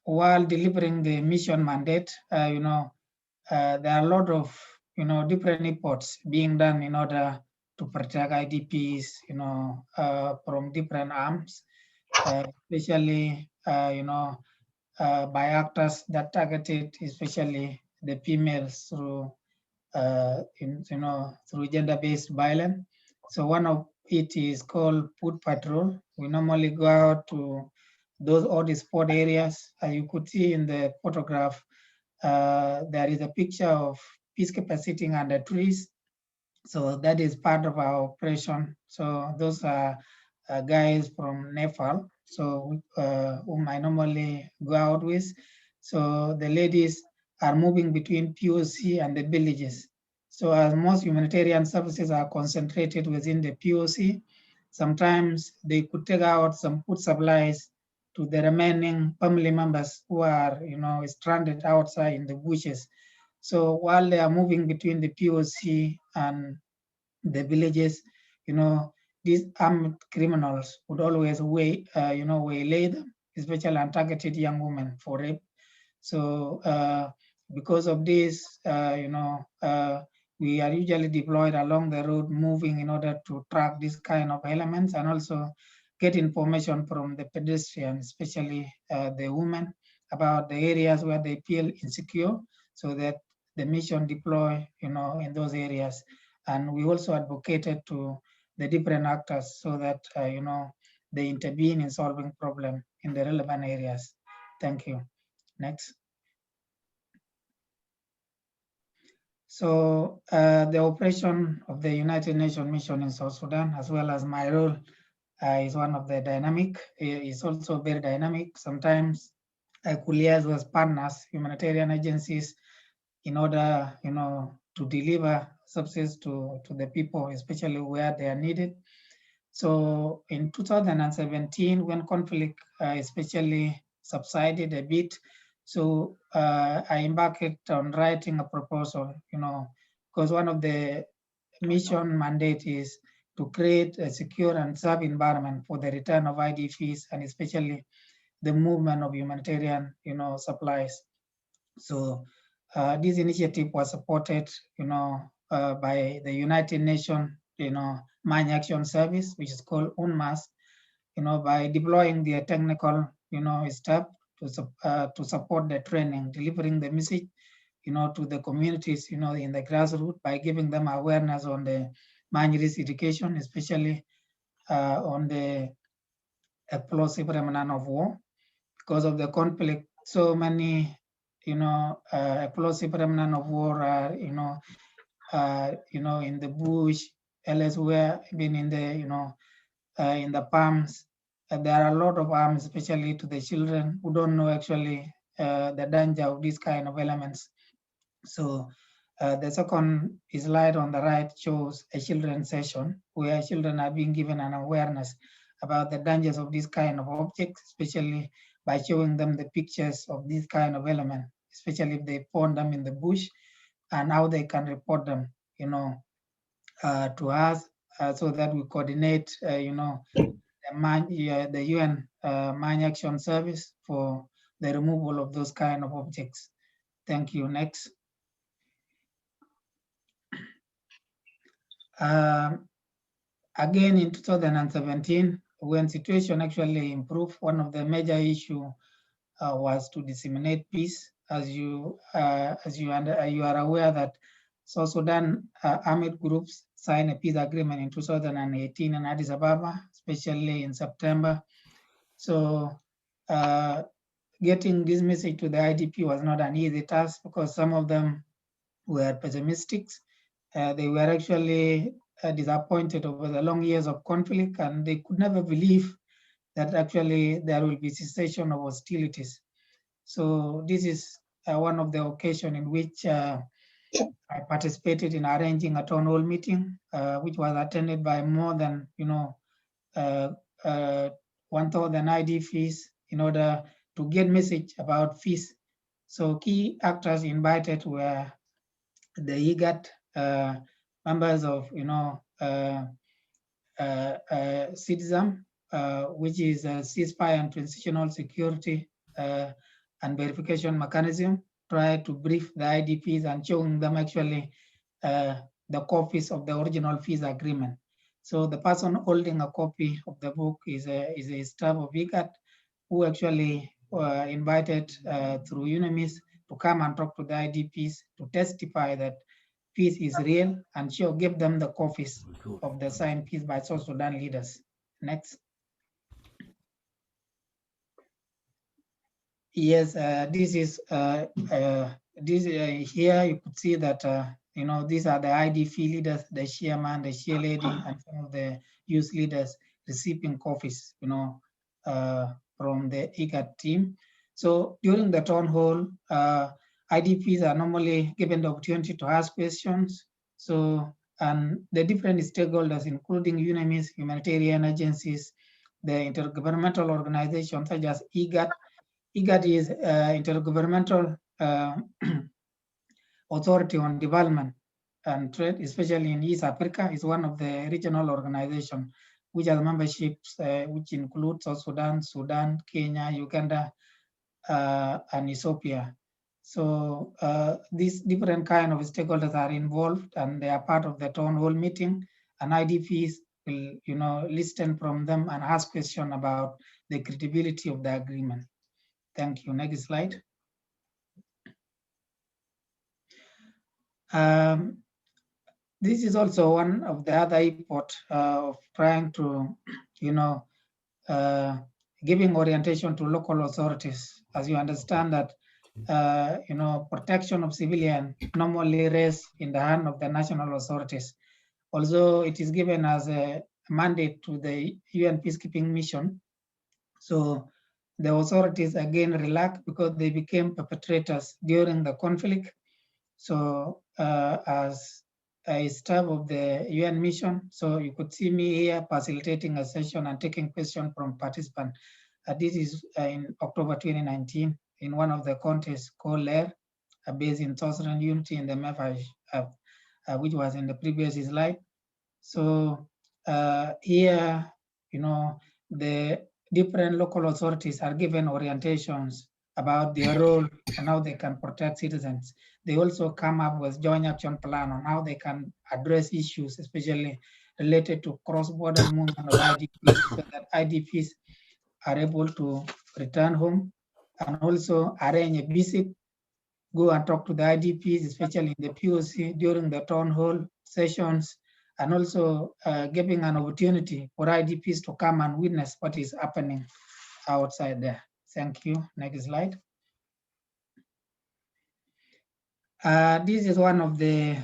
Speaker 15: While delivering the mission mandate, there are a lot of, different efforts being done in order to protect IDPs, from different arms, especially, by actors that targeted, especially the females through, through gender-based violence. So one of it is called Food Patrol. We normally go out to those all the sport areas. As you could see in the photograph, there is a picture of peacekeepers sitting under trees. So that is part of our operation. So those are guys from Nepal, so whom I normally go out with. So the ladies are moving between POC and the villages. So as most humanitarian services are concentrated within the POC, sometimes they could take out some food supplies to the remaining family members who are, stranded outside in the bushes. So while they are moving between the POC and the villages, these armed criminals would always waylay them, especially untargeted young women for rape. So because of this, we are usually deployed along the road, moving in order to track this kind of elements and also get information from the pedestrians, especially the women, about the areas where they feel insecure, so that the mission deploy, in those areas. And we also advocated to the different actors so that, they intervene in solving problem in the relevant areas. Thank you. Next. So the operation of the United Nations mission in South Sudan, as well as my role, is one of the dynamic. It's also very dynamic. Sometimes I could liaise with partners, humanitarian agencies, in order, to deliver subsidies to the people, especially where they are needed. So in 2017, when conflict especially subsided a bit, so I embarked on writing a proposal, because one of the mission mandate is to create a secure and safe environment for the return of IDPs and especially the movement of humanitarian, supplies. So this initiative was supported, by the United Nations, Mine Action Service, which is called UNMAS, by deploying their technical, staff to support the training, delivering the message, to the communities, in the grassroots by giving them awareness on the mine risk education, especially on the explosive remnant of war. Because of the conflict, so many, explosive remnant of war are, in the bush, elsewhere, even in the, in the farms. There are a lot of harm, especially to the children who don't know actually the danger of these kind of elements. So the second slide on the right shows a children's session where children are being given an awareness about the dangers of this kind of objects, especially by showing them the pictures of this kind of element, especially if they found them in the bush, and how they can report them, to us, so that we coordinate, the UN Mine Action Service for the removal of those kind of objects. Thank you. Next. Again, in 2017, when situation actually improved, one of the major issue was to disseminate peace. As you are aware that South Sudan armed groups signed a peace agreement in 2018 in Addis Ababa, especially in September. So getting this message to the IDP was not an easy task because some of them were pessimistic. They were actually disappointed over the long years of conflict, and they could never believe that actually there will be cessation of hostilities. So this is one of the occasions in which I participated in arranging a town hall meeting, which was attended by more than 1,000 IDPs in order to get message about peace. So key actors invited were the IGAD, members of citizen, which is a ceasefire and transitional security and verification mechanism, try to brief the IDPs and showing them actually the copies of the original peace agreement. So the person holding a copy of the book is a staff of IGAD who actually invited through UNAMIS to come and talk to the IDPs to testify that peace is real and give them the copies of the signed peace by South Sudan leaders. Next. Yes, this is here you could see that these are the IDP leaders, the chairman, the chair lady, and some of the youth leaders receiving copies, from the IGAD team. So during the town hall, IDPs are normally given the opportunity to ask questions. So, and the different stakeholders, including UNAMIS, humanitarian agencies, the intergovernmental organizations such as IGAD. IGAD is intergovernmental authority on development and trade, especially in East Africa, is one of the regional organizations which has memberships which include South Sudan, Sudan, Kenya, Uganda, and Ethiopia. So these different kind of stakeholders are involved and they are part of the town hall meeting, and IDPs will listen from them and ask questions about the credibility of the agreement. Thank you. Next slide. this is also one of the other effort of trying to, giving orientation to local authorities. As you understand that, protection of civilian normally rests in the hand of the national authorities. Although it is given as a mandate to the UN peacekeeping mission. So the authorities again relaxed because they became perpetrators during the conflict. So as a staff of the UN mission, so you could see me here facilitating a session and taking questions from participants. This is in October 2019 in one of the contests called LAIR, based in Southern Unity in the MEFA, which was in the previous slide. So here, the different local authorities are given orientations about their role and how they can protect citizens. They also come up with joint action plan on how they can address issues, especially related to cross-border movement of IDPs, so that IDPs are able to return home, and also arrange a visit, go and talk to the IDPs, especially in the POC during the town hall sessions, and also giving an opportunity for IDPs to come and witness what is happening outside there. Thank you. Next slide. This is one of the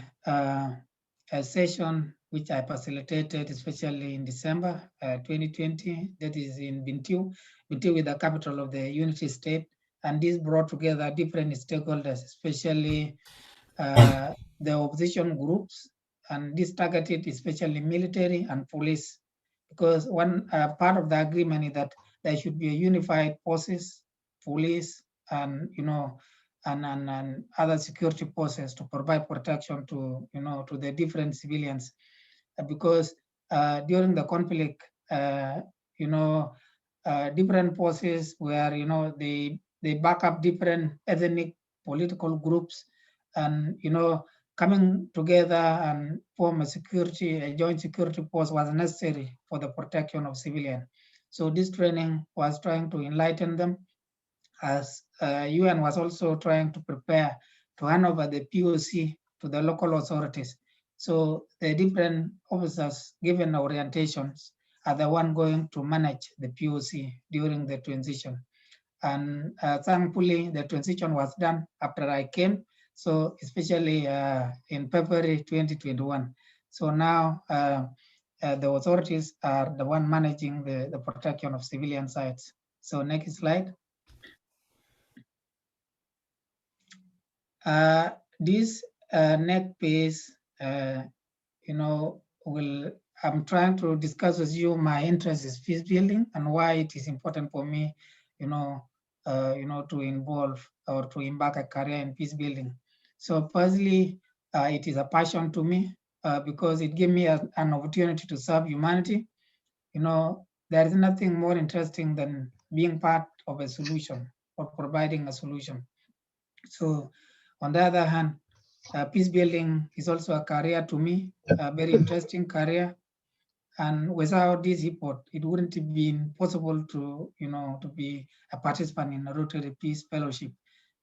Speaker 15: session which I facilitated, especially in December 2020. That is in Bintiu. Bintiu is the capital of the Unity State, and this brought together different stakeholders, especially the opposition groups, and this targeted especially military and police, because one part of the agreement is that there should be a unified forces, police, and and other security forces to provide protection to to the different civilians, because during the conflict, different forces where they back up different ethnic political groups, and coming together and form a joint security force was necessary for the protection of civilians. So this training was trying to enlighten them, as UN was also trying to prepare to hand over the POC to the local authorities. So the different officers given orientations are the one going to manage the POC during the transition. And thankfully, the transition was done after I came, so especially in February 2021. So now the authorities are the one managing the protection of civilian sites. So next slide. This next page, I'm trying to discuss with you my interest is peace building and why it is important for me, to involve or to embark a career in peace building. So firstly, it is a passion to me because it gave me an opportunity to serve humanity. There is nothing more interesting than being part of a solution or providing a solution. So on the other hand, peace building is also a career to me, a very interesting career. And without this effort, it wouldn't have been possible to, to be a participant in a Rotary Peace Fellowship.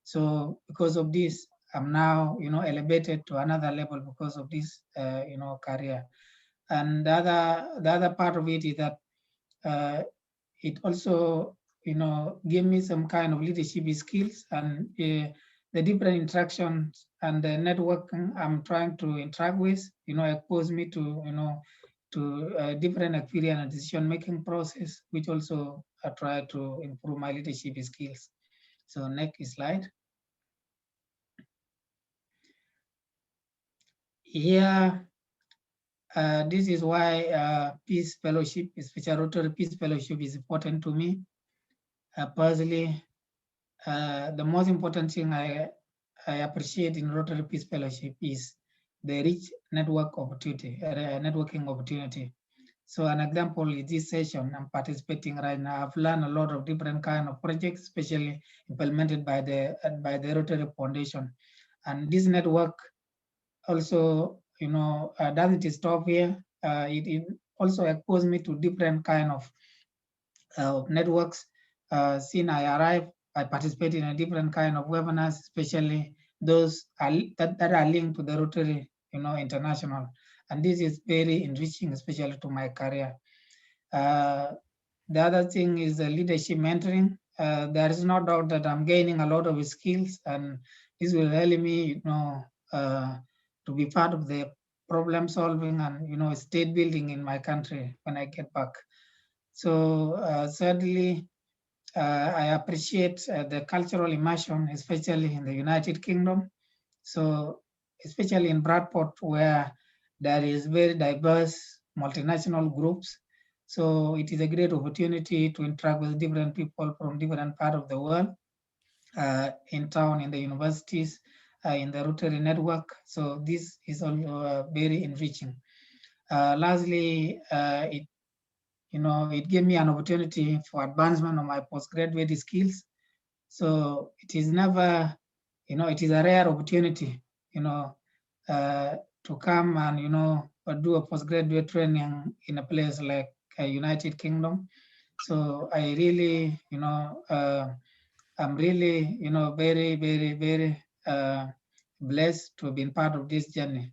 Speaker 15: So because of this, I'm now, elevated to another level because of this, career. And the other part of it is that it also, gave me some kind of leadership skills, and the different interactions and the networking I'm trying to interact with, expose me to, to different experience and decision-making process, which also try to improve my leadership skills. So next slide. Here, this is why Peace Fellowship, especially Rotary Peace Fellowship, is important to me. Personally, the most important thing I appreciate in Rotary Peace Fellowship is the rich network opportunity, networking opportunity. So an example is this session I'm participating right now. I've learned a lot of different kind of projects, especially implemented by the Rotary Foundation. And this network also, doesn't stop here. It also exposed me to different kind of networks. Since I arrived, I participated in a different kind of webinars, especially those that are linked to the Rotary, international. And this is very enriching, especially to my career. The other thing is the leadership mentoring. There is no doubt that I'm gaining a lot of skills, and this will help me, to be part of the problem solving and state building in my country when I get back. So thirdly, I appreciate the cultural immersion, especially in the United Kingdom. So especially in Bradford, where there is very diverse multinational groups. So it is a great opportunity to interact with different people from different parts of the world, in town, in the universities, in the Rotary network. So this is also very enriching. Lastly, it gave me an opportunity for advancement of my postgraduate skills. So it is never, it is a rare opportunity, to come and, do a postgraduate training in a place like United Kingdom. So I really, I'm really, very, very, very blessed to have been part of this journey.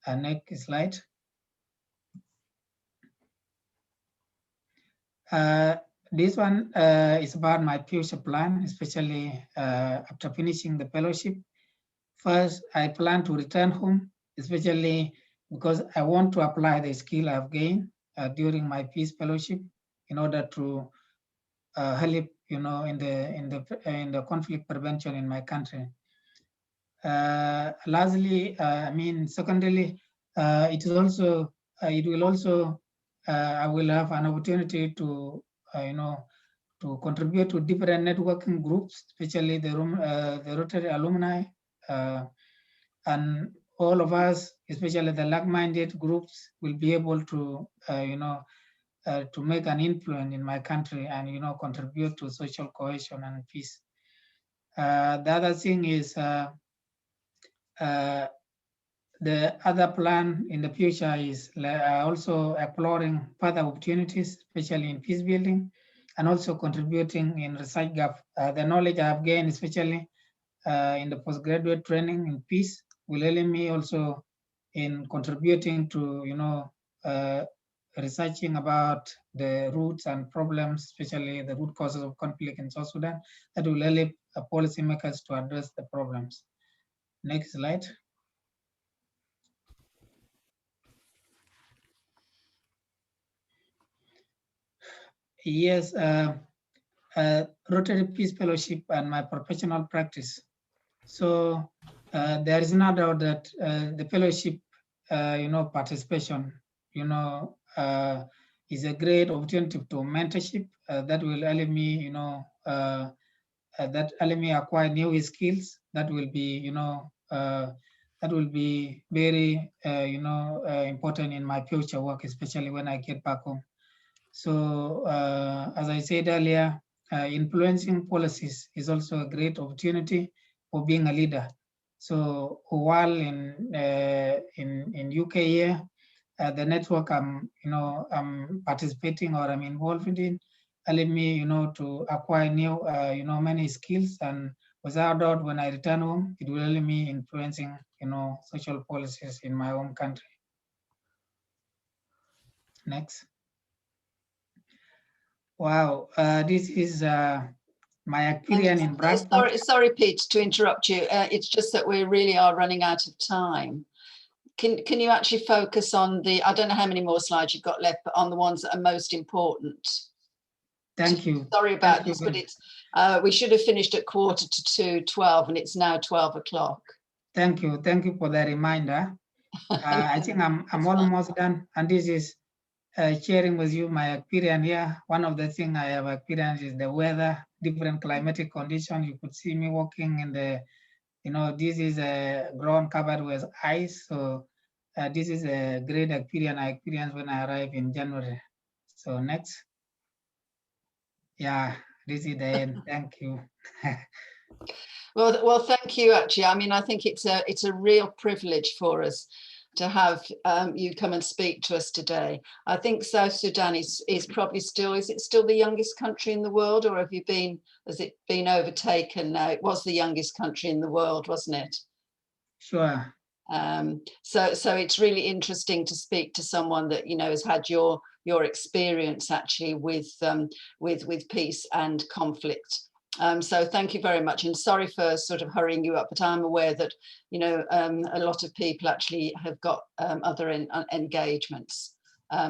Speaker 15: Next slide. This one is about my future plan, especially after finishing the fellowship. First, I plan to return home, especially because I want to apply the skill I've gained during my peace fellowship in order to help, in the conflict prevention in my country. Lastly, secondarily, it will also I will have an opportunity to to contribute to different networking groups, especially the Rotary alumni, and all of us, especially the like-minded groups, will be able to to make an influence in my country and contribute to social cohesion and peace. The other thing is the other plan in the future is also exploring further opportunities, especially in peace building, and also contributing in research gap. The knowledge I have gained, especially in the postgraduate training in peace, will help me also in contributing to researching about the roots and problems, especially the root causes of conflict in South Sudan, that will help policymakers to address the problems. Next slide. Yes, Rotary Peace Fellowship and my professional practice. So there is no doubt that the fellowship, participation, is a great opportunity to mentorship that will allow me, that allow me acquire new skills that will be, that will be very, important in my future work, especially when I get back home. So as I said earlier, influencing policies is also a great opportunity for being a leader. So while in UK here, the network I'm participating or I'm involved in, allow me to acquire new many skills, and without doubt when I return home, it will allow me influencing social policies in my own country. Next. Wow, this is my experience in Bradford.
Speaker 2: Sorry, Pete, to interrupt you. It's just that we really are running out of time. Can you actually focus on the, I don't know how many more slides you've got left, but on the ones that are most important?
Speaker 15: Thank you.
Speaker 2: Sorry about this, but it's we should have finished at 12:45, and it's now 12 o'clock.
Speaker 15: Thank you for the reminder. I think I'm almost done, and this is sharing with you my experience here. One of the things I have experienced is the weather, different climatic conditions. You could see me walking in the, this is a ground covered with ice. So this is a great experience I experienced when I arrived in January. So next. Yeah, this is the end. Thank you.
Speaker 2: Well, thank you. Actually, I mean, I think it's a real privilege for us to have you come and speak to us today. I think South Sudan is probably still, is it still the youngest country in the world, or has it been overtaken now? It was the youngest country in the world, wasn't it?
Speaker 15: Sure.
Speaker 2: So it's really interesting to speak to someone that, you know, has had your experience actually with peace and conflict. So thank you very much, and sorry for sort of hurrying you up, but I'm aware that, you know, a lot of people actually have got other engagements.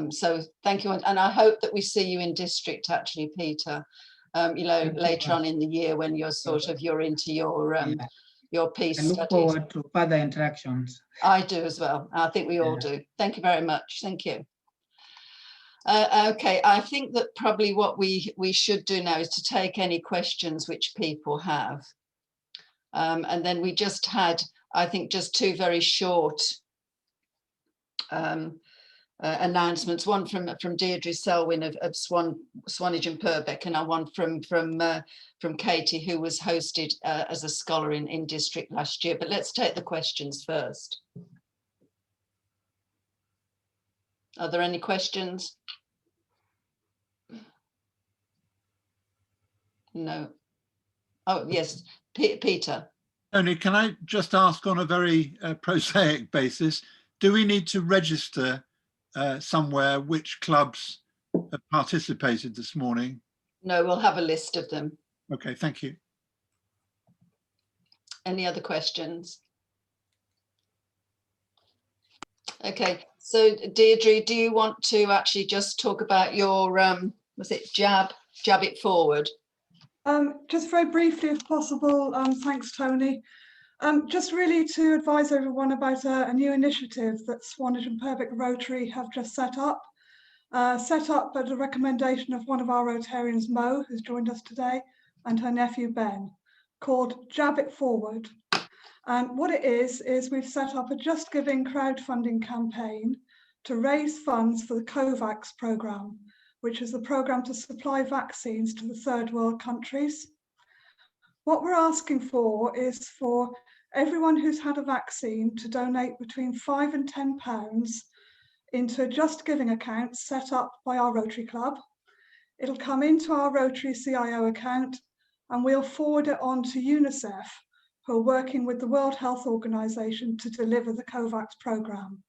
Speaker 2: So thank you, and I hope that we see you in district actually, Peter, you know, later on in the year when you're you're into your peace
Speaker 15: I look
Speaker 2: studies.
Speaker 15: forward to further interactions.
Speaker 2: I do as well. I think we all do. Thank you very much. Thank you. Okay, I think that probably what we should do now is to take any questions which people have. And then we just had, I think, just two very short announcements, one from Deirdre Selwyn of Swanage and Purbeck, and one from Katie, who was hosted as a scholar in district last year. But let's take the questions first. Are there any questions? No. Oh, yes, Peter.
Speaker 16: Tony, can I just ask on a very prosaic basis, do we need to register somewhere which clubs have participated this morning?
Speaker 2: No, we'll have a list of them.
Speaker 16: Okay, thank you.
Speaker 2: Any other questions? Okay, so Deirdre, do you want to actually just talk about your, was it Jab It Forward?
Speaker 17: Just very briefly, if possible, thanks, Tony. Just really to advise everyone about a new initiative that Swanage and Purbeck Rotary have just set up at the recommendation of one of our Rotarians, Mo, who's joined us today, and her nephew, Ben, called Jab It Forward. And what it is we've set up a Just Giving crowdfunding campaign to raise funds for the COVAX programme, which is the programme to supply vaccines to the third world countries. What we're asking for is for everyone who's had a vaccine to donate between £5 and £10 into a Just Giving account set up by our Rotary Club. It'll come into our Rotary CIO account and we'll forward it on to UNICEF, who are working with the World Health Organization to deliver the COVAX programme.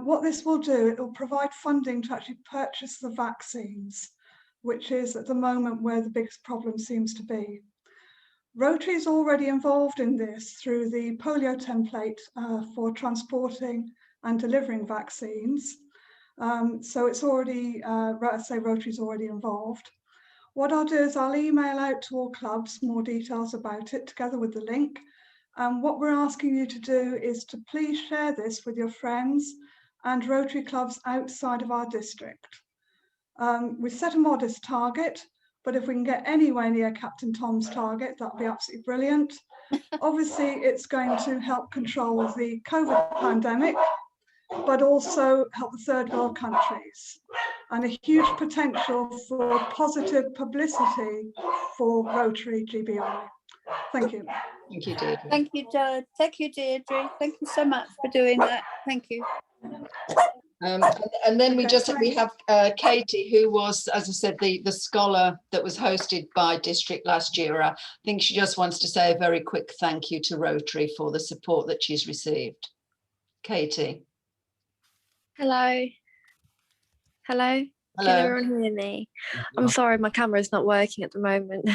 Speaker 17: What this will do, it will provide funding to actually purchase the vaccines, which is at the moment where the biggest problem seems to be. Rotary is already involved in this through the polio template for transporting and delivering vaccines. So it's already, I'd say Rotary's already involved. What I'll do is I'll email out to all clubs more details about it together with the link. And what we're asking you to do is to please share this with your friends and Rotary clubs outside of our district. We set a modest target, but if we can get anywhere near Captain Tom's target, that'd be absolutely brilliant. Obviously, it's going to help control the COVID pandemic, but also help the third world countries, and a huge potential for positive publicity for Rotary GBI. Thank you.
Speaker 2: Thank you, Deirdre.
Speaker 18: Thank you, Deirdre. Thank you, Deirdre. Thank you so much for doing that. Thank you.
Speaker 2: And then we have Katie, who was, as I said, the scholar that was hosted by District last year. I think she just wants to say a very quick thank you to Rotary for the support that she's received. Katie.
Speaker 19: Hello. Hello.
Speaker 2: Hello.
Speaker 19: Can everyone hear me? I'm sorry, my camera's not working at the moment.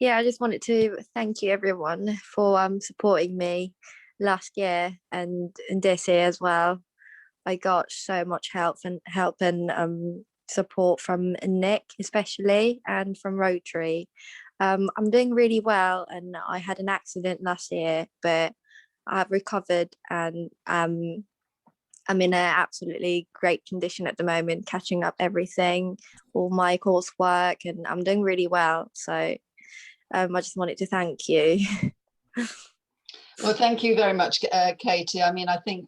Speaker 19: Yeah, I just wanted to thank you everyone for supporting me last year and this year as well. I got so much help and support from Nick especially, and from Rotary. I'm doing really well, and I had an accident last year, but I've recovered, and I'm in an absolutely great condition at the moment, catching up everything, all my coursework, and I'm doing really well. So I just wanted to thank you.
Speaker 2: Well, thank you very much, Katie. I mean, I think,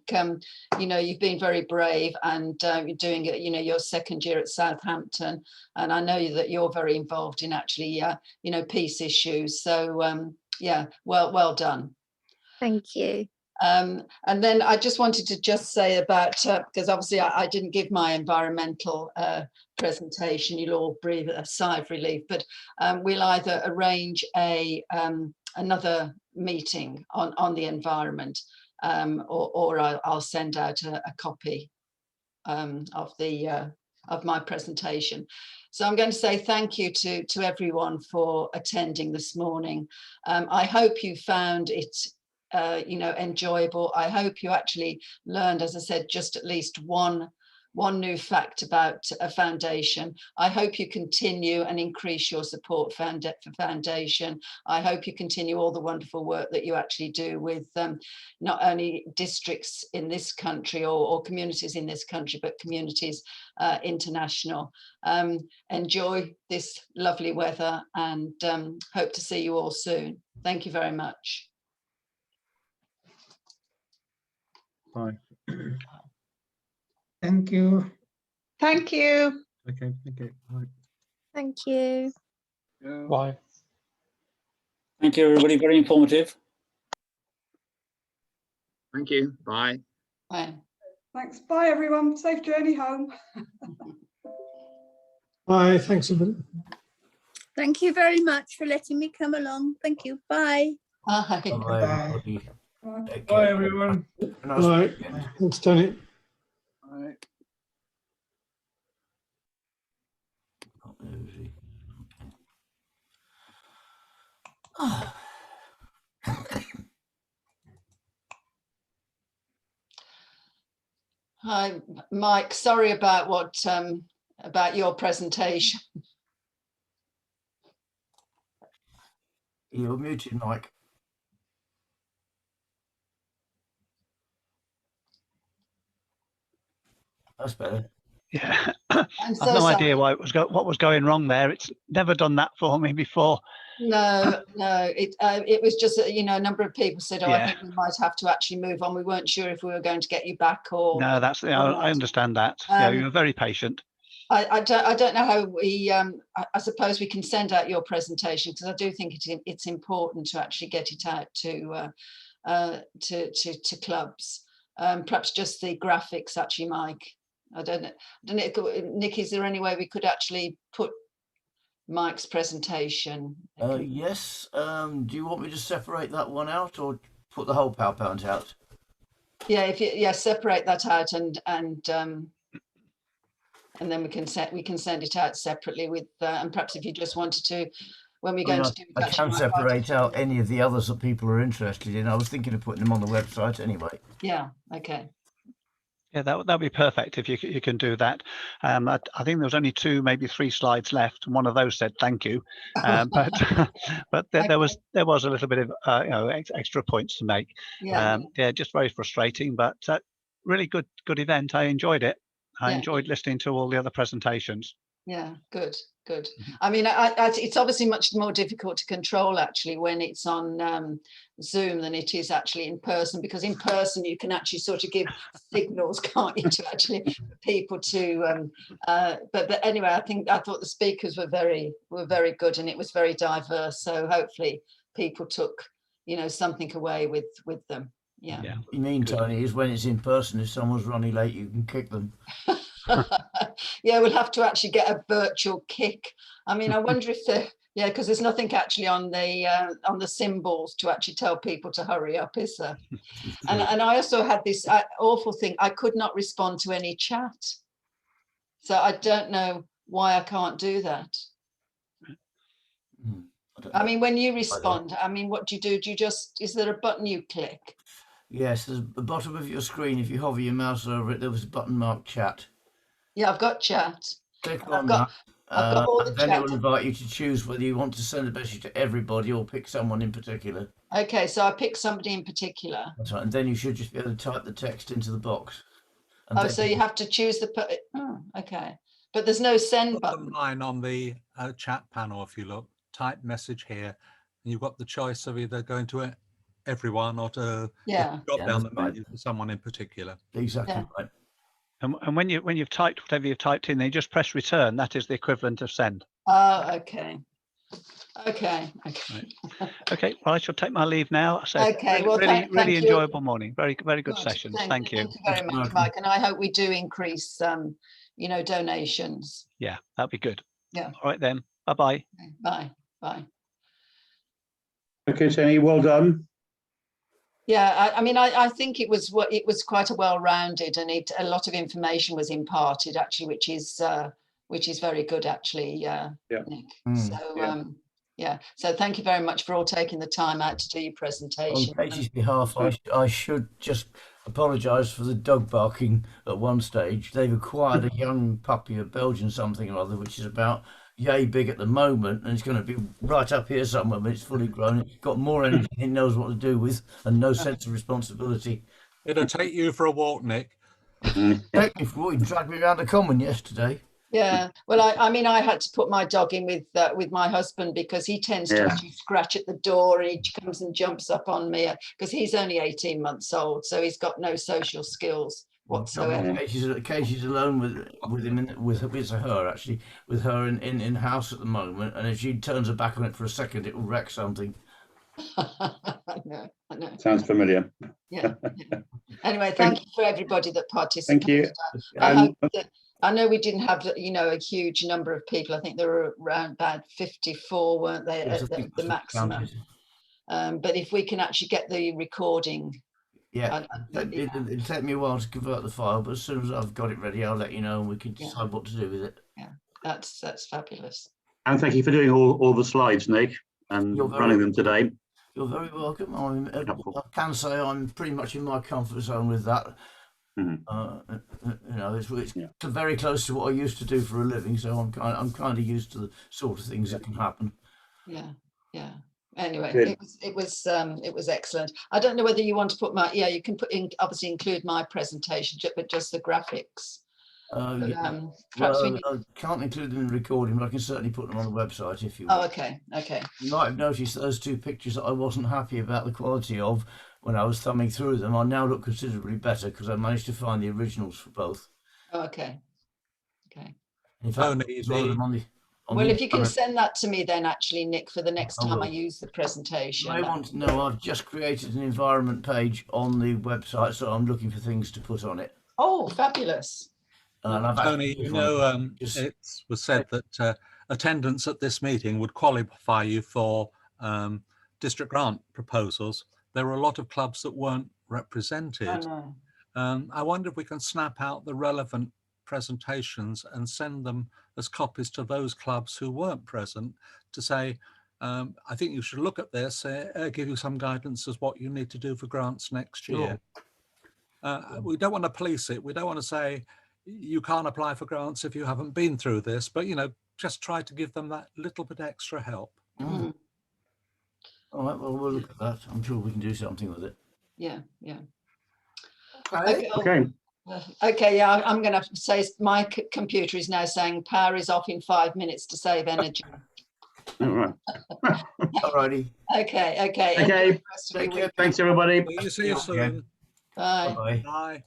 Speaker 2: you know, you've been very brave, and you're doing it, you know, your second year at Southampton. And I know that you're very involved in actually, you know, peace issues. So, yeah, well done.
Speaker 19: Thank you.
Speaker 2: And then I just wanted to just say about, because obviously I didn't give my environmental presentation, you'll all breathe a sigh of relief, but we'll either arrange another meeting on the environment, or I'll send out a copy of my presentation. So I'm going to say thank you to everyone for attending this morning. I hope you found it enjoyable. I hope you actually learned, as I said, just at least one new fact about a foundation. I hope you continue and increase your support for foundation. I hope you continue all the wonderful work that you actually do with not only districts in this country or communities in this country, but communities international. Enjoy this lovely weather, and hope to see you all soon. Thank you very much.
Speaker 9: Bye.
Speaker 15: Thank you.
Speaker 13: Thank you.
Speaker 9: Okay, thank you. Bye.
Speaker 19: Thank you.
Speaker 12: Bye.
Speaker 20: Thank you, everybody. Very informative.
Speaker 21: Thank you. Bye.
Speaker 2: Bye.
Speaker 17: Thanks. Bye, everyone. Safe journey home.
Speaker 5: Bye. Thanks, everybody.
Speaker 18: Thank you very much for letting me come along. Thank you. Bye.
Speaker 2: Bye.
Speaker 1: Bye, everybody. Take
Speaker 5: Bye,
Speaker 1: care.
Speaker 5: everyone.
Speaker 1: Nice
Speaker 5: Bye.
Speaker 1: weekend.
Speaker 5: Thanks, Tony.
Speaker 21: Bye.
Speaker 2: Hi, Mike. Sorry about about your presentation.
Speaker 1: You're muted, Mike. That's better.
Speaker 11: Yeah,
Speaker 2: I'm
Speaker 11: I've
Speaker 2: so
Speaker 11: no
Speaker 2: sorry.
Speaker 11: idea why what was going wrong there. It's never done that for me before.
Speaker 2: No, it was just that, a number of people said, oh, I
Speaker 11: Yeah.
Speaker 2: think we might have to actually move on. We weren't sure if we were going to get you back or.
Speaker 11: No, that's I understand that. Yeah, you're very patient.
Speaker 2: I don't know how we. I suppose we can send out your presentation, because I do think it's important to actually get it out to clubs. Perhaps just the graphics, actually, Mike. I don't know. Nick, is there any way we could actually put Mike's presentation?
Speaker 1: Yes. Do you want me to separate that one out or put the whole PowerPoint out?
Speaker 2: Yeah, separate that out and then we can send it out separately with and perhaps if you just wanted to, when we're going to do
Speaker 1: I can separate out any of the others that people are interested in. I was thinking of putting them on the website anyway.
Speaker 2: Yeah. Okay.
Speaker 11: Yeah, that'd be perfect if you can do that. I think there was only 2, maybe 3 slides left, and one of those said thank you, but there was a little bit of extra points to make.
Speaker 2: Yeah.
Speaker 11: Yeah, just very frustrating, but really good event. I enjoyed it. I enjoyed listening to all the other presentations.
Speaker 2: Yeah, good. I mean, it's obviously much more difficult to control actually when it's on Zoom than it is actually in person, because in person you can actually sort of give signals, can't you, to actually people to. But anyway, I thought the speakers were very good, and it was very diverse. So hopefully people took something away with them. Yeah.
Speaker 1: What you mean, Tony, is when it's in person, if someone's running late, you can kick them.
Speaker 2: Yeah, we'll have to actually get a virtual kick. I mean, I wonder if because there's nothing actually on the symbols to actually tell people to hurry up, is there? And I also had this awful thing. I could not respond to any chat, so I don't know why I can't do that. I mean, when you respond, I mean, what do you do? Is there a button you click?
Speaker 1: Yes, there's the bottom of your screen. If you hover your mouse over it, there was a button marked chat.
Speaker 2: Yeah, I've got chat.
Speaker 1: Click on that.
Speaker 2: I've got all the
Speaker 1: then
Speaker 2: chat.
Speaker 1: it will invite you to choose whether you want to send a message to everybody or pick someone in particular.
Speaker 2: Okay, so I pick somebody in particular.
Speaker 1: That's right, and then you should just be able to type the text into the box.
Speaker 2: Oh, so you have to choose the. Oh, okay, but there's no send button.
Speaker 22: Line on the chat panel, if you look, type message here, and you've got the choice of either going to everyone or to drop down the menu for someone in particular.
Speaker 1: Exactly right.
Speaker 11: And when you've typed whatever you've typed in, then you just press return. That is the equivalent of send.
Speaker 2: Oh, okay. Okay.
Speaker 11: Okay, well, I shall take my leave now. So
Speaker 2: Okay, well,
Speaker 11: really
Speaker 2: thank you.
Speaker 11: enjoyable morning. Very good sessions. Thank you.
Speaker 2: Thank you very much, Mike. And I hope we do increase, you know, donations.
Speaker 11: Yeah, that'd be good.
Speaker 2: Yeah.
Speaker 11: All right then. Bye-bye.
Speaker 2: Bye. Bye.
Speaker 3: Okay, Tony, well done.
Speaker 2: Yeah, I mean, I think it was quite a well-rounded, and a lot of information was imparted actually, which is very good actually, Nick. So yeah, so thank you very much for all taking the time out to do your presentation.
Speaker 1: On Katie's behalf, I should just apologise for the dog barking at one stage. They've acquired a young puppy, a Belgian something or other, which is about yay big at the moment, and it's going to be right up here somewhere when it's fully grown. It's got more energy than it knows what to do with, and no sense of responsibility.
Speaker 22: It'll take you for a walk, Nick.
Speaker 1: Take me for a walk. He dragged me around the common yesterday.
Speaker 2: Yeah, well, I mean, I had to put my dog in with my husband because he tends to actually scratch at the door, and he comes and jumps up on me because he's only 18 months old, so he's got no social skills whatsoever.
Speaker 1: Casey's alone with him, with her actually, with her in house at the moment, and if she turns her back on it for a second, it will wreck something.
Speaker 2: I know.
Speaker 3: Sounds familiar.
Speaker 2: Yeah. Anyway, thank you for everybody that participated.
Speaker 3: Thank you.
Speaker 2: I know we didn't have, you know, a huge number of people. I think there were around about 54, weren't they, at the maximum? But if we can actually get the recording.
Speaker 1: Yeah, it'll take me a while to convert the file, but as soon as I've got it ready, I'll let you know, and we can decide what to do with it.
Speaker 2: Yeah, that's fabulous.
Speaker 3: And thank you for doing all the slides, Nick, and running them today.
Speaker 1: You're very welcome. I can say I'm pretty much in my comfort zone with that. You know, it's very close to what I used to do for a living, so I'm kind of used to the sort of things that can happen.
Speaker 2: Yeah. Anyway, it was excellent. I don't know whether you want to put you can put in, obviously include my presentation, but just the graphics.
Speaker 1: I can't include them in the recording, but I can certainly put them on the website if you want.
Speaker 2: Oh, okay.
Speaker 1: You might have noticed those two pictures that I wasn't happy about the quality of when I was thumbing through them. I now look considerably better because I managed to find the originals for both.
Speaker 2: Oh, okay.
Speaker 1: In fact,
Speaker 2: well, if you can send that to me then, actually, Nick, for the next time I use the presentation.
Speaker 1: I want to know, I've just created an environment page on the website, so I'm looking for things to put on it.
Speaker 2: Oh, fabulous.
Speaker 22: Tony, you know, it was said that attendance at this meeting would qualify you for district grant proposals. There were a lot of clubs that weren't represented. I wonder if we can snap out the relevant presentations and send them as copies to those clubs who weren't present to say, I think you should look at this, give you some guidance as what you need to do for grants next year. We don't want to police it. We don't want to say you can't apply for grants if you haven't been through this, but, you know, just try to give them that little bit extra help.
Speaker 1: All right, well, we'll look at that. I'm sure we can do something with it.
Speaker 2: Yeah.
Speaker 1: Okay.
Speaker 2: Yeah, I'm going to say my computer is now saying power is off in 5 minutes to save energy.
Speaker 3: All right.
Speaker 1: All righty.
Speaker 2: Okay.
Speaker 3: Thanks, everybody.
Speaker 22: See you soon.
Speaker 2: Bye.
Speaker 22: Bye.